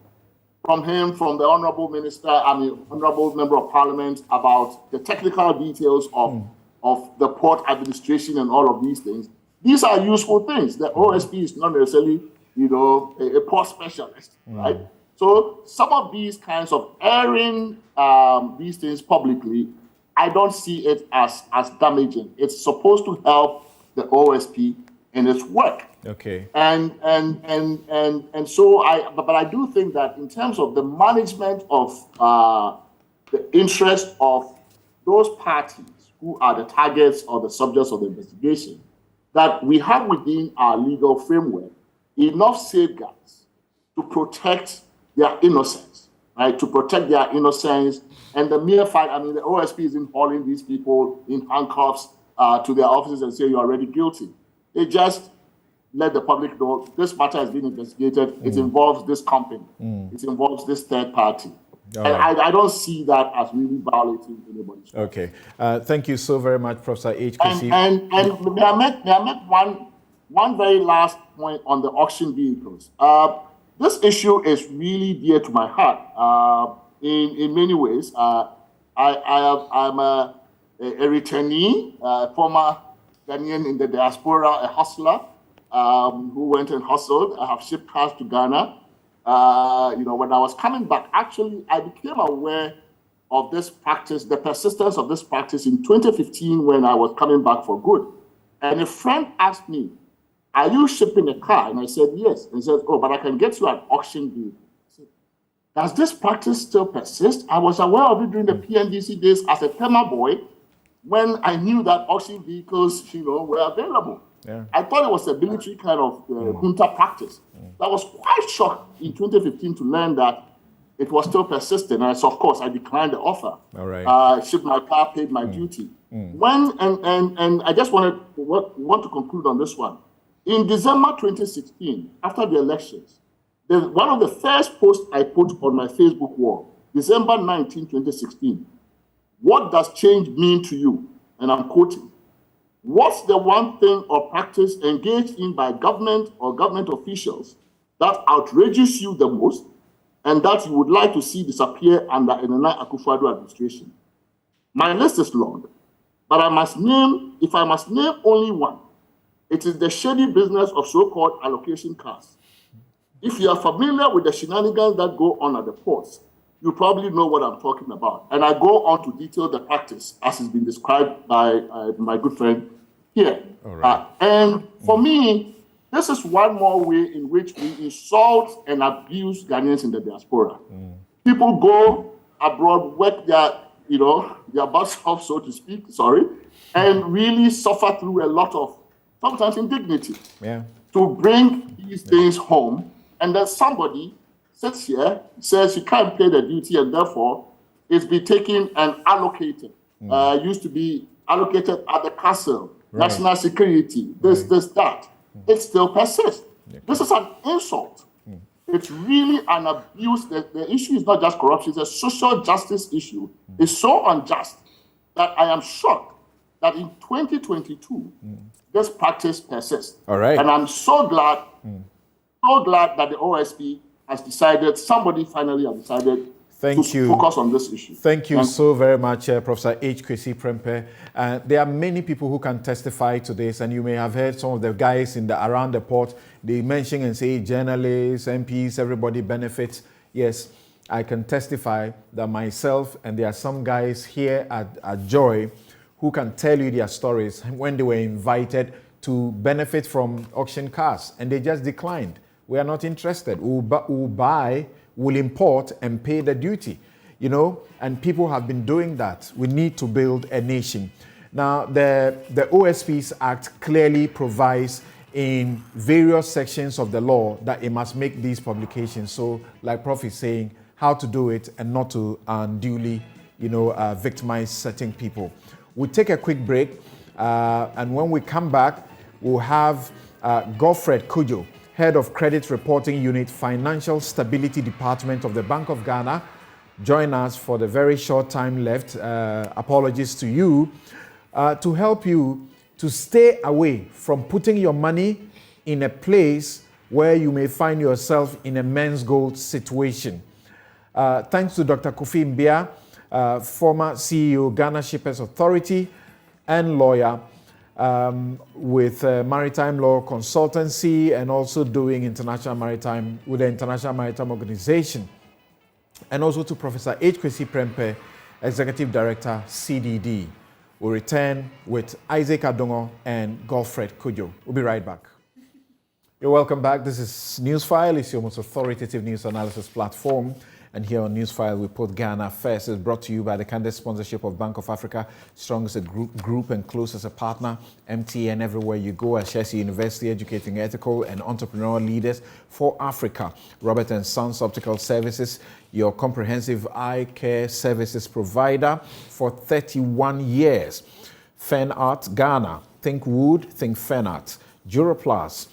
from him, from the Honorable Minister, Honorable Member of Parliament, about the technical details of the port administration and all of these things. These are useful things. The OSP is not necessarily, a port specialist, right? So some of these kinds of airing these things publicly, I don't see it as damaging. It's supposed to help the OSP in its work.
Okay.
And so I do think that in terms of the management of the interest of those parties who are the targets or the subjects of the investigation, that we have within our legal framework enough safeguards to protect their innocence, right? To protect their innocence. And the mere fact, the OSP isn't hauling these people in handcuffs to their offices and say you're already guilty. They just let the public know this matter has been investigated. It involves this company. It involves this third party. And I don't see that as really violating anybody's rights.
Okay. Thank you so very much, Professor H.K.C.
And may I make one very last point on the auction vehicles. This issue is really dear to my heart in many ways. I'm a returnee, former Ghanaian in the diaspora, a hustler who went and hustled. I have shipped cars to Ghana. When I was coming back, actually, I became aware of this practice, the persistence of this practice in 2015 when I was coming back for good. And a friend asked me, are you shipping a car? And I said, yes. And he said, oh, but I can get you an auction vehicle. I said, does this practice still persist? I was aware of it during the PNDC days as a Tema boy when I knew that auction vehicles, were available. Yeah. I thought it was a military kind of junta practice. I was quite shocked in 2015 to learn that it was still persistent. And so, of course, I declined the offer.
All right.
Shipped my car, paid my duty. And I just want to conclude on this one. In December 2016, after the elections, one of the first posts I put on my Facebook wall, December 19, 2016, what does change mean to you? And I'm quoting, What's the one thing or practice engaged in by government or government officials that outrages you the most and that you would like to see disappear under a Nana Akufo-Addo administration? My list is long, but if I must name only one, it is the shady business of so-called allocation cars. If you are familiar with the shenanigans that go on at the ports, you probably know what I'm talking about. And I go on to detail the practice as it's been described by my good friend here.
All right.
And for me, this is one more way in which we insult and abuse Ghanaians in the diaspora. People go abroad, work their butts off, so to speak, and really suffer through a lot of, sometimes indignity, to bring these things home. And then somebody sits here, says you can't pay the duty, and therefore it's been taken and allocated. Used to be allocated at the castle, national security, that. It still persists. This is an insult. It's really an abuse. The issue is not just corruption, it's a social justice issue. It's so unjust that I am shocked that in 2022, this practice persists.
All right.
And I'm so glad that the OSP has decided, somebody finally has decided to focus on this issue.
Thank you so very much, Professor H. Kwesi Prempeh. There are many people who can testify to this, and you may have heard some of the guys around the port, they mention and say journalists, MPs, everybody benefits. Yes, I can testify that myself, and there are some guys here at Joy who can tell you their stories when they were invited to benefit from auction cars, and they just declined. We are not interested. We'll buy, we'll import and pay the duty, and people have been doing that. We need to build a nation. Now, the OSP's Act clearly provides in various sections of the law that it must make these publications. So, like Prof is saying, how to do it and not to unduly, victimize certain people. We'll take a quick break, and when we come back, we'll have Godfred Kujo, Head of Credit Reporting Unit, Financial Stability Department of the Bank of Ghana, join us for the very short time left. Apologies to you, to help you to stay away from putting your money in a place where you may find yourself in a men's gold situation. Thanks to Dr. Kofi Mbia, former CEO, Ghana Shippers Authority, and lawyer with Maritime Law Consultancy, and also doing with the International Maritime Organization. And also to Professor H. Kwesi Prempeh, Executive Director, CDD. We'll return with Isaac Adongo and Godfred Kujo. We'll be right back. You're welcome back. This is Newsfile. It's your most authoritative news analysis platform. And here on Newsfile, we put Ghana first. It's brought to you by the candid sponsorship of Bank of Africa, strong as a group and close as a partner. MTN, everywhere you go. Ashesi University, educating ethical and entrepreneurial leaders for Africa. Robert & Sons Optical Services, your comprehensive eye care services provider for 31 years. Fen Art Ghana, think wood, think Fen Art. Duroplus,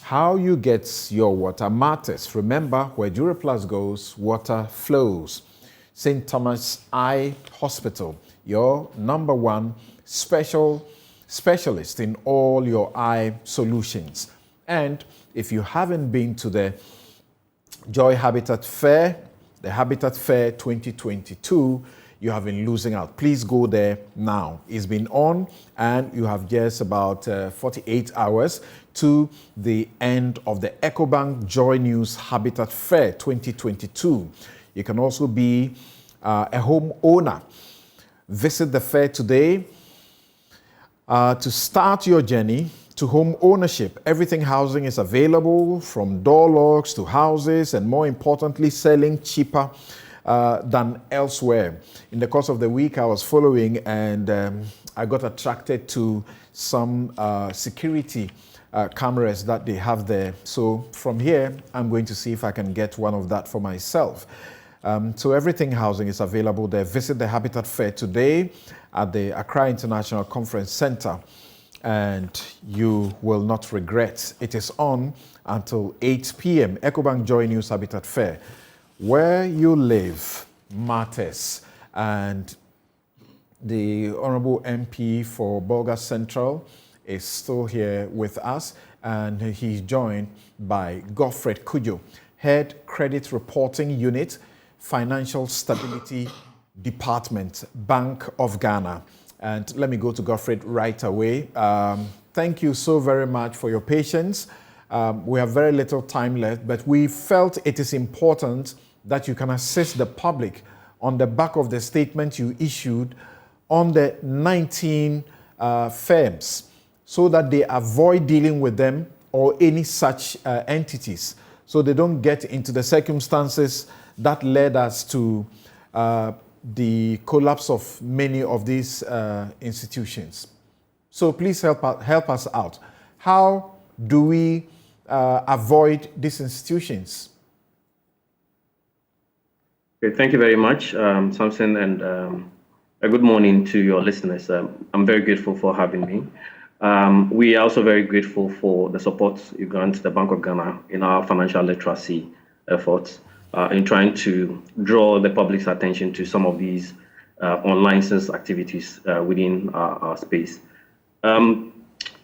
how you get your water matters. Remember, where Duroplus goes, water flows. St. Thomas Eye Hospital, your #1 specialist in all your eye solutions. And if you haven't been to the Joy Habitat Fair, the Habitat Fair 2022, you have been losing out. Please go there now. It's been on, and you have just about 48 hours to the end of the EcoBank JoyNews Habitat Fair 2022. You can also be a home owner. Visit the fair today to start your journey to home ownership. Everything housing is available, from door locks to houses, and more importantly, selling cheaper than elsewhere. In the course of the week, I was following, and I got attracted to some security cameras that they have there. So from here, I'm going to see if I can get one of that for myself. So everything housing is available there. Visit the Habitat Fair today at the Accra International Conference Center, and you will not regret. It is on until 8 p.m. EcoBank JoyNews Habitat Fair. Where you live matters. And the Honorable MP for Bolga Central, is still here with us, and he's joined by Godfred Kujo, Head Credit Reporting Unit, Financial Stability Department, Bank of Ghana. And let me go to Godfred right away. Thank you so very much for your patience. We have very little time left, but we felt it is important that you can assist the public on the back of the statement you issued on the 19 firms, so that they avoid dealing with them or any such entities, so they don't get into the circumstances that led us to the collapse of many of these institutions. So please help us out. How do we avoid these institutions?
Okay, thank you very much, Samson, and a good morning to your listeners. I'm very grateful for having me. We are also very grateful for the support you grant the Bank of Ghana in our financial literacy efforts in trying to draw the public's attention to some of these unlicensed activities within our space.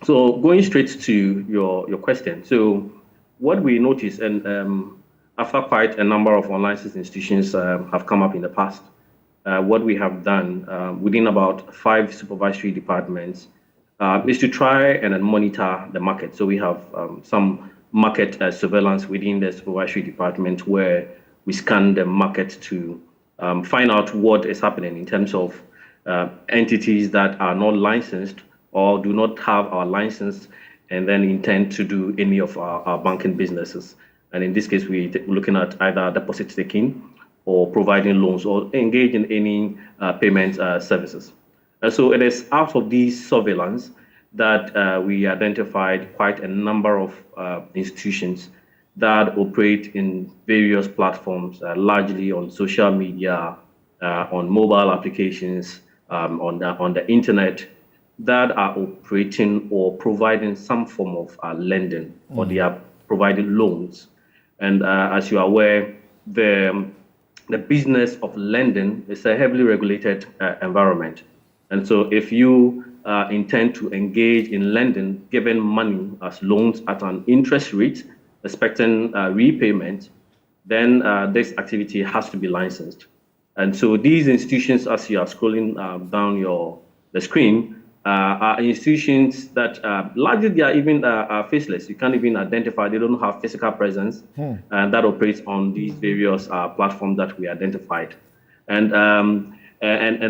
So going straight to your question. So what we noticed, and after quite a number of unlicensed institutions have come up in the past, what we have done within about 5 supervisory departments is to try and then monitor the market. So we have some market surveillance within the supervisory department, where we scan the market to find out what is happening in terms of entities that are not licensed or do not have our license and then intend to do any of our banking businesses. And in this case, we're looking at either deposit taking or providing loans or engage in any payment services. And so it is out of these surveillance that we identified quite a number of institutions that operate in various platforms, largely on social media, on mobile applications, on the internet, that are operating or providing some form of lending, or they are providing loans. And as you are aware, the business of lending is a heavily regulated environment. And so if you intend to engage in lending, giving money as loans at an interest rate, expecting repayment, then this activity has to be licensed. And so these institutions, as you are scrolling down the screen, are institutions that largely they are even faceless. You can't even identify, they don't have physical presence, and that operates on these various platforms that we identified. And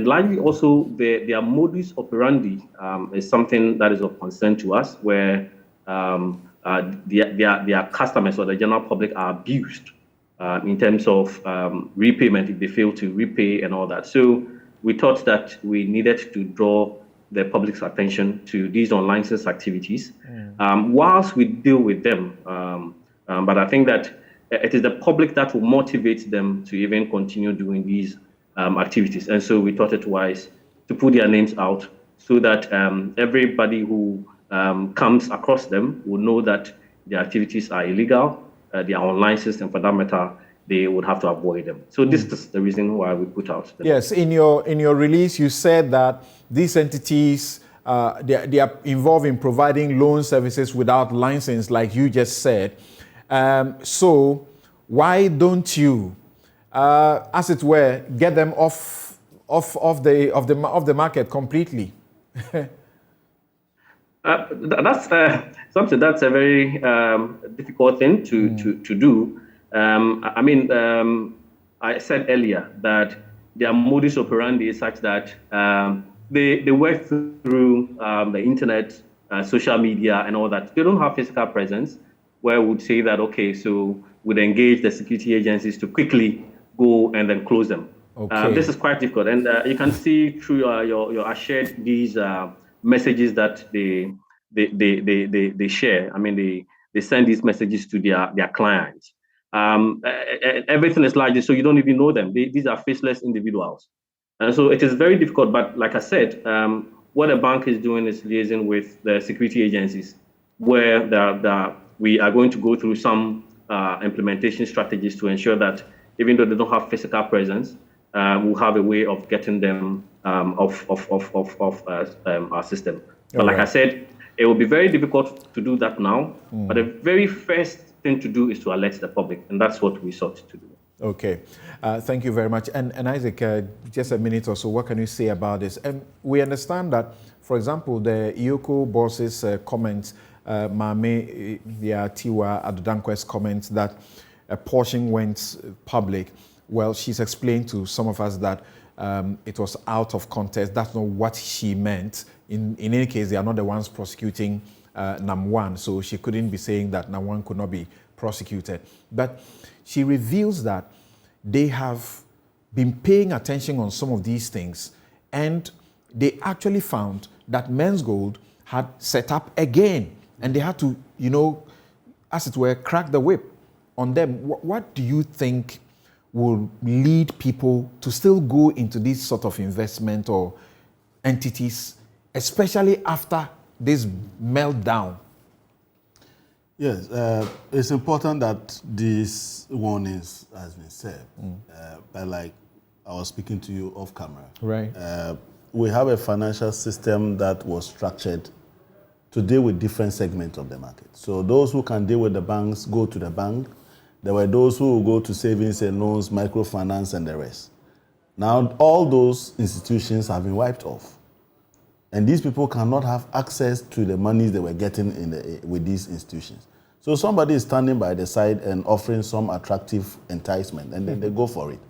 largely also their modus operandi is something that is of concern to us, where their customers or the general public are abused in terms of repayment if they fail to repay and all that. So we thought that we needed to draw the public's attention to these unlicensed activities whilst we deal with them. But I think that it is the public that will motivate them to even continue doing these activities. And so we thought it wise to put their names out so that everybody who comes across them will know that their activities are illegal, they are unlicensed, and for that matter, they would have to avoid them. So this is the reason why we put out.
Yes, in your release, you said that these entities, they are involved in providing loan services without license, like you just said. So why don't you, as it were, get them off the market completely?
That's something that's a very difficult thing to do. I mean, I said earlier that their modus operandi is such that they work through the internet, social media, and all that. They don't have physical presence, where we would say that, okay, so we'd engage the security agencies to quickly go and then close them. Okay. This is quite difficult. And you can see through your shared these messages that they share. I mean, they send these messages to their clients. Everything is largely, so you don't even know them. These are faceless individuals. And so it is very difficult. But like I said, what the bank is doing is liaising with the security agencies, where we are going to go through some implementation strategies to ensure that even though they don't have physical presence, we'll have a way of getting them off our system. But like I said, it will be very difficult to do that now. But the very first thing to do is to alert the public, and that's what we sought to do.
Okay, thank you very much. And Isaac, just a minute or so, what can you say about this? And we understand that, for example, the Iyoko boss's comments, Mame Tiwa Adodankwe's comments that a portion went public. Well, she's explained to some of us that it was out of context. That's not what she meant. In any case, they are not the ones prosecuting Nam1, so she couldn't be saying that Nam1 could not be prosecuted. But she reveals that they have been paying attention on some of these things, and they actually found that Men's Gold had set up again, and they had to, you know, as it were, crack the whip on them. What do you think will lead people to still go into this sort of investment or entities, especially after this meltdown?
Yes, it's important that this warnings has been said. But like I was speaking to you off camera,
right?
We have a financial system that was structured to deal with different segments of the market. So those who can deal with the banks go to the bank. There were those who will go to savings and loans, microfinance, and the rest. Now all those institutions have been wiped off. And these people cannot have access to the money they were getting with these institutions. So somebody is standing by the side and offering some attractive enticement, and then they go for it.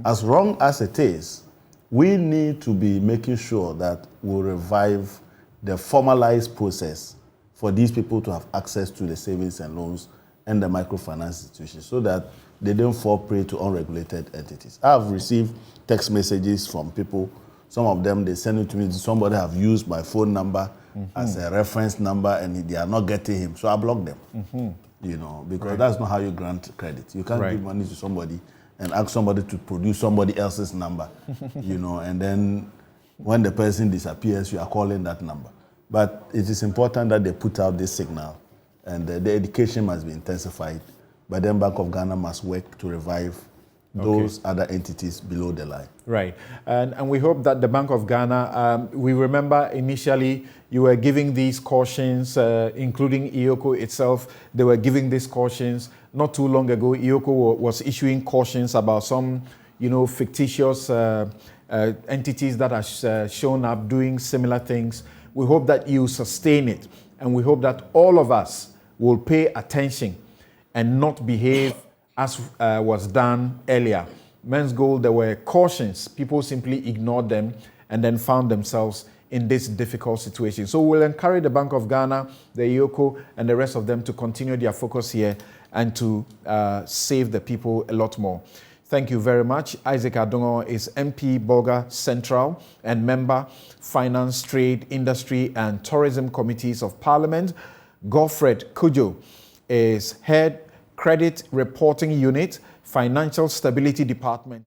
As wrong as it is, we need to be making sure that we revive the formalized process for these people to have access to the savings and loans and the microfinance institutions so that they don't fall prey to unregulated entities. I've received text messages from people. Some of them, they send it to me, somebody have used my phone number as a reference number and they are not getting him. So I block them, you know, because that's not how you grant credit. You can't give money to somebody and ask somebody to produce somebody else's number, you know, and then when the person disappears, you are calling that number. But it is important that they put out this signal and the education must be intensified. But then Bank of Ghana must work to revive those other entities below the line.
Right. And we hope that the Bank of Ghana, we remember initially you were giving these cautions, including Iyoko itself, they were giving these cautions. Not too long ago, Iyoko was issuing cautions about some, you know, fictitious entities that are shown up doing similar things. We hope that you sustain it, and we hope that all of us will pay attention and not behave as was done earlier. Men's Gold, there were cautions. People simply ignored them and then found themselves in this difficult situation. So we'll encourage the Bank of Ghana, the Iyoko, and the rest of them to continue their focus here and to save the people a lot more. Thank you very much. Isaac Adongo is MP Bolga Central and member Finance, Trade, Industry and Tourism Committees of Parliament. Godfred Kujo is head Credit Reporting Unit, Financial Stability Department.